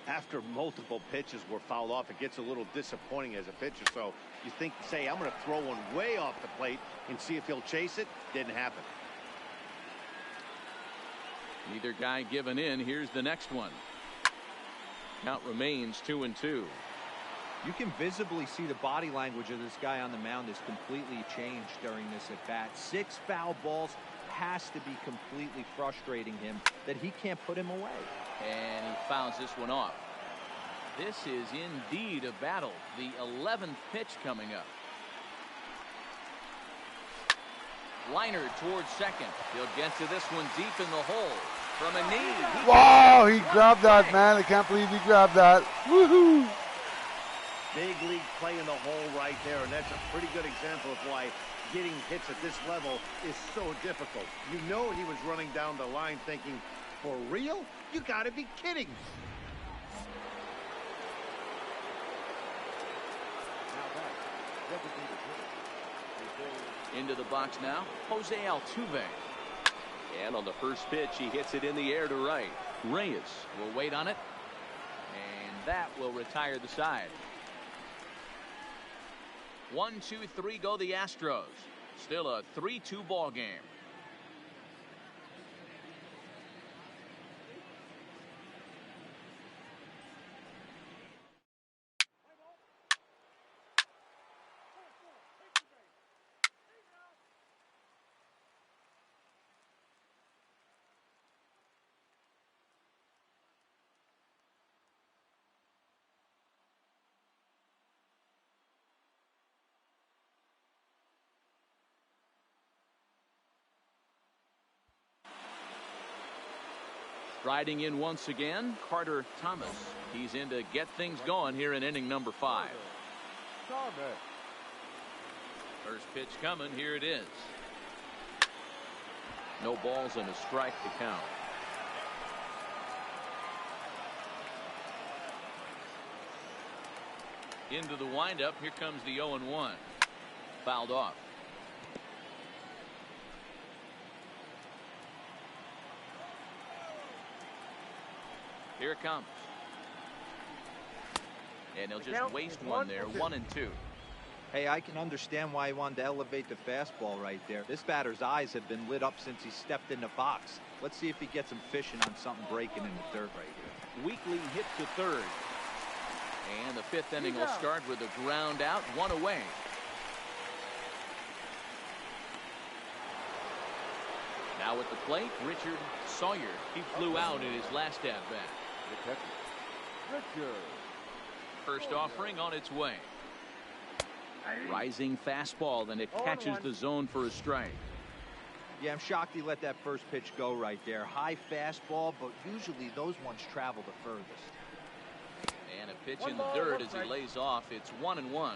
After multiple pitches were fouled off, it gets a little disappointing as a pitcher. So you think, say, I'm going to throw one way off the plate and see if he'll chase it. Didn't happen. Neither guy giving in. Here's the next one. Count remains 2-2. You can visibly see the body language of this guy on the mound has completely changed during this at bat. 6 foul balls has to be completely frustrating him that he can't put him away. And he fouls this one off. This is indeed a battle. The 11th pitch coming up. Liner towards second. He'll get to this one deep in the hole. From a knee. Wow, he grabbed that, man. I can't believe he grabbed that. Woohoo! Big league play in the hole right there, and that's a pretty good example of why getting hits at this level is so difficult. You know he was running down the line thinking, for real? You gotta be kidding. Into the box now, Jose Altuve. And on the first pitch, he hits it in the air to right. Reyes will wait on it, and that will retire the side. 1-2-3 go the Astros. Still a 3-2 ball game. Riding in once again, Carter Thomas. He's in to get things going here in inning number 5. First pitch coming. Here it is. No balls and a strike to count. Into the windup. Here comes the 0-1. Fouled off. Here it comes. And he'll just waste one there. 1-2. Hey, I can understand why he wanted to elevate the fastball right there. This batter's eyes have been lit up since he stepped in the box. Let's see if he gets him fishing on something breaking in the third right here. Weekly hit to third. And the 5th inning will start with a ground out, 1 away. Now at the plate, Richard Sawyer. He flew out in his last at-bat. First offering on its way. Rising fastball, then it catches the zone for a strike. Yeah, I'm shocked he let that first pitch go right there. High fastball, but usually those ones travel the furthest. And a pitch in the dirt as he lays off. It's 1-1.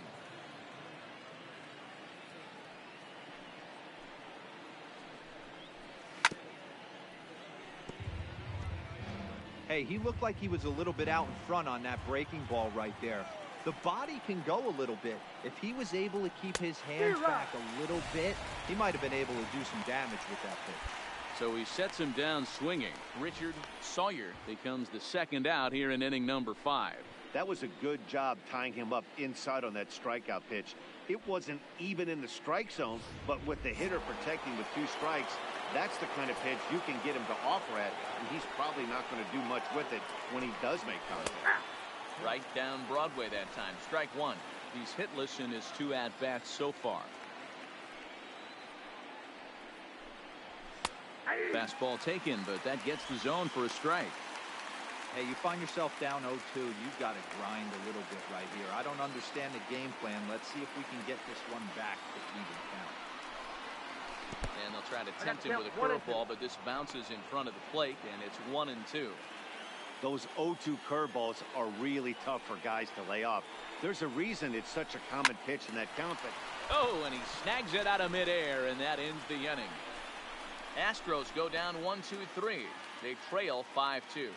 Hey, he looked like he was a little bit out in front on that breaking ball right there. The body can go a little bit. If he was able to keep his hands back a little bit, he might have been able to do some damage with that pitch. So he sets him down swinging. Richard Sawyer becomes the second out here in inning number 5. That was a good job tying him up inside on that strikeout pitch. It wasn't even in the strike zone, but with the hitter protecting with 2 strikes, that's the kind of pitch you can get him to offer at, and he's probably not going to do much with it when he does make contact. Right down Broadway that time. Strike 1. He's hitless in his 2 at-bats so far. Fastball taken, but that gets the zone for a strike. Hey, you find yourself down 0-2. You've got to grind a little bit right here. I don't understand the game plan. Let's see if we can get this one back to even count. And they'll try to tempt him with a curveball, but this bounces in front of the plate, and it's 1-2. Those 0-2 curveballs are really tough for guys to lay off. There's a reason it's such a common pitch in that count. Oh, and he snags it out of midair, and that ends the inning. Astros go down 1-2-3. They trail 5-2.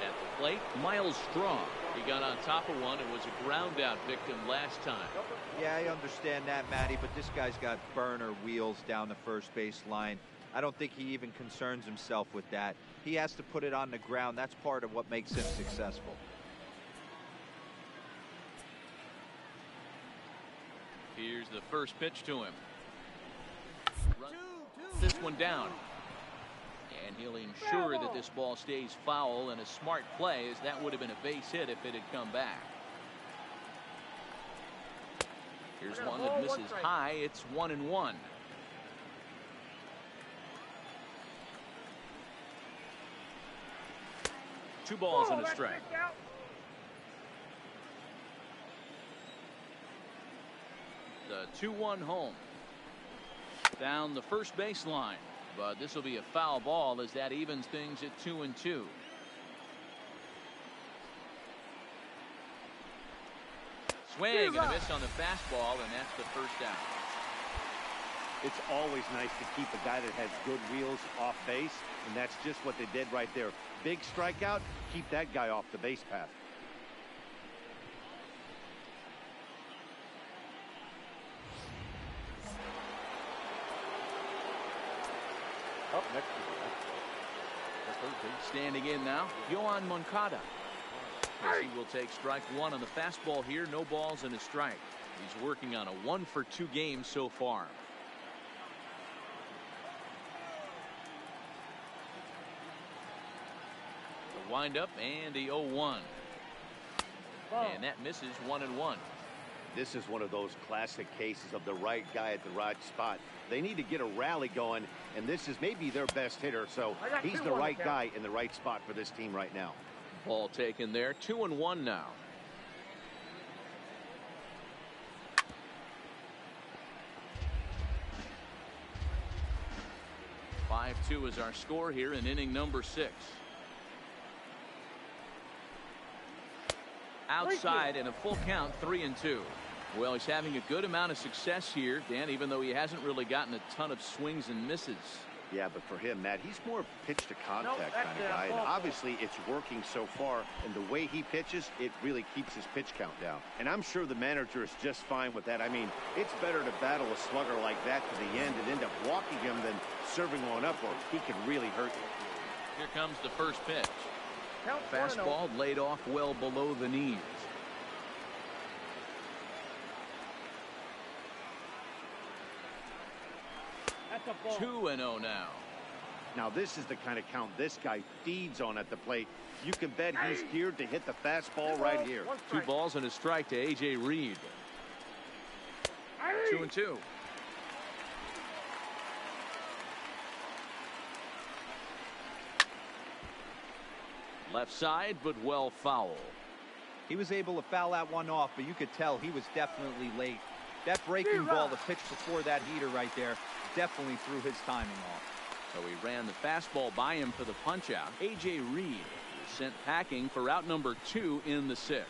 At the plate, Miles Straw. He got on top of one and was a ground out victim last time. Yeah, I understand that, Matty, but this guy's got burner wheels down the first base line. I don't think he even concerns himself with that. He has to put it on the ground. That's part of what makes him successful. Here's the first pitch to him. This one down. And he'll ensure that this ball stays foul, and a smart play, as that would have been a base hit if it had come back. Here's one that misses high. It's 1-1. Two balls and a strike. The 2-1 home. Down the first baseline. But this will be a foul ball, as that evens things at 2-2. Swing and a miss on the fastball, and that's the first out. It's always nice to keep a guy that has good wheels off base, and that's just what they did right there. Big strikeout, keep that guy off the base path. Up next to the third base. Standing in now, Yohan Moncada. As he will take strike one on the fastball here. No balls and a strike. He's working on a 1-for-2 game so far. The windup and the 0-1. And that misses 1-1. This is one of those classic cases of the right guy at the right spot. They need to get a rally going, and this is maybe their best hitter, so he's the right guy in the right spot for this team right now. Ball taken there. 2-1 now. (5-2) is our score here in inning number 6. Outside in a full count, 3-2. Well, he's having a good amount of success here, Dan, even though he hasn't really gotten a ton of swings and misses. Yeah, but for him, Matt, he's more pitch to contact kind of guy, and obviously it's working so far, and the way he pitches, it really keeps his pitch count down. And I'm sure the manager is just fine with that. I mean, it's better to battle a slugger like that to the end and end up walking him than serving one up, or he can really hurt you. Here comes the first pitch. Fastball laid off well below the knees. 2-0 now. Now this is the kind of count this guy feeds on at the plate. You can bet he's geared to hit the fastball right here. 2 balls and a strike to A.J. Reed. 2-2. Left side, but well foul. He was able to foul that one off, but you could tell he was definitely late. That breaking ball, the pitch before that heater right there, definitely threw his timing off. So he ran the fastball by him for the punch-out. A.J. Reed was sent packing for out number 2 in the 6th.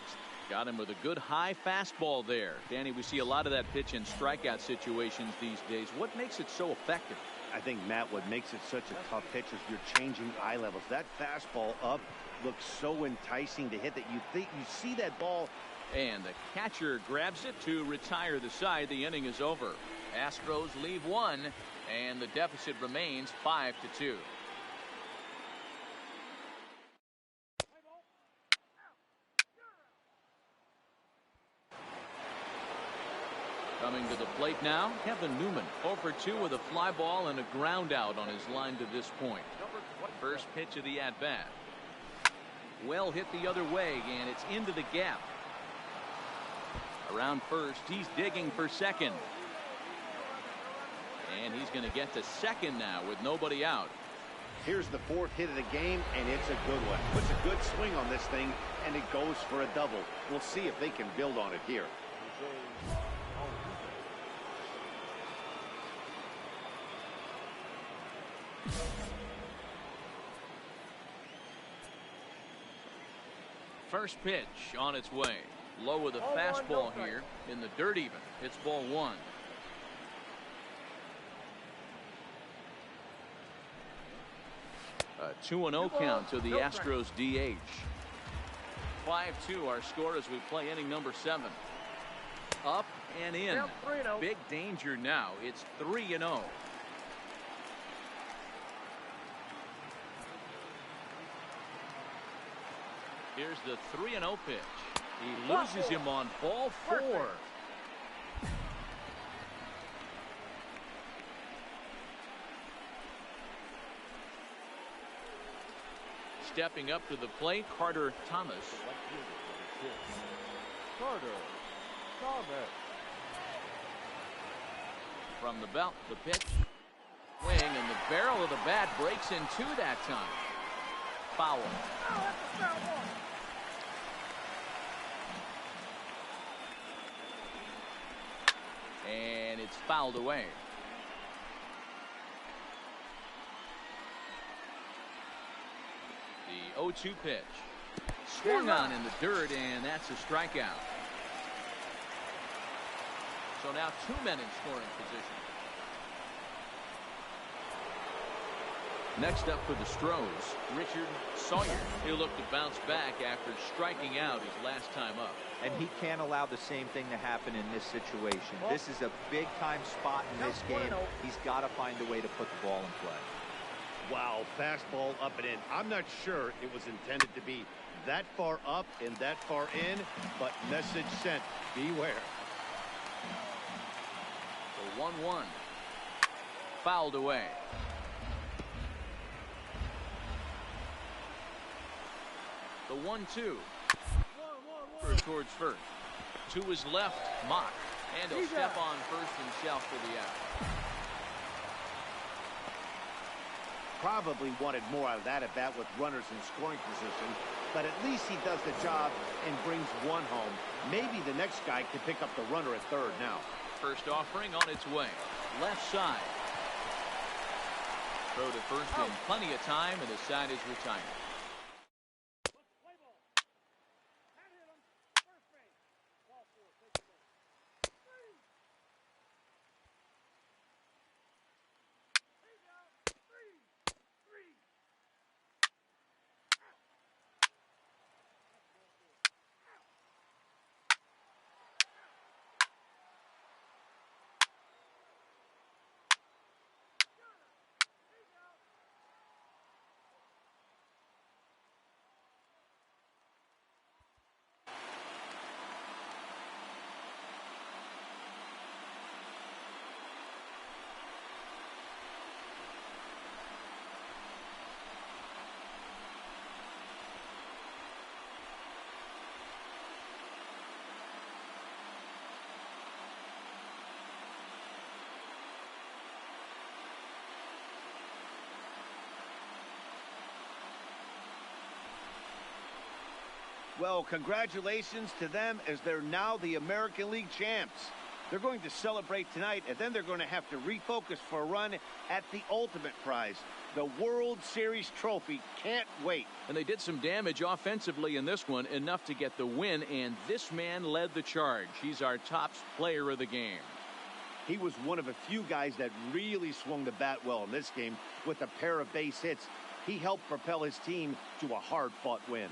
Got him with a good high fastball there. Danny, we see a lot of that pitch in strikeout situations these days. What makes it so effective? I think, Matt, what makes it such a tough pitch is you're changing eye levels. That fastball up looks so enticing to hit that you think you see that ball. And the catcher grabs it to retire the side. The inning is over. Astros leave 1, and the deficit remains 5-2. Coming to the plate now, Kevin Newman. 0-for-2 with a fly ball and a ground out on his line to this point. First pitch of the at-bat. Well hit the other way, and it's into the gap. Around first, he's digging for second. And he's going to get to second now with nobody out. Here's the 4th hit of the game, and it's a good one. Puts a good swing on this thing, and it goes for a double. We'll see if they can build on it here. First pitch on its way. Low with a fastball here in the dirt even. It's ball one. A 2-0 count to the Astros DH. 5-2 our score as we play inning number 7. Up and in. Big danger now. It's 3-0. Here's the 3-0 pitch. He loses him on ball 4. Stepping up to the plate, Carter Thomas. Carter Thomas. From the belt, the pitch. Swing, and the barrel of the bat breaks in two that time. Foul. And it's fouled away. The 0-2 pitch. Swung on in the dirt, and that's a strikeout. So now 2 men in scoring position. Next up for the Stros, Richard Sawyer. He'll look to bounce back after striking out his last time up. And he can't allow the same thing to happen in this situation. This is a big-time spot in this game. He's got to find a way to put the ball in play. Wow, fastball up and in. I'm not sure it was intended to be that far up and that far in, but message sent, beware. The 1-1. Fouled away. The 1-2. Towards first. To his left, Mock. And he'll step on first himself for the out. Probably wanted more out of that at bat with runners in scoring position, but at least he does the job and brings one home. Maybe the next guy can pick up the runner at third now. First offering on its way. Left side. Throw to first in plenty of time, and the side is retired. Well, congratulations to them as they're now the American League champs. They're going to celebrate tonight, and then they're going to have to refocus for a run at the ultimate prize, the World Series trophy. Can't wait. And they did some damage offensively in this one, enough to get the win, and this man led the charge. He's our top player of the game. He was one of a few guys that really swung the bat well in this game with a pair of base hits. He helped propel his team to a hard-fought win.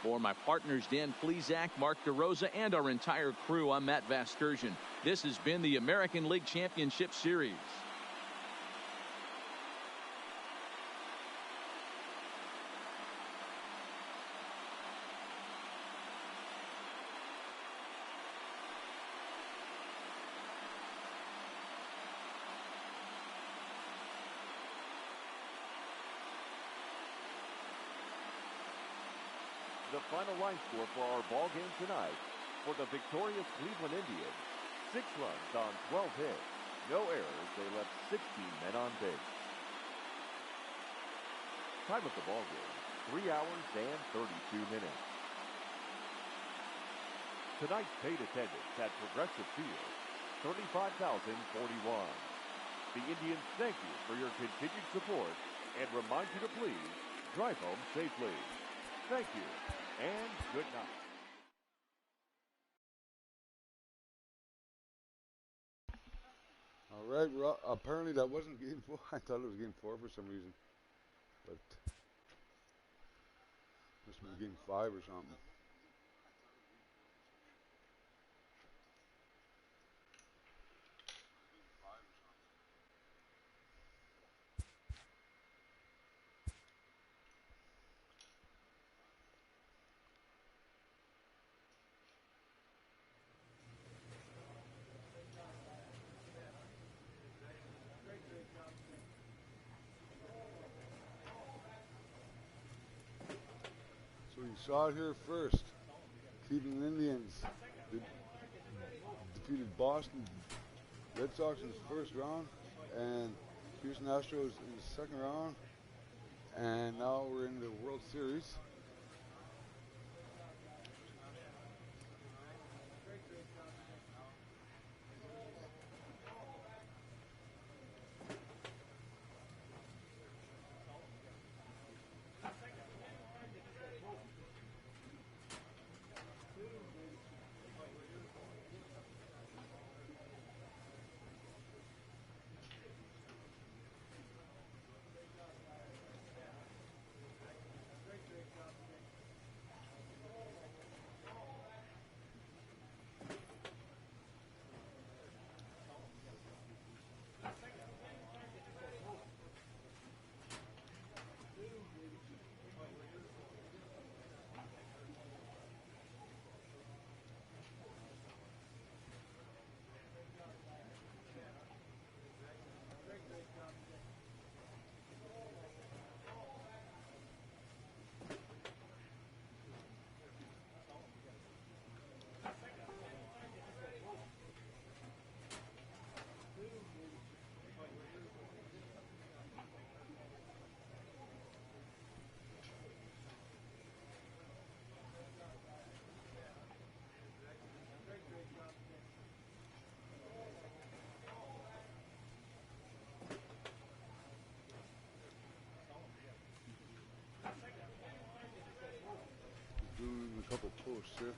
For my partners Dan Plesac, Mark DeRosa, and our entire crew, I'm Matt Vasgersian. This has been the American League Championship Series. The final line score for our ball game tonight. For the victorious Cleveland Indians, 6 runs on 12 hits. No errors. They left 16 men on base. Time of the ball game, 3 hours and 32 minutes. Tonight's paid attendance at Progressive Field, 35,041. The Indians thank you for your continued support and remind you to please drive home safely. Thank you, and good night. All right, well, apparently that wasn't game 4. I thought it was game 4 for some reason, but must have been game 5 or something. So you saw it here first. Cleveland Indians defeated Boston Red Sox in the first round, and Houston Astros in the second round, and now we're in the World Series. Doing a couple posts here.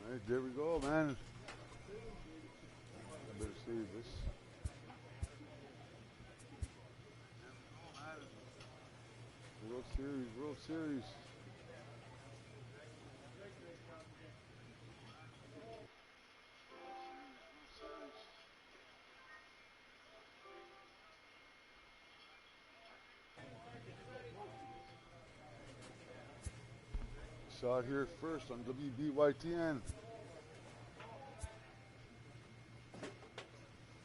All right, there we go, man. I better save this. World Series, World Series. Saw it here first on WBYTN.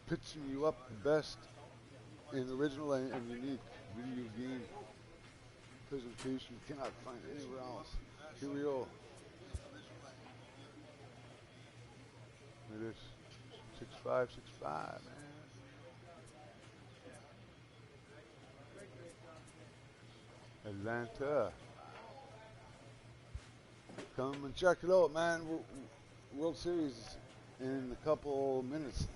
Pitching you up the best in original and unique video game presentation. You cannot find it anywhere else. Here we go. 6'5", 6'5", man. Atlanta. Come and check it out, man. World Series in a couple minutes.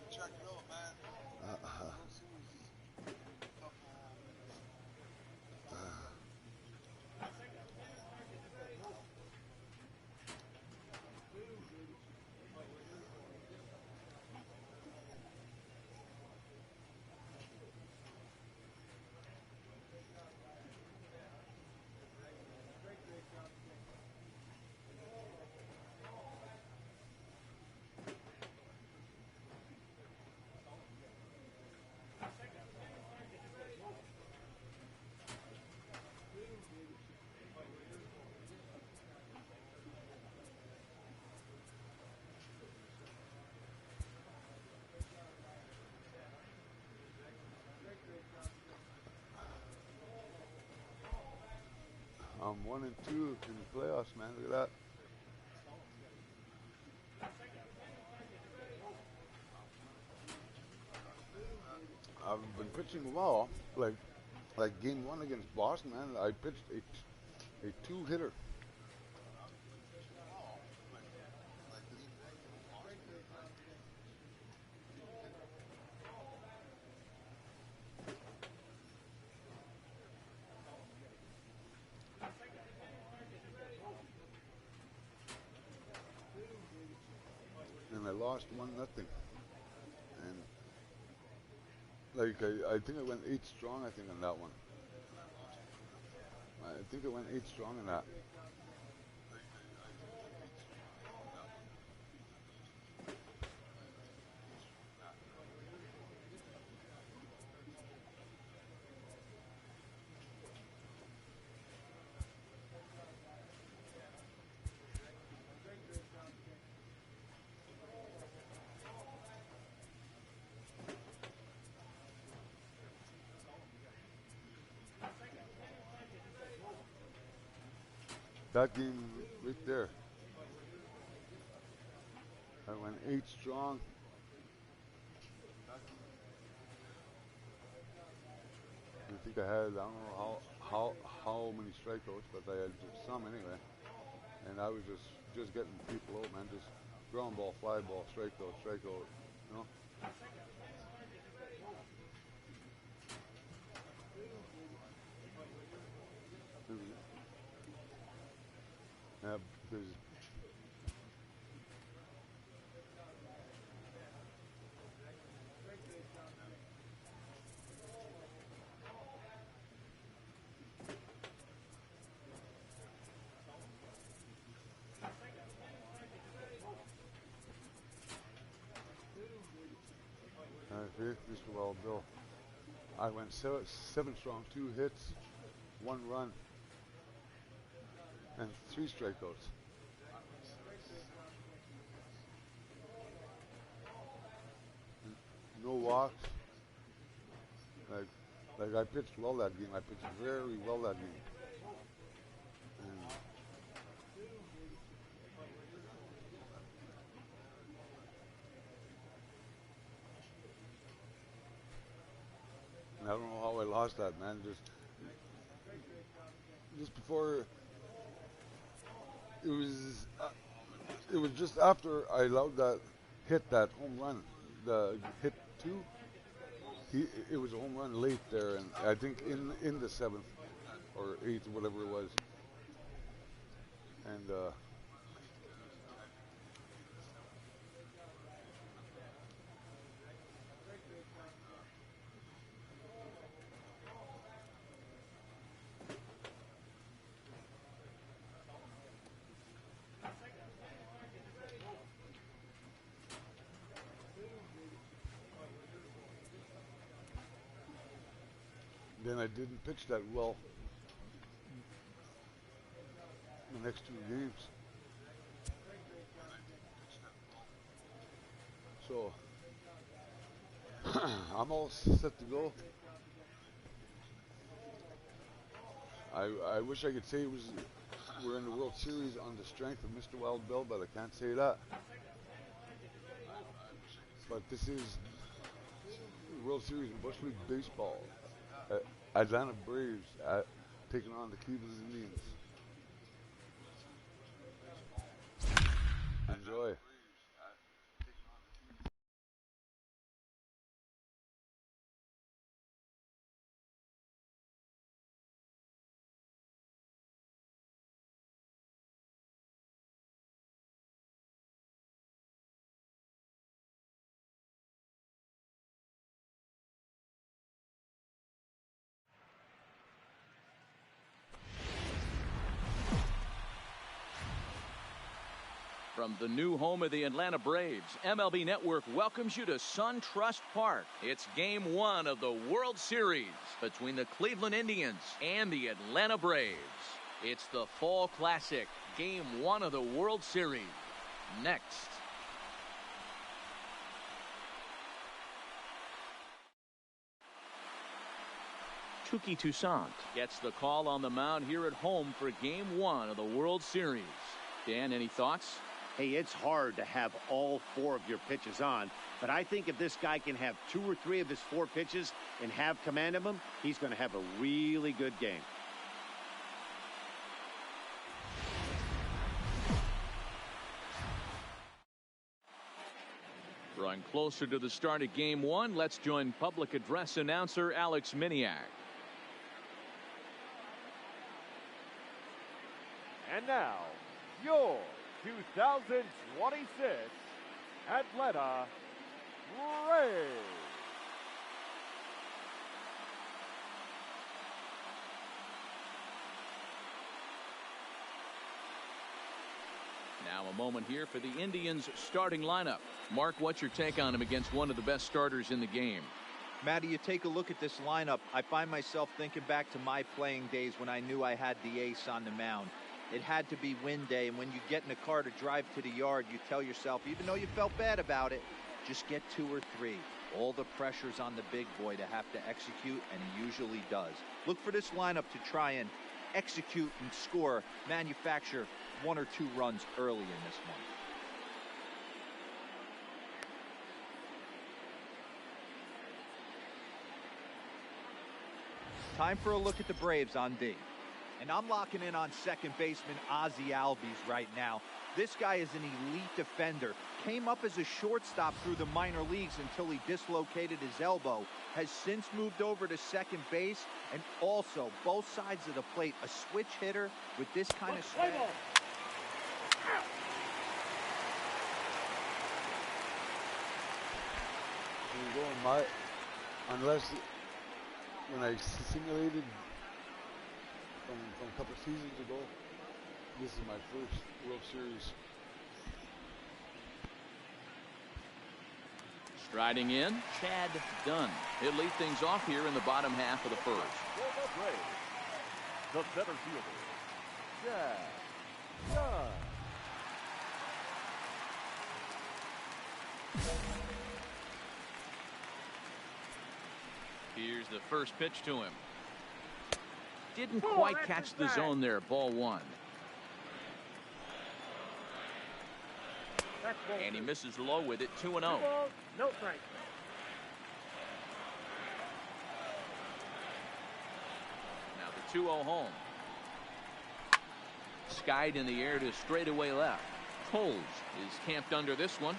Check it out, man. I'm 1-2 in the playoffs, man. Look at that. I've been pitching well. Like game 1 against Boston, man. I pitched a 2-hitter. And I lost 1-0. And like I think I went 8 strong. I think on that one. I think I went 8 strong in that. That game right there. I went 8 strong. I think I had, I don't know how many strikeouts, but I had some anyway. And I was just getting people out, man. Just ground ball, fly ball, strikeout, you know. Yeah, because Mr. Wild Bill. I went 7 strong, 2 hits, 1 run, and 3 strikeouts. No walks. Like I pitched well that game. I pitched very well that game. And I don't know how I lost that, man. Just before it was just after I allowed that home run, the hit 2. It was a home run late there, and I think in the 7th or 8th, whatever it was. And then I didn't pitch that well the next 2 games. So I'm all set to go. I wish I could say it was we're in the World Series on the strength of Mr. Wild Bill, but I can't say that. But this is the World Series in Bush League Baseball. Atlanta Braves taking on the Cleveland Indians. Enjoy. From the new home of the Atlanta Braves, MLB Network welcomes you to SunTrust Park. It's Game 1 of the World Series between the Cleveland Indians and the Atlanta Braves. It's the Fall Classic, Game 1 of the World Series. Next. Touki Toussaint gets the call on the mound here at home for Game 1 of the World Series. Dan, any thoughts? Hey, it's hard to have all 4 of your pitches on, but I think if this guy can have 2 or 3 of his 4 pitches and have command of them, he's going to have a really good game. Drawing closer to the start of Game 1, let's join public address announcer Alex Miniak. And now, your 2026 Atlanta Braves. Now a moment here for the Indians' starting lineup. Mark, what's your take on him against one of the best starters in the game? Matty, you take a look at this lineup. I find myself thinking back to my playing days when I knew I had the ace on the mound. It had to be win day, and when you get in a car to drive to the yard, you tell yourself, even though you felt bad about it, just get 2 or 3. All the pressure's on the big boy to have to execute, and he usually does. Look for this lineup to try and execute and score, manufacture 1 or 2 runs early in this one. Time for a look at the Braves on D. And I'm locking in on second baseman Ozzie Albies right now. This guy is an elite defender. Came up as a shortstop through the minor leagues until he dislocated his elbow. Has since moved over to second base, and also both sides of the plate, a switch hitter with this kind of swing. Unless when I simulated from a couple of seasons ago, this is my first World Series. Striding in, Chad Dunn. He'll lead things off here in the bottom half of the first. For the Braves, the center fielder, Chad Dunn. Here's the first pitch to him. Didn't quite catch the zone there. Ball 1. And he misses low with it. 2-0. No strike. Now the 2-0 home. Skied in the air to straightaway left. Coles is camped under this one,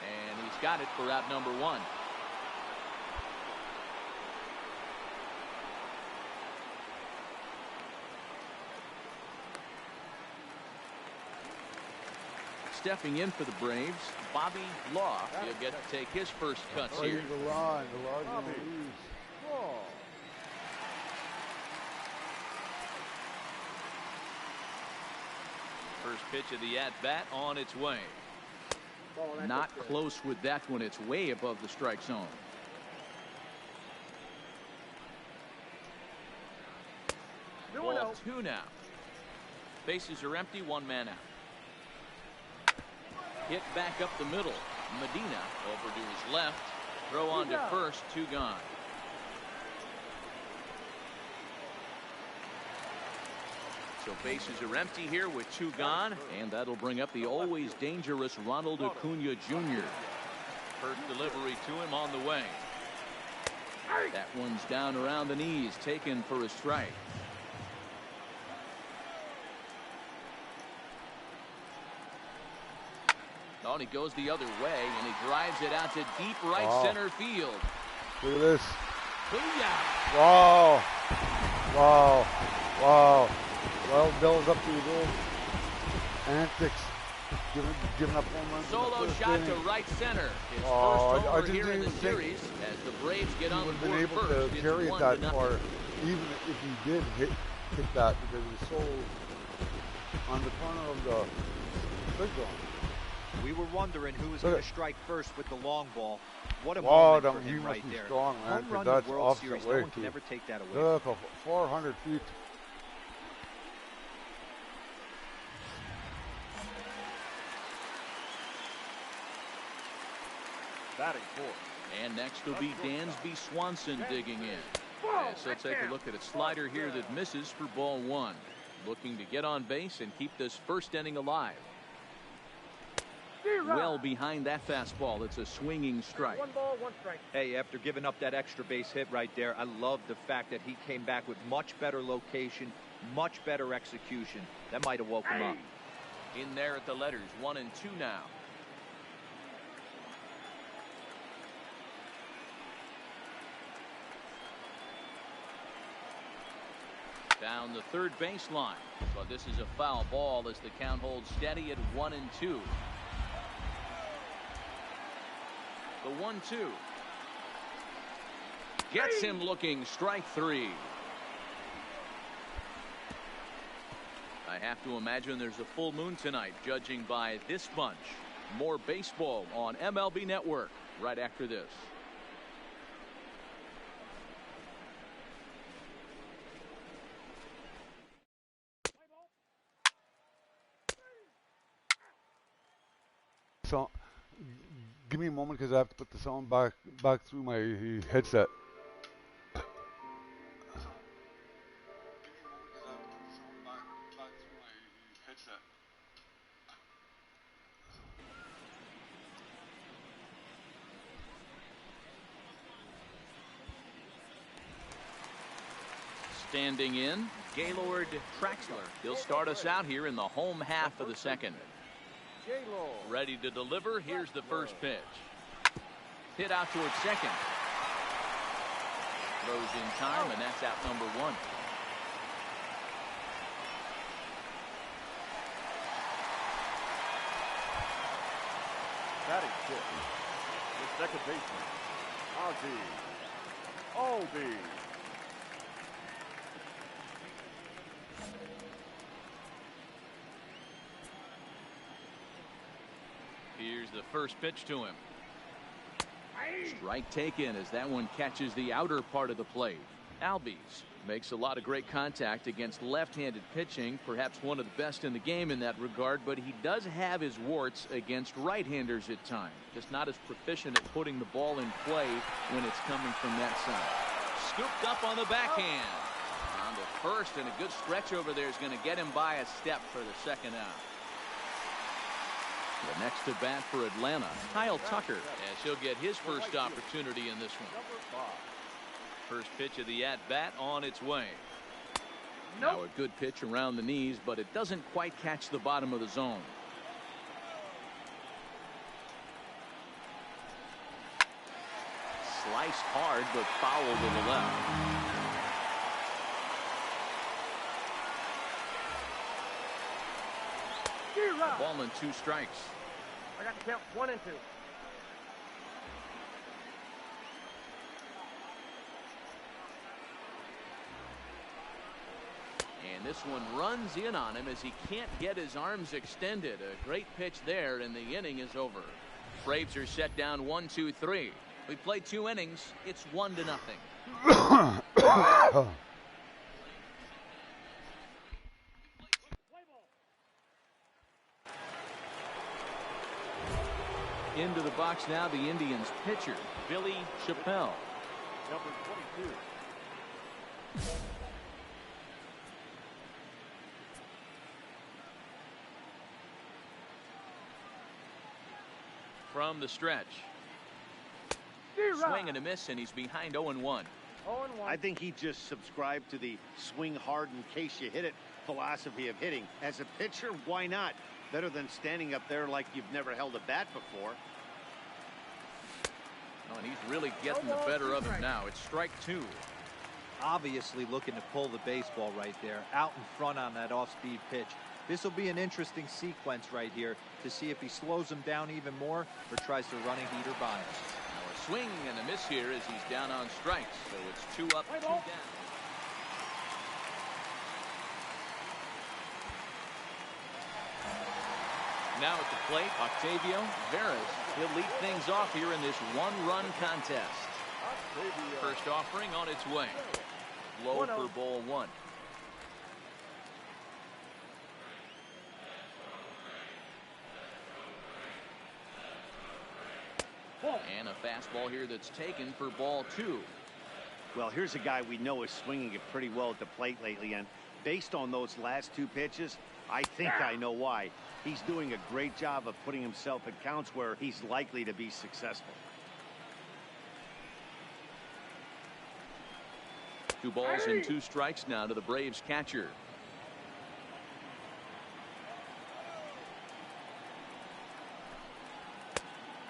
and he's got it for out number 1. Stepping in for the Braves, Bobby Law. He'll get to take his first cuts here. The law going to lose. First pitch of the at-bat on its way. Not close with that one. It's way above the strike zone. Ball 2 now. Bases are empty. 1 man out. Hit back up the middle. Medina over to his left. Throw on to first. 2 gone. So bases are empty here with 2 gone, and that'll bring up the always dangerous Ronald Acuna Jr. First delivery to him on the way. That one's down around the knees, taken for a strike. Oh, and he goes the other way, and he drives it out to deep right center field. Look at this. Booyah! Wow. Wow. Wow. Well, Bill's up to his old antics. Giving up home runs. Solo shot to right center. His first homer here in the series as the Braves get on the board been able first. to carry it that far, even if he did hit that, because it was so on the corner of the strike zone. We were wondering who was going to strike first with the long ball. What a Wow, moment for him right there. Strong, man. Home run That's in the World Series. No one can ever take that away. Look, 400 feet. Batting fourth. And next will be Dansby Swanson digging in. As he'll take a look at a slider here that misses for ball 1. Looking to get on base and keep this first inning alive. Well behind that fastball. It's a swinging strike. 1 ball, 1 strike. Hey, after giving up that extra base hit right there, I love the fact that he came back with much better location, much better execution. That might have woke him up. In there at the letters, 1 and 2 now. Down the third baseline. But this is a foul ball as the count holds steady at 1 and 2. The 1-2 gets him looking. Strike 3. I have to imagine there's a full moon tonight, judging by this bunch. More baseball on MLB Network right after this. So, give me a moment because I have to put the sound back through my headset. Standing in, Gaylord Traxler. He'll start us out here in the home half of the second. Ready to deliver. Here's the first pitch. Hit out towards second. Throws in time, and that's out number 1. Batting fifth. The second baseman, Ozzie Albies. Here's the first pitch to him. Strike taken as that one catches the outer part of the plate. Albies makes a lot of great contact against left-handed pitching, perhaps one of the best in the game in that regard, but he does have his warts against right-handers at times. Just not as proficient at putting the ball in play when it's coming from that side. Scooped up on the backhand. Down to first, and a good stretch over there is going to get him by a step for the second out. The next to bat for Atlanta, Kyle Tucker, as he'll get his first opportunity in this one. First pitch of the at-bat on its way. Now a good pitch around the knees, but it doesn't quite catch the bottom of the zone. Sliced hard, but foul to the left. Ball and 2 strikes. I got to count 1 and 2. And this one runs in on him as he can't get his arms extended. A great pitch there, and the inning is over. Braves are set down 1-2-3. We played 2 innings. It's 1-0. Into the box now, the Indians pitcher, Billy Chappelle. Number 22. From the stretch. Swing and a miss, and he's behind 0-1. 0-1. I think he just subscribed to the swing hard in case you hit it philosophy of hitting. As a pitcher, why not? Better than standing up there like you've never held a bat before. Oh, and he's really getting the better of him now. It's strike 2. Obviously looking to pull the baseball right there, out in front on that off-speed pitch. This will be an interesting sequence right here to see if he slows him down even more or tries to run a heater by him. Now a swing and a miss here as he's down on strikes. So it's 2 up, 2 down. Now at the plate, Octavio Veras. He'll lead things off here in this one-run contest. First offering on its way. Low for ball 1. And a fastball here that's taken for ball 2. Well, here's a guy we know is swinging it pretty well at the plate lately, and based on those last 2 pitches, I think I know why. He's doing a great job of putting himself at counts where he's likely to be successful. 2 balls and 2 strikes now to the Braves catcher.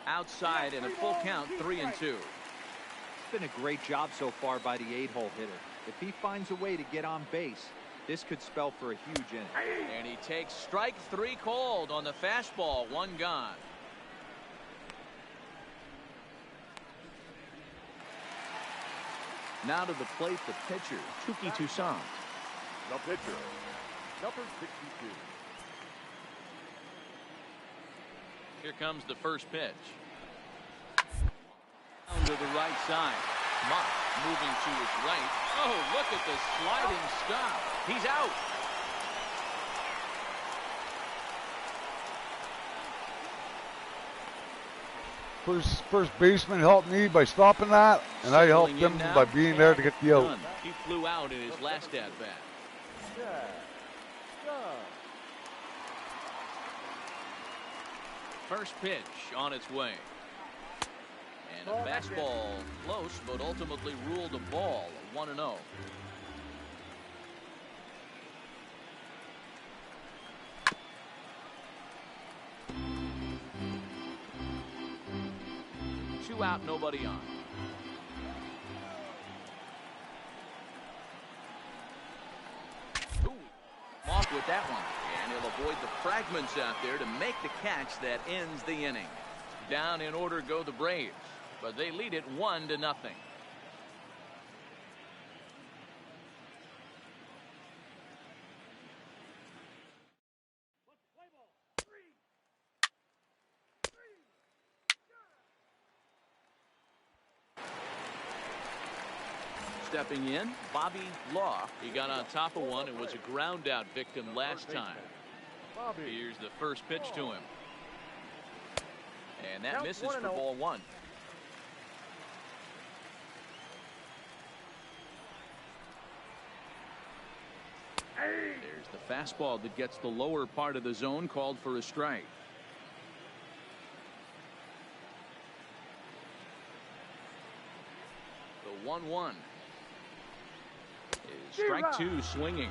Outside and a full count, 3-2. It's been a great job so far by the 8-hole hitter. If he finds a way to get on base, this could spell for a huge inning. And he takes strike 3 called on the fastball. 1 gone. Now to the plate, the pitcher, Touki Toussaint. The pitcher, number 62. Here comes the first pitch. Down to the right side. Mott moving to his right. Oh, look at the sliding stop. He's out. First baseman helped me by stopping that, and I helped him by being there to get the out. He flew out in his last at bat. First pitch on its way. And a fastball close, but ultimately ruled a ball. 1-0. Two out, nobody on. Ooh, off with that one. And he'll avoid the fragments out there to make the catch that ends the inning. Down in order go the Braves, but they lead it 1-0. Stepping in, Bobby Law. He got on top of one and was a ground out victim last time. Here's the first pitch to him. And that misses for ball 1. There's the fastball that gets the lower part of the zone, called for a strike. The 1-1. Strike 2 swinging.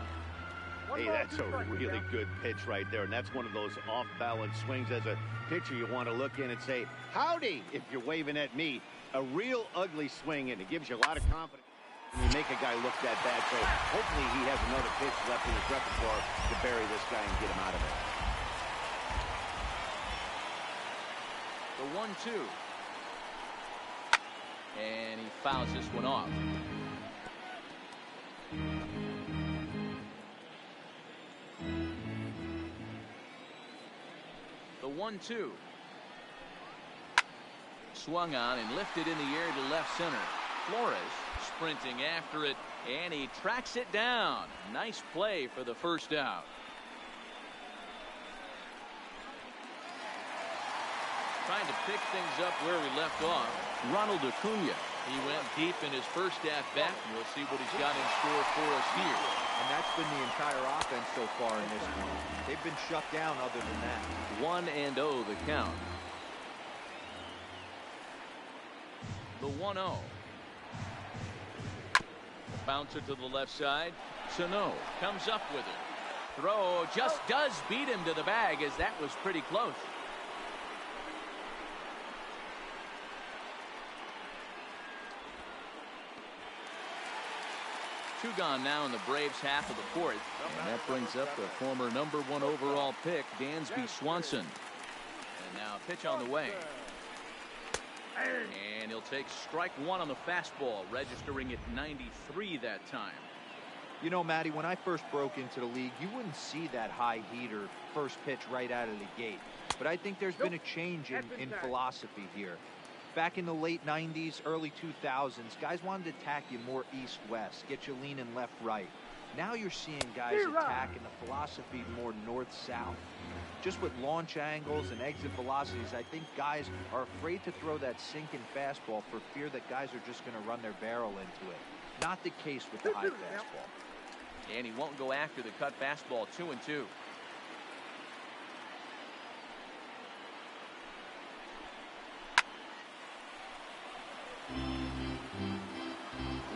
Hey, that's a really good pitch right there, and that's one of those off-balance swings. As a pitcher, you want to look in and say, howdy, if you're waving at me. A real ugly swing, and it gives you a lot of confidence when you make a guy look that bad. So hopefully he has another pitch left in his repertoire to bury this guy and get him out of it. The 1-2. And he fouls this one off. The 1-2. Swung on and lifted in the air to left center. Flores sprinting after it, and he tracks it down. Nice play for the first out. Trying to pick things up where we left off. Ronald Acuna. He went deep in his first at-bat. We'll see what he's got in store for us here. And that's been the entire offense so far in this one. They've been shut down other than that. 1-0 the count. The 1-0. Bouncer to the left side. Sano comes up with it. Throw just does beat him to the bag, as that was pretty close. Two gone now in the Braves' half of the fourth. And that brings up the former #1 overall pick, Dansby Swanson. And now a pitch on the way. And he'll take strike one on the fastball, registering at 93 that time. You know, Matty, when I first broke into the league, you wouldn't see that high heater first pitch right out of the gate. But I think there's been a change in philosophy here. Back in the late 90s, early 2000s, guys wanted to attack you more east-west, get you leaning left-right. Now you're seeing guys attacking the philosophy more north-south. Just with launch angles and exit velocities, I think guys are afraid to throw that sinking fastball for fear that guys are just going to run their barrel into it. Not the case with the high fastball. And he won't go after the cut fastball. 2-2.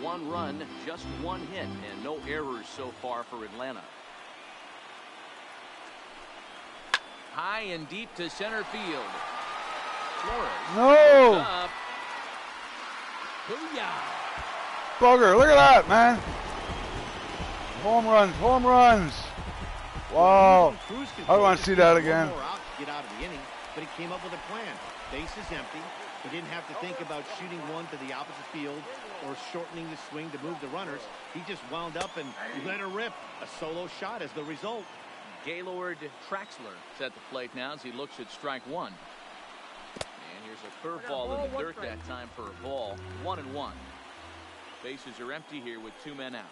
One run, just one hit, and no errors so far for Atlanta. High and deep to center field. Flores. No! Up. Booyah! Bugger, look at that, man. Home runs, home runs. Wow. I want to see that again. Get out of the inning, but he came up with a plan. Base is empty. He didn't have to think about shooting one to the opposite field or shortening the swing to move the runners. He just wound up and let her rip. A solo shot is the result. Gaylord Traxler is at the plate now as he looks at strike one. And here's a curveball in the dirt that time for a ball. 1-1. Bases are empty here with two men out.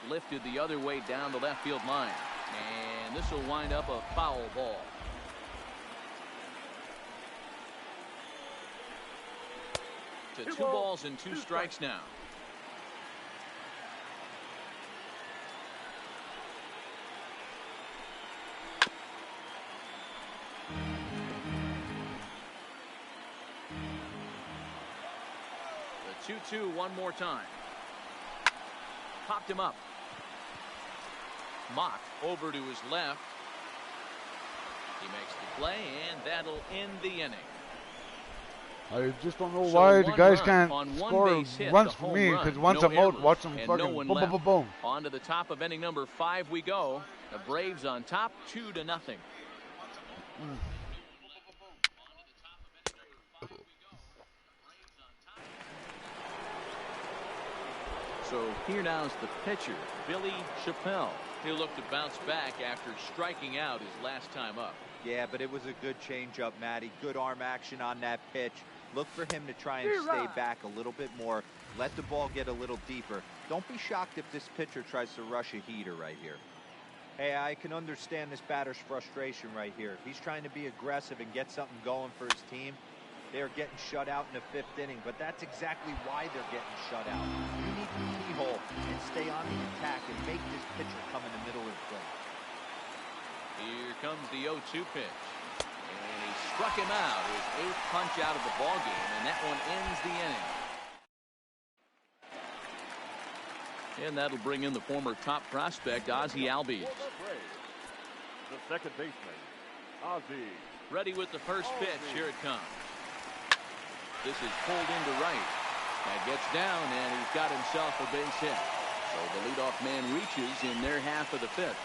Lifted the other way down the left field line. And this will wind up a foul ball. To 2 balls and 2 strikes now. The 2-2 one more time. Popped him up. Mock over to his left. He makes the play, and that'll end the inning. I just don't know why the guys can't score runs for me, because once I'm out, watch them fucking boom, boom, boom, boom. On to the top of inning number 5 we go. The Braves on top, 2-0. So here now is the pitcher, Billy Chappelle. He'll look to bounce back after striking out his last time up. Yeah, but it was a good changeup, Matty. Good arm action on that pitch. Look for him to try and stay back a little bit more. Let the ball get a little deeper. Don't be shocked if this pitcher tries to rush a heater right here. Hey, I can understand this batter's frustration right here. He's trying to be aggressive and get something going for his team. They're getting shut out in the 5th inning, but that's exactly why they're getting shut out. You need to keyhole and stay on the attack and make this pitcher come in the middle of the plate. Here comes the 0-2 pitch. And he struck him out. His 8th punch out of the ball game, and that one ends the inning. And that'll bring in the former top prospect, Ozzie Albies. The second baseman, Ozzie. Ready with the first pitch. Here it comes. This is pulled into right. That gets down, and he's got himself a base hit. So the leadoff man reaches in their half of the 5th.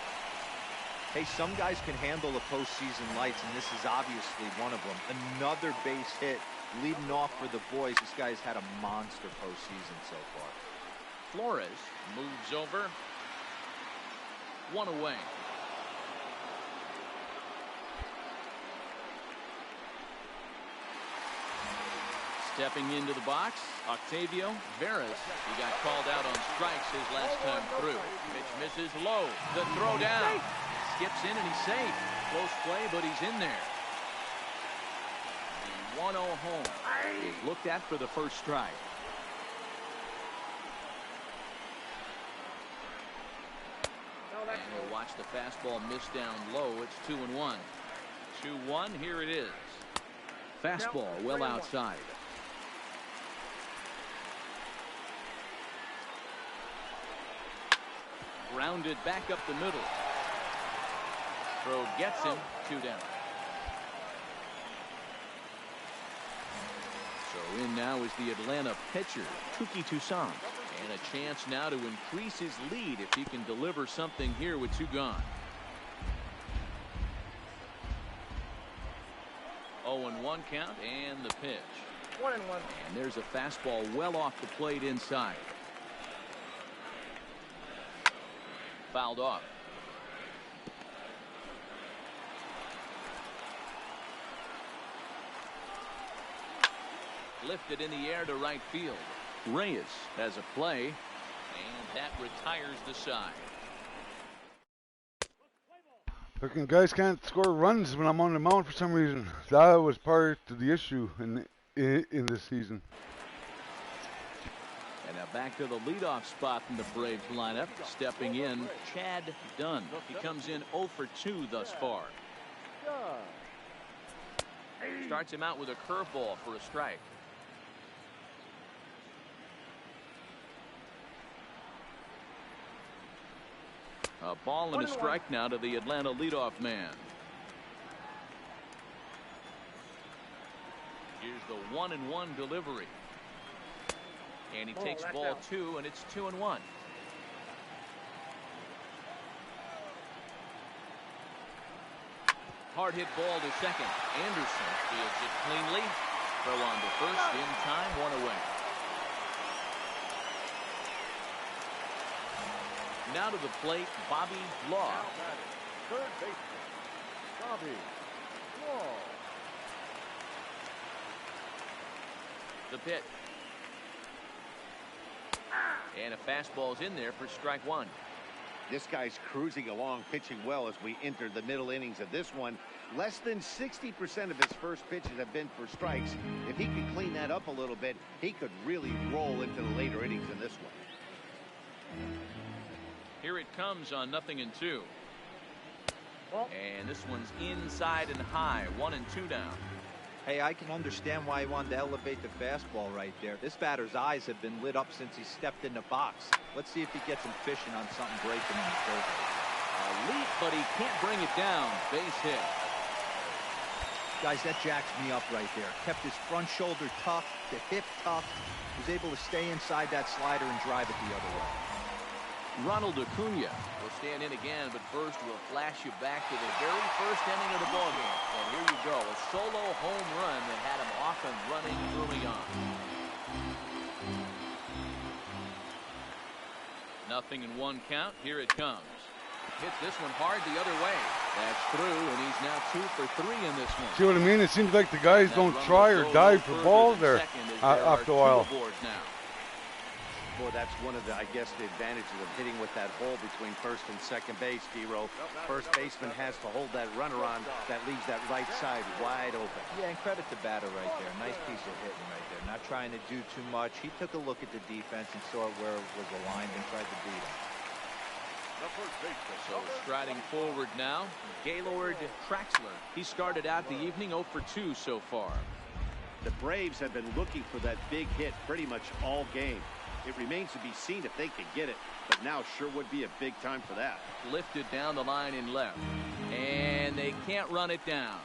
Hey, some guys can handle the postseason lights, and this is obviously one of them. Another base hit leading off for the boys. This guy's had a monster postseason so far. Flores moves over. 1 away. Stepping into the box, Octavio Veras. He got called out on strikes his last time through. Pitch misses low. The throw down. Skips in and he's safe. Close play, but he's in there. The 1-0 home is looked at for the first strike. And we'll watch the fastball miss down low. It's 2-1. 2-1. Here it is. Fastball well outside. Grounded back up the middle. Throw gets him. 2 down. So in now is the Atlanta pitcher, Touki Toussaint. And a chance now to increase his lead if he can deliver something here with 2 gone. 0-1 count and the pitch. 1-1. And there's a fastball well off the plate inside. Fouled off. Lifted in the air to right field. Reyes has a play, and that retires the side. Freaking guys can't score runs when I'm on the mound for some reason. That was part of the issue in this season. And now back to the leadoff spot in the Braves lineup. Stepping in, Chad Dunn. He comes in 0 for 2 thus far. Starts him out with a curveball for a strike. A ball and a strike now to the Atlanta leadoff man. Here's the 1-1 delivery. And he takes ball 2, and it's 2-1. Hard hit ball to second. Anderson fields it cleanly. Throw on to first in time, 1 away. Now to the plate, Bobby Law. Third baseman, Bobby Law. The pitch. And a fastball's in there for strike 1. This guy's cruising along, pitching well as we enter the middle innings of this one. Less than 60% of his first pitches have been for strikes. If he could clean that up a little bit, he could really roll into the later innings in this one. Here it comes on 0-2. And this one's inside and high, 1 and 2 down. Hey, I can understand why he wanted to elevate the fastball right there. This batter's eyes have been lit up since he stepped in the box. Let's see if he gets him fishing on something breaking in the surface. A leap, but he can't bring it down. Base hit. Guys, that jacks me up right there. Kept his front shoulder tough, the hip tough. Was able to stay inside that slider and drive it the other way. Ronald Acuna will stand in again, but first we'll flash you back to the very first inning of the ballgame. And here you go, a solo home run that had him off and running early on. 0-1 count. Here it comes. Hits this one hard the other way. That's through, and he's now 2 for 3 in this one. See what I mean? It seems like the guys don't try or dive for balls there after a while. Boy, that's one of the, I guess, the advantages of hitting with that hole between first and second base, D-Row. First baseman has to hold that runner on. That leaves that right side wide open. Yeah, and credit the batter right there. Nice piece of hitting right there. Not trying to do too much. He took a look at the defense and saw where it was aligned and tried to beat him. So striding forward now, Gaylord Traxler. He started out the evening 0 for 2 so far. The Braves have been looking for that big hit pretty much all game. It remains to be seen if they can get it, but now sure would be a big time for that. Lifted down the line in left, and they can't run it down.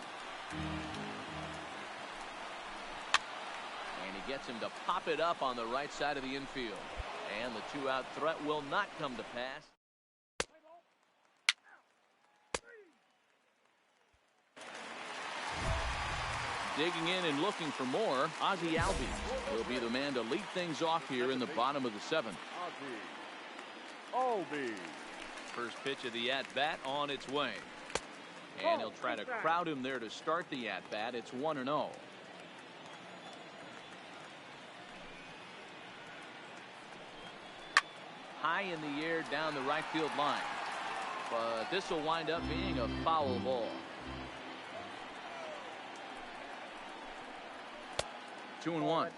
And he gets him to pop it up on the right side of the infield. And the 2-out threat will not come to pass. Digging in and looking for more, Ozzie Albies will be the man to lead things off here in the bottom of the 7th. Albies. First pitch of the at-bat on its way. And he'll try to crowd him there to start the at-bat. It's 1-0. High in the air down the right field line. But this will wind up being a foul ball. 2-1.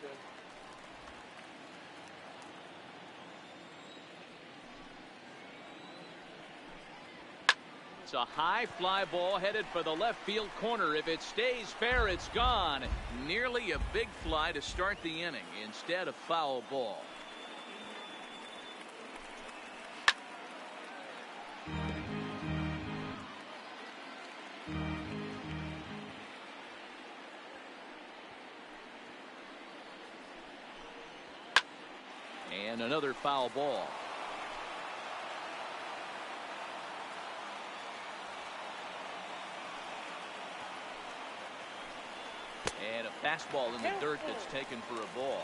It's a high fly ball headed for the left field corner. If it stays fair, it's gone. Nearly a big fly to start the inning. Instead, a foul ball. And another foul ball. And a fastball in the dirt that's taken for a ball.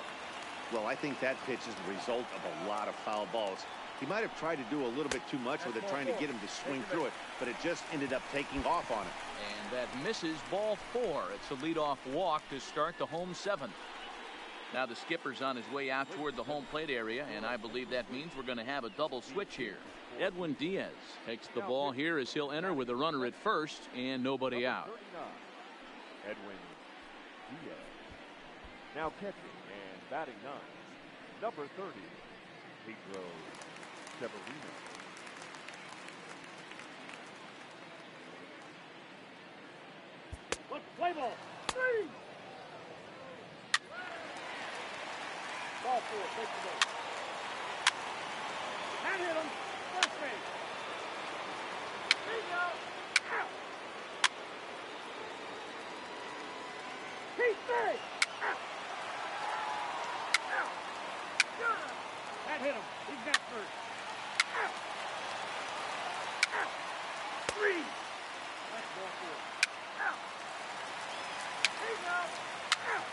Well, I think that pitch is the result of a lot of foul balls. He might have tried to do a little bit too much with it, trying to get him to swing through it, but it just ended up taking off on him. And that misses, ball 4. It's a leadoff walk to start the home 7th. Now the skipper's on his way out toward the home plate area, and I believe that means we're going to have a double switch here. Edwin Diaz takes the ball here as he'll enter with a runner at first and nobody out. Edwin Diaz. Now catching and batting 9, number 30, Pedro Severino. Look, play ball. 3. Ball 4. Take the ball. Can't hit him. First base. Bingo. Out. He's big. Out. Out. Good. That hit him. He's got first. Out. Out. 3. That's ball 4. Out. Bingo. Out.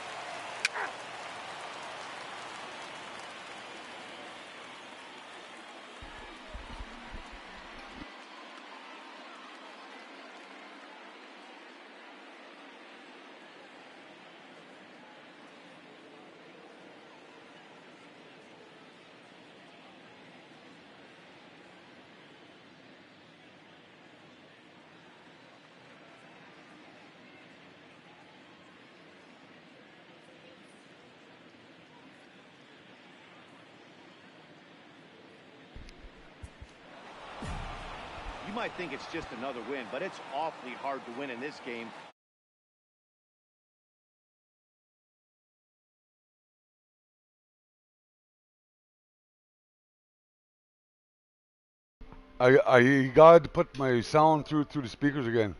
Out. You might think it's just another win, but it's awfully hard to win in this game. I got to put my sound through the speakers again.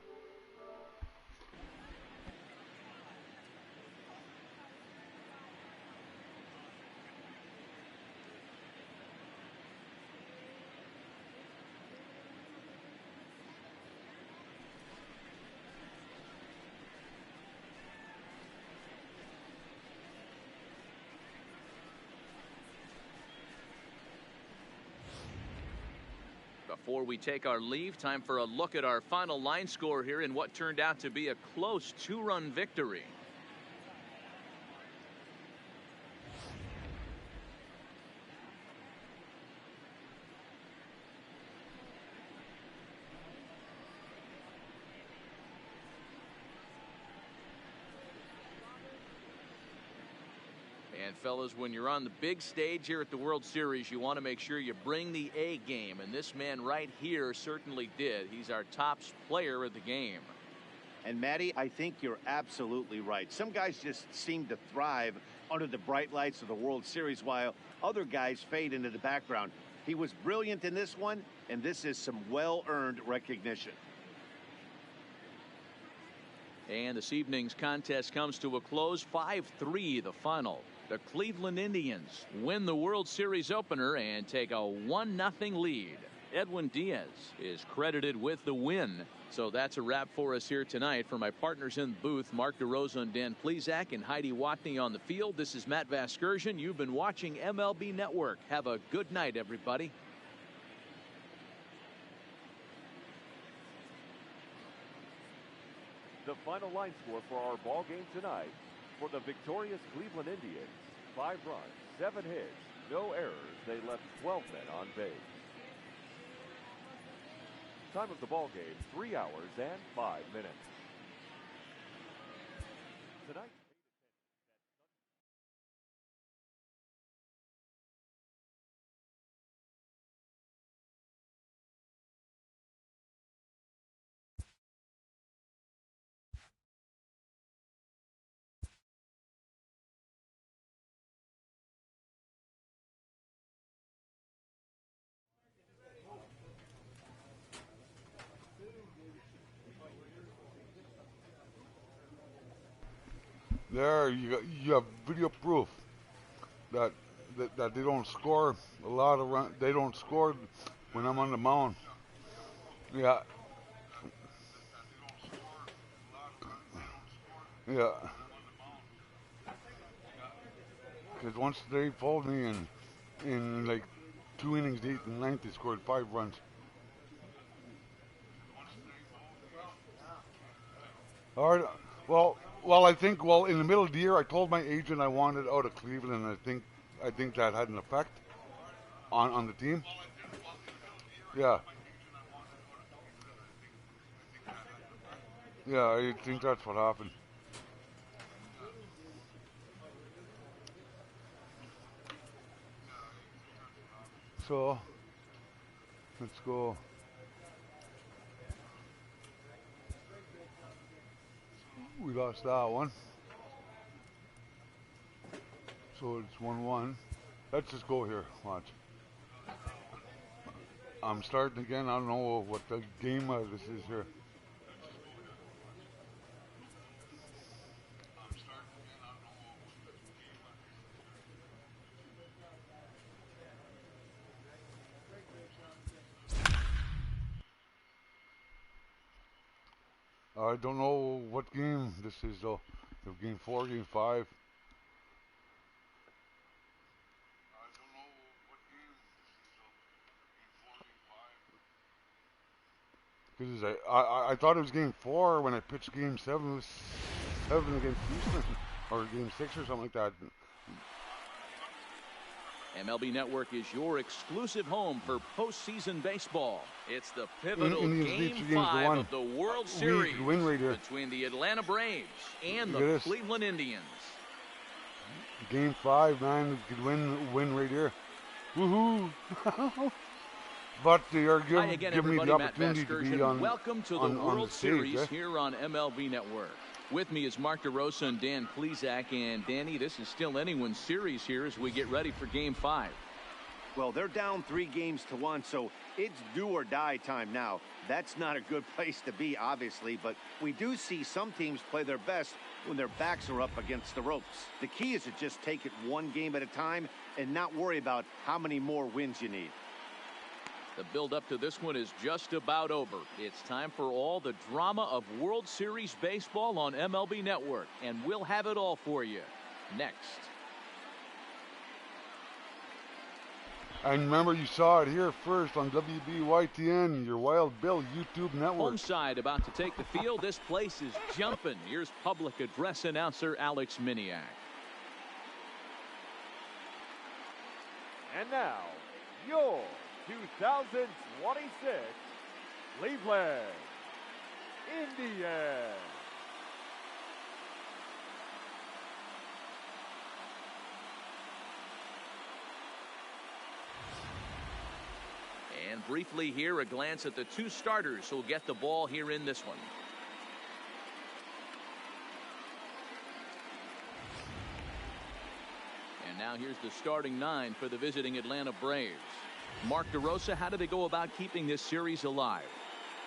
Before we take our leave, time for a look at our final line score here in what turned out to be a close 2-run victory. And fellas, when you're on the big stage here at the World Series, you want to make sure you bring the A game, and this man right here certainly did. He's our top player of the game. And Matty, I think you're absolutely right. Some guys just seem to thrive under the bright lights of the World Series, while other guys fade into the background. He was brilliant in this one, and this is some well-earned recognition. And this evening's contest comes to a close, 5-3 the final. The Cleveland Indians win the World Series opener and take a 1-0 lead. Edwin Diaz is credited with the win. So that's a wrap for us here tonight. For my partners in the booth, Mark DeRosa and Dan Plesac, and Heidi Watney on the field, this is Matt Vasgersian. You've been watching MLB Network. Have a good night, everybody. The final line score for our ball game tonight: for the victorious Cleveland Indians, 5 runs, 7 hits, no errors. They left 12 men on base. Time of the ball game, 3 hours and 5 minutes. Tonight. There, you have video proof that that they don't score a lot of run. They don't score when I'm on the mound. Yeah. Yeah. Because once they pulled me in like 2 innings, 8th and 9th, they scored 5 runs. All right. Well, I think in the middle of the year, I told my agent I wanted out of Cleveland, and I think that had an effect on the team. Yeah. Yeah, I think that's what happened. So, let's go. We lost that one. So it's 1-1. Let's just go here. Watch. I'm starting again. I don't know what the game this is here. I don't know what game this is though. If game 4, game 5. Because I thought it was game 4 when I pitched game 7. It was 7 against Houston, or game 6 or something like that. MLB Network is your exclusive home for postseason baseball. It's the pivotal Game 5 of the World Series win right here. between the Atlanta Braves and the Cleveland Indians. Game 5, man, we could win right here. Woohoo! But they are giving me the opportunity to be on welcome to the World Series here on MLB Network. With me is Mark DeRosa and Dan Plesac. And Danny, this is still anyone's series here as we get ready for Game 5. Well, they're down 3-1, so it's do or die time now. That's not a good place to be, obviously, but we do see some teams play their best when their backs are up against the ropes. The key is to just take it one game at a time and not worry about how many more wins you need. The build-up to this one is just about over. It's time for all the drama of World Series baseball on MLB Network, and we'll have it all for you next. And remember, you saw it here first on WBYTN, your Wild Bill YouTube network. Home side about to take the field. This place is jumping. Here's public address announcer Alex Miniak. And now, your 2026 Cleveland Indians. And briefly here, a glance at the 2 starters who'll get the ball here in this one. And now here's the starting 9 for the visiting Atlanta Braves. Mark DeRosa, how do they go about keeping this series alive?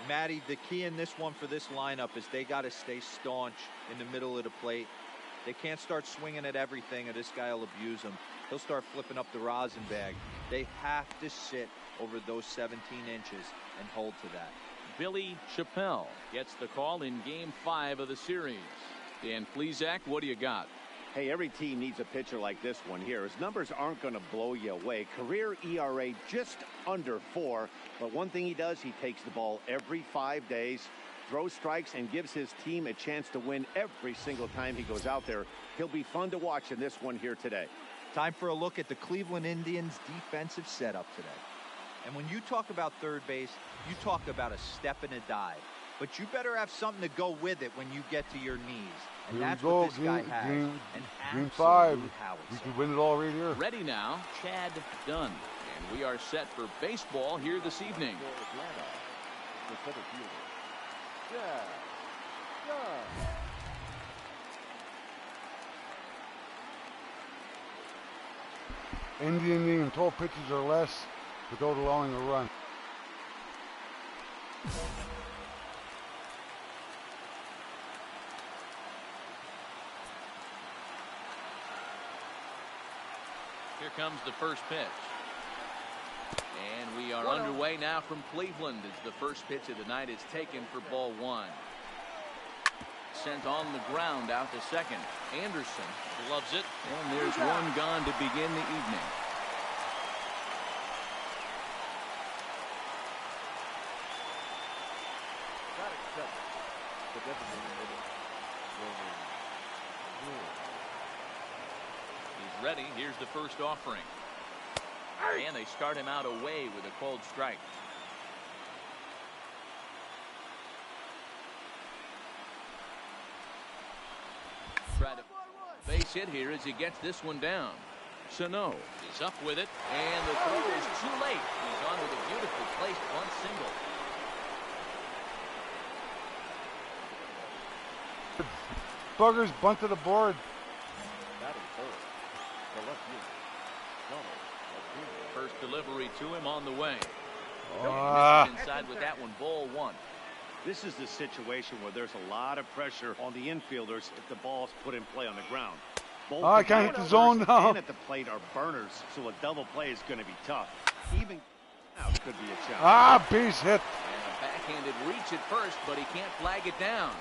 Matty, the key in this one for this lineup is they got to stay staunch in the middle of the plate. They can't start swinging at everything or this guy will abuse them. He'll start flipping up the rosin bag. They have to sit over those 17 inches and hold to that. Billy Chappelle gets the call in Game 5 of the series. Dan Plesac, what do you got? Hey, every team needs a pitcher like this one here. His numbers aren't going to blow you away. Career ERA just under 4. But one thing he does, he takes the ball every 5 days, throws strikes, and gives his team a chance to win every single time he goes out there. He'll be fun to watch in this one here today. Time for a look at the Cleveland Indians defensive setup today. And when you talk about third base, you talk about a step and a dive. But you better have something to go with it when you get to your knees. And that's what this guy has. Game 5. We can win it all right here. Ready now, Chad Dunn. And we are set for baseball here this evening. The center fielder, Chad Dunn. Indian and 12 pitches or less without allowing a run. Here comes the first pitch. And we are underway now from Cleveland as the first pitch of the night is taken for ball one. Sent on the ground out to second. Anderson loves it. And there's one gone to begin the evening. He's ready. Here's the first offering. And they start him out away with a cold strike. Try to base hit here as he gets this one down. Sano is up with it, and the throw is too late. He's on with a beautiful placed bunt single. Buggers bunt to the board. First delivery to him on the way. Misses inside with that one. Ball one. This is the situation where there's a lot of pressure on the infielders if the ball's put in play on the ground. Both I can't hit the zone now. And at the plate are burners, so a double play is going to be tough. Even now could be a challenge. Ah, base hit. And a backhanded reach at first, but he can't flag it down.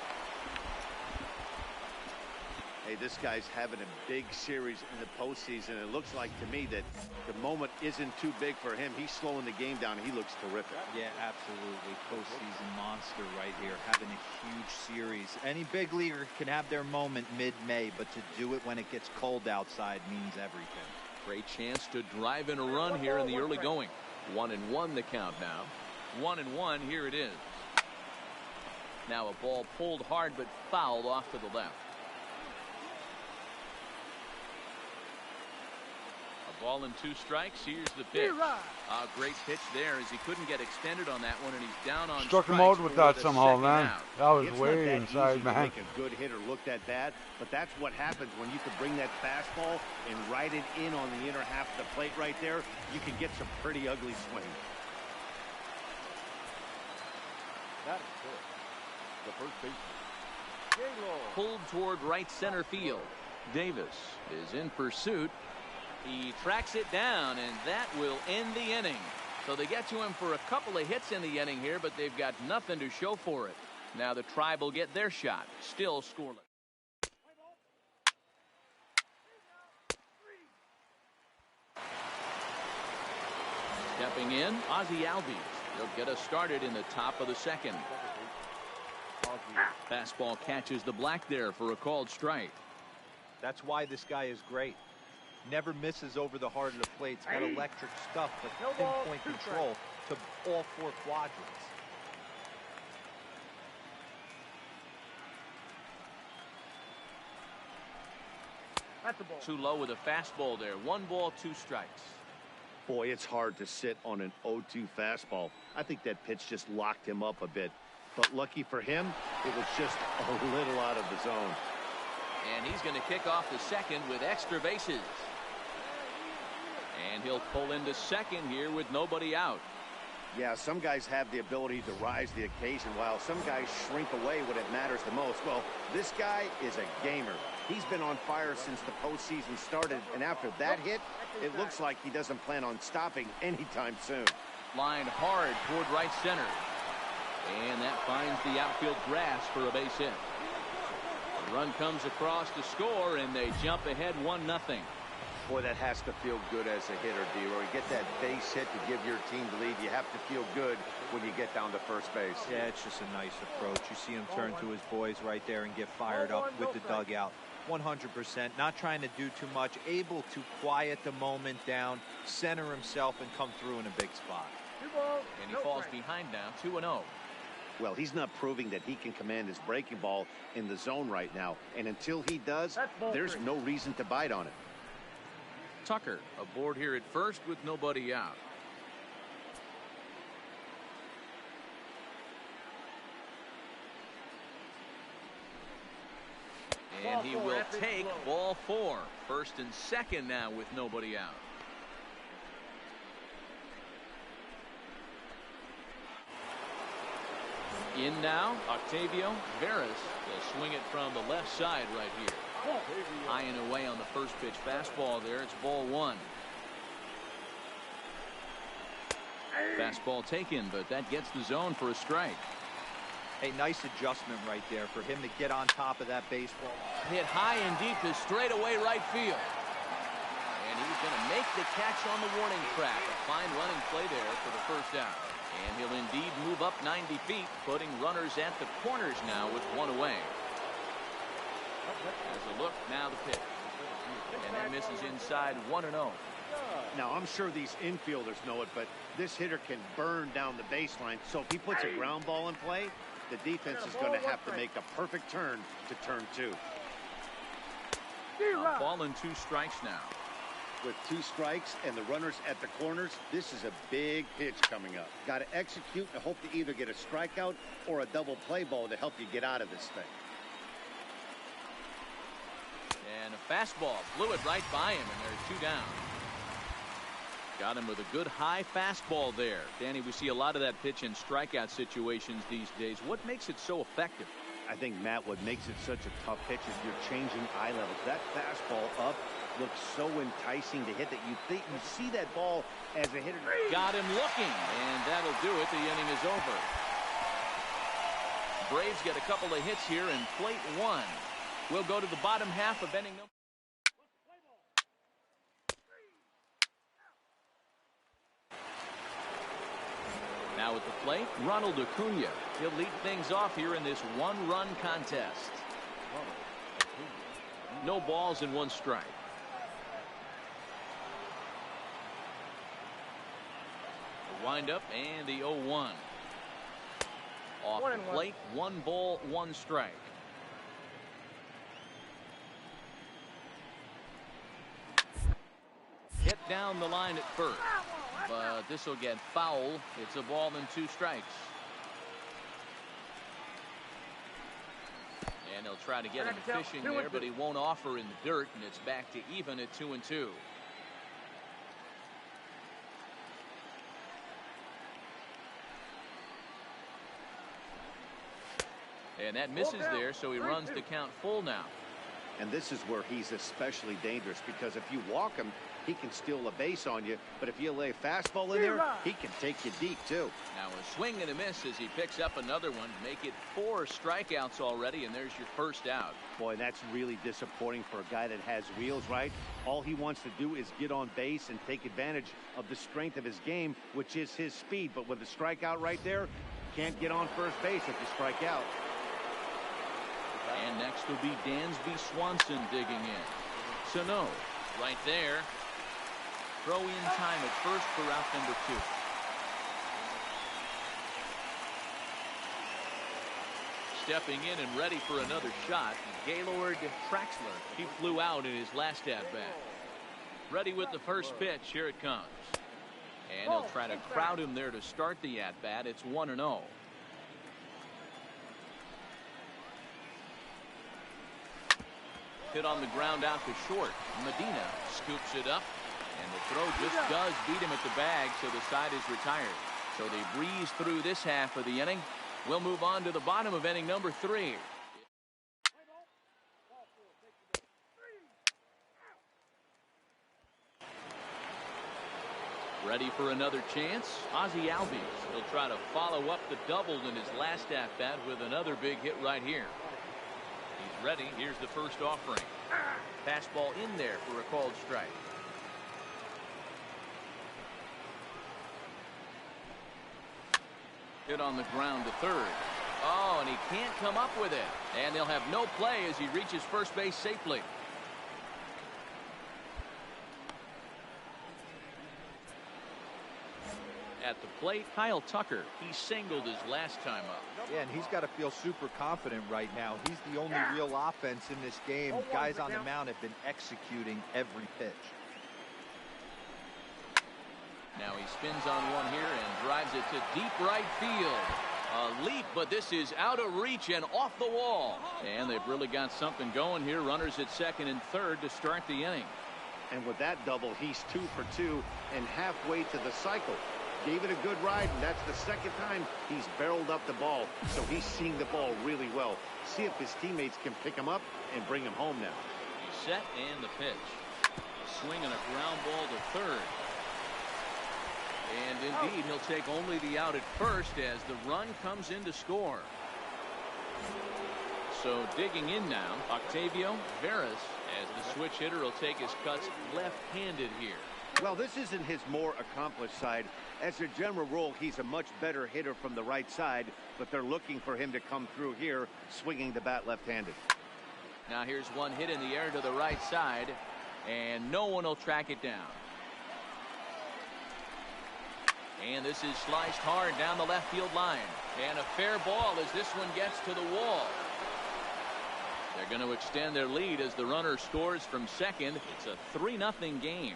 Hey, this guy's having a big series in the postseason. It looks like to me that the moment isn't too big for him. He's slowing the game down. He looks terrific. Yeah, absolutely. Postseason monster right here, having a huge series. Any big leaguer can have their moment mid-May, but to do it when it gets cold outside means everything. Great chance to drive in a run here in the early going. 1-1 the count now. 1-1, here it is. Now a ball pulled hard but fouled off to the left. Ball and 2 strikes. Here's the pitch. Great pitch there as he couldn't get extended on that one, and he's down on Struck him out with that somehow, man. That was way inside, man. Make a good hitter looked at that, but that's what happens when you can bring that fastball and ride it in on the inner half of the plate right there. You can get some pretty ugly swings. That is good. The first baseman. Pulled toward right center field. Davis is in pursuit. He tracks it down, and that will end the inning. So they get to him for a couple of hits in the inning here, but they've got nothing to show for it. Now the Tribe will get their shot. Still scoreless. Stepping in, Ozzie Albies. He'll get us started in the top of the second. Fastball catches the black there for a called strike. That's why this guy is great. Never misses over the heart of the plate. It's got electric stuff, but pinpoint control to all 4 quadrants. That's the ball. Too low with a fastball there. 1 ball, 2 strikes. Boy, it's hard to sit on an 0-2 fastball. I think that pitch just locked him up a bit. But lucky for him, it was just a little out of the zone. And he's going to kick off the second with extra bases. And he'll pull into second here with nobody out. Yeah, some guys have the ability to rise the occasion while some guys shrink away when it matters the most. Well, this guy is a gamer. He's been on fire since the postseason started, and after that hit, it looks like he doesn't plan on stopping anytime soon. Lined hard toward right center. And that finds the outfield grass for a base hit. The run comes across to score, and they jump ahead 1-0. Boy, that has to feel good as a hitter, D-Roy. You get that base hit to give your team the lead. You have to feel good when you get down to first base. Yeah, it's just a nice approach. You see him turn to his boys right there and get fired up with the dugout. 100%, not trying to do too much, able to quiet the moment down, center himself, and come through in a big spot. And he falls behind now, 2-0. Well, he's not proving that he can command his breaking ball in the zone right now. And until he does, there's no reason to bite on it. Tucker aboard here at first with nobody out. And he will take ball 4. First and second now with nobody out. In now, Octavio Veras will swing it from the left side right here. High and away on the first pitch fastball there. It's ball 1. Fastball taken, but that gets the zone for a strike. A nice adjustment right there for him to get on top of that baseball. Hit high and deep to straightaway right field. And he's going to make the catch on the warning track. A fine running play there for the first out. And he'll indeed move up 90 feet, putting runners at the corners now with one away. As a look, now the pitch. And that misses inside 1-0. Now, I'm sure these infielders know it, but this hitter can burn down the baseline. So if he puts a ground ball in play, the defense is going to have to make a perfect turn to turn 2. A ball and 2 strikes now. With 2 strikes and the runners at the corners, this is a big pitch coming up. Got to execute and hope to either get a strikeout or a double play ball to help you get out of this thing. And a fastball blew it right by him, and there's 2 down. Got him with a good high fastball there. Danny, we see a lot of that pitch in strikeout situations these days. What makes it so effective? I think, Matt, what makes it such a tough pitch is you're changing eye levels. That fastball up looks so enticing to hit that you think you see that ball as a hitter. Got him looking, and that'll do it. The inning is over. Braves get a couple of hits here in plate 1. We'll go to the bottom half of inning number. Now at the plate, Ronald Acuna. He'll lead things off here in this 1-run contest. No balls and 1 strike. The windup and the 0-1. Off the plate, 1 ball, 1 strike. Hit down the line at first. But this will get foul. It's a ball and 2 strikes. And he'll try to get him fishing there, but he won't offer in the dirt, and it's back to even at 2-2. And that misses there, so he runs the count full now. And this is where he's especially dangerous, because if you walk him, he can steal a base on you. But if you lay a fastball in there, he can take you deep, too. Now a swing and a miss as he picks up another one. Make it 4 strikeouts already, and there's your first out. Boy, that's really disappointing for a guy that has wheels, right? All he wants to do is get on base and take advantage of the strength of his game, which is his speed. But with a strikeout right there, can't get on first base if you strike out. And next will be Dansby Swanson digging in. Sano right there. Throw in time at first for out number 2. Stepping in and ready for another shot, Gaylord Traxler. He flew out in his last at-bat. Ready with the first pitch. Here it comes. And he'll try to crowd him there to start the at-bat. It's 1-0. Hit on the ground out to short. Medina scoops it up, and the throw just does beat him at the bag, so the side is retired. So they breeze through this half of the inning. We'll move on to the bottom of inning number 3. Ready for another chance? Ozzie Albies. He'll try to follow up the double in his last at-bat with another big hit right here. He's ready. Here's the first offering. Fastball in there for a called strike. Hit on the ground to third. Oh, and he can't come up with it. And they'll have no play as he reaches first base safely. At the plate, Kyle Tucker. He singled his last time up. Yeah, and he's got to feel super confident right now. He's the only real offense in this game. Guys on the mound have been executing every pitch. Now he spins on one here and drives it to deep right field. A leap, but this is out of reach and off the wall. And they've really got something going here. Runners at second and third to start the inning. And with that double, he's 2 for 2 and halfway to the cycle. Gave it a good ride, and that's the second time he's barreled up the ball. So he's seeing the ball really well. See if his teammates can pick him up and bring him home now. He's set, and the pitch. A swing and a ground ball to third. And indeed, he'll take only the out at first as the run comes in to score. So digging in now, Octavio Veras, as the switch hitter will take his cuts left-handed here. Well, this isn't his more accomplished side. As a general rule, he's a much better hitter from the right side, but they're looking for him to come through here, swinging the bat left-handed. Now here's one hit in the air to the right side, and no one will track it down. And this is sliced hard down the left field line. And a fair ball as this one gets to the wall. They're going to extend their lead as the runner scores from second. It's a 3-0 game.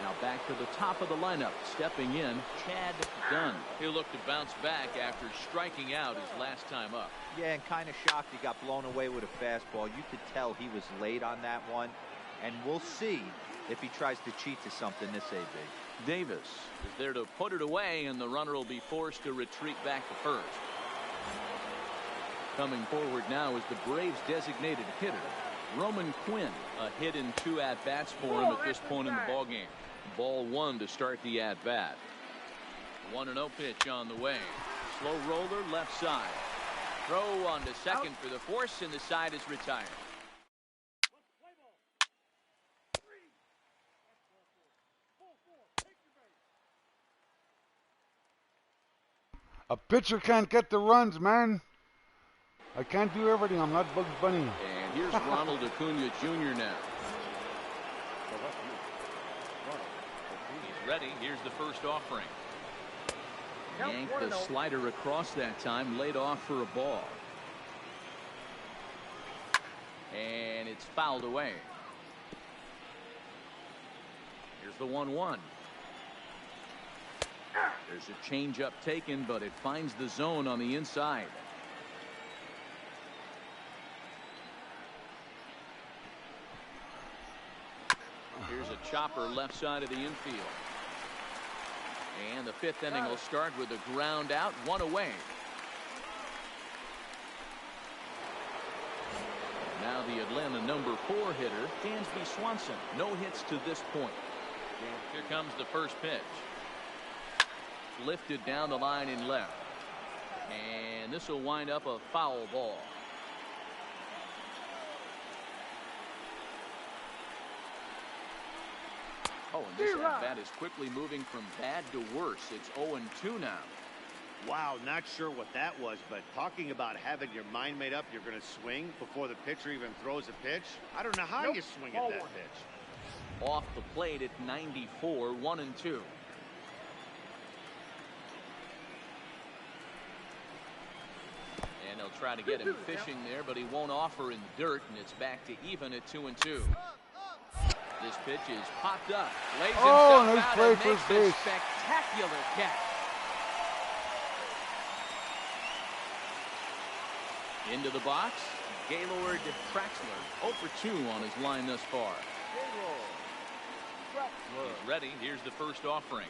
Now back to the top of the lineup. Stepping in, Chad Dunn. He'll look to bounce back after striking out his last time up. Yeah, and kind of shocked he got blown away with a fastball. You could tell he was late on that one. And we'll see if he tries to cheat to something this AB. Davis is there to put it away, and the runner will be forced to retreat back to first. Coming forward now is the Braves' designated hitter, Roman Quinn. A hit in 2 at-bats for him at this point in the ballgame. Ball 1 to start the at-bat. 1-0 pitch on the way. Slow roller left side. Throw on to second for the force, and the side is retired. A pitcher can't get the runs, man. I can't do everything. I'm not Bugs Bunny. And here's Ronald Acuna Jr. now. He's ready. Here's the first offering. Yanked the slider across that time, laid off for a ball. And it's fouled away. Here's the 1-1. There's a changeup taken, but it finds the zone on the inside. Here's a chopper left side of the infield. And the 5th inning will start with a ground out, 1 away. Now the Atlanta number 4 hitter, Dansby Swanson. No hits to this point. Here comes the first pitch. Lifted down the line in left. And this will wind up a foul ball. Oh, and this at-bat is quickly moving from bad to worse. It's 0-2 now. Wow, not sure what that was, but talking about having your mind made up, you're going to swing before the pitcher even throws a pitch. I don't know how you swing at that pitch. Off the plate at 94, 1-2. And they'll try to get him fishing there, but he won't offer in the dirt, and it's back to even at 2-2. This pitch is popped up. Lays himself nice out play and for makes his base. a spectacular catch. Into the box, Gaylord Traxler, 0 for 2 on his line thus far. He's ready. Here's the first offering.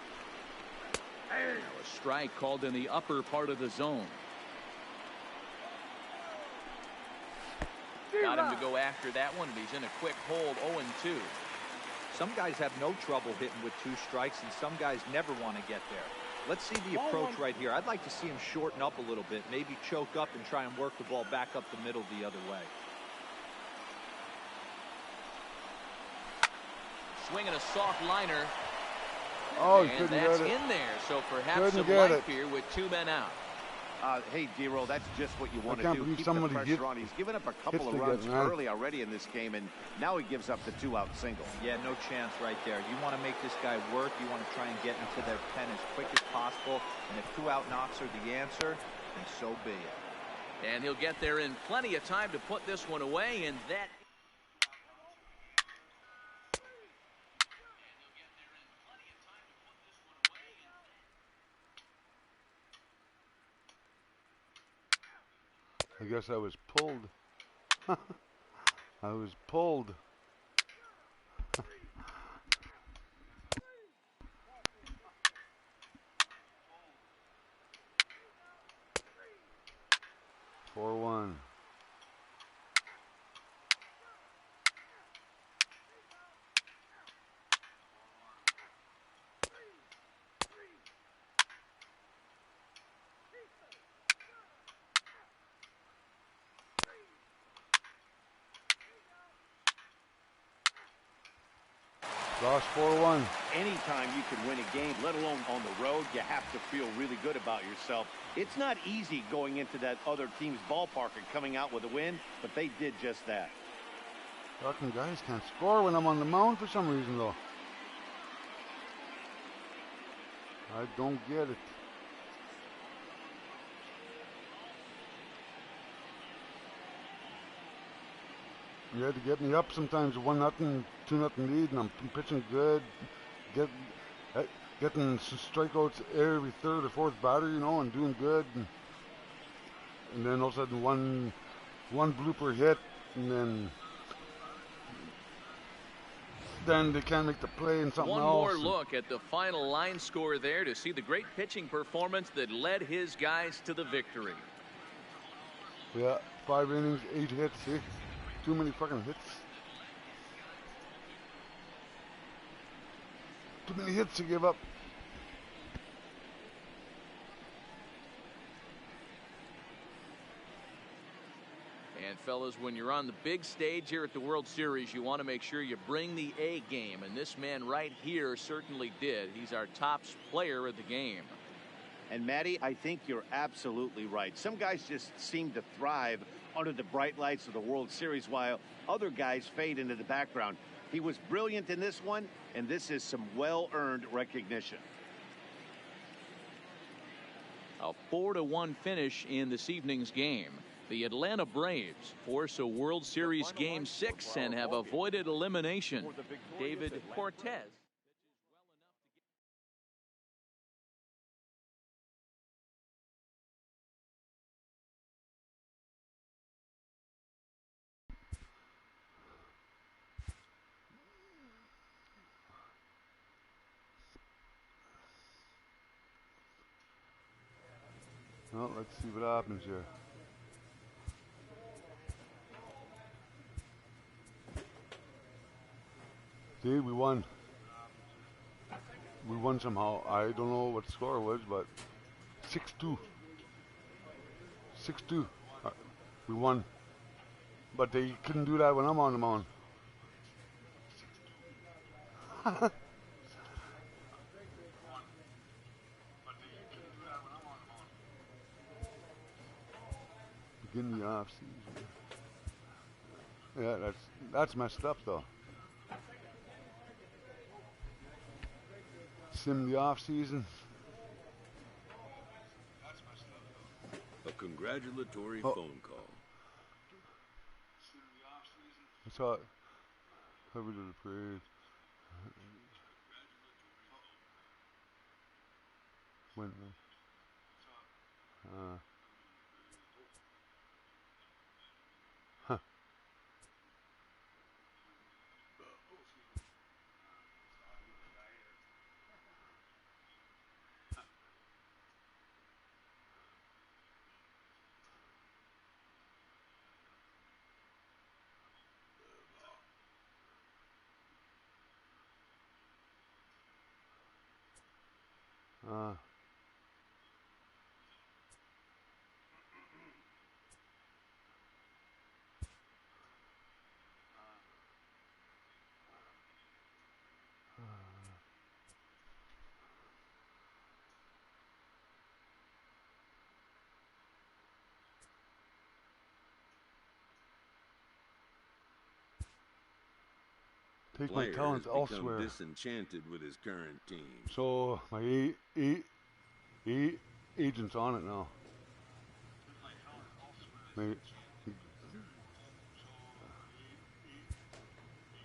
Now a strike called in the upper part of the zone. Got him to go after that one, and he's in a quick hold, 0-2. Some guys have no trouble hitting with 2 strikes, and some guys never want to get there. Let's see the approach right here. I'd like to see him shorten up a little bit, maybe choke up and try and work the ball back up the middle the other way. Swinging a soft liner. Oh, he and couldn't that's get it. in there, so perhaps Couldn't some get life it. here with 2 men out. Hey, D-Roll, that's just what you want to can't do. believe Keep the somebody pressure on. He's given up a couple of hits runs together, man. early already in this game, and now he gives up the 2-out single. Yeah, no chance right there. You want to make this guy work. You want to try and get into their pen as quick as possible. And if 2-out knocks are the answer, then so be it. And he'll get there in plenty of time to put this one away, and that I guess I was pulled. I was pulled. Four one. Lost 4-1. Anytime you can win a game, let alone on the road, you have to feel really good about yourself. It's not easy going into that other team's ballpark and coming out with a win, but they did just that. Fucking guys can't score when I'm on the mound for some reason, though. I don't get it. You had to get me up sometimes, 1-0, 2-0 lead, and I'm pitching good, getting strikeouts every third or fourth batter, you know, and doing good. And then all of a sudden one blooper hit, and then they can't make the play and something One else. more look at the final line score there to see the great pitching performance that led his guys to the victory. Yeah, 5 innings, 8 hits. See? Too many fucking hits. Too many hits to give up. And fellas, when you're on the big stage here at the World Series, you want to make sure you bring the A game. And this man right here certainly did. He's our top player of the game. And Matty, I think you're absolutely right. Some guys just seem to thrive under the bright lights of the World Series while other guys fade into the background. He was brilliant in this one, and this is some well-earned recognition. A 4-1 finish in this evening's game. The Atlanta Braves force a World Series Game 6 and have avoided elimination. David Cortez. Well, let's see what happens here. See, we won. We won somehow. I don't know what the score was, but 6-2. 6-2. We won. But they couldn't do that when I'm on the mound. Begin the off season. Yeah, that's messed up though. Sim the off season. A congratulatory phone call. I saw it. Covered the parade. When? Huh. Take my Player talents has become elsewhere. disenchanted with his current team. So my agent's on it now.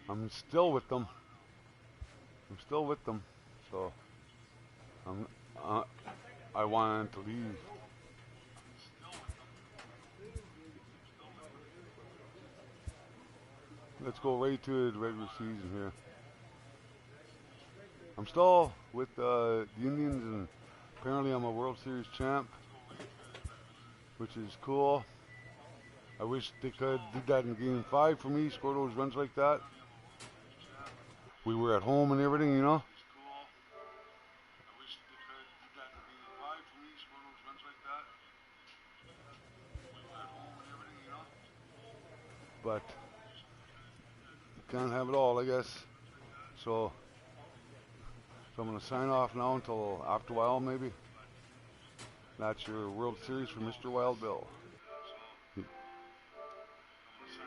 I'm still with them. So I wanted to leave. Let's go right to the regular season here. I'm still with the Indians, and apparently I'm a World Series champ, which is cool. I wish they could do that in Game 5 for me, score those runs like that. We were at home and everything, you know. But can't have it all, I guess. So So I'm going to sign off now until after a while, maybe. That's your World Series for Mr. Wild Bill.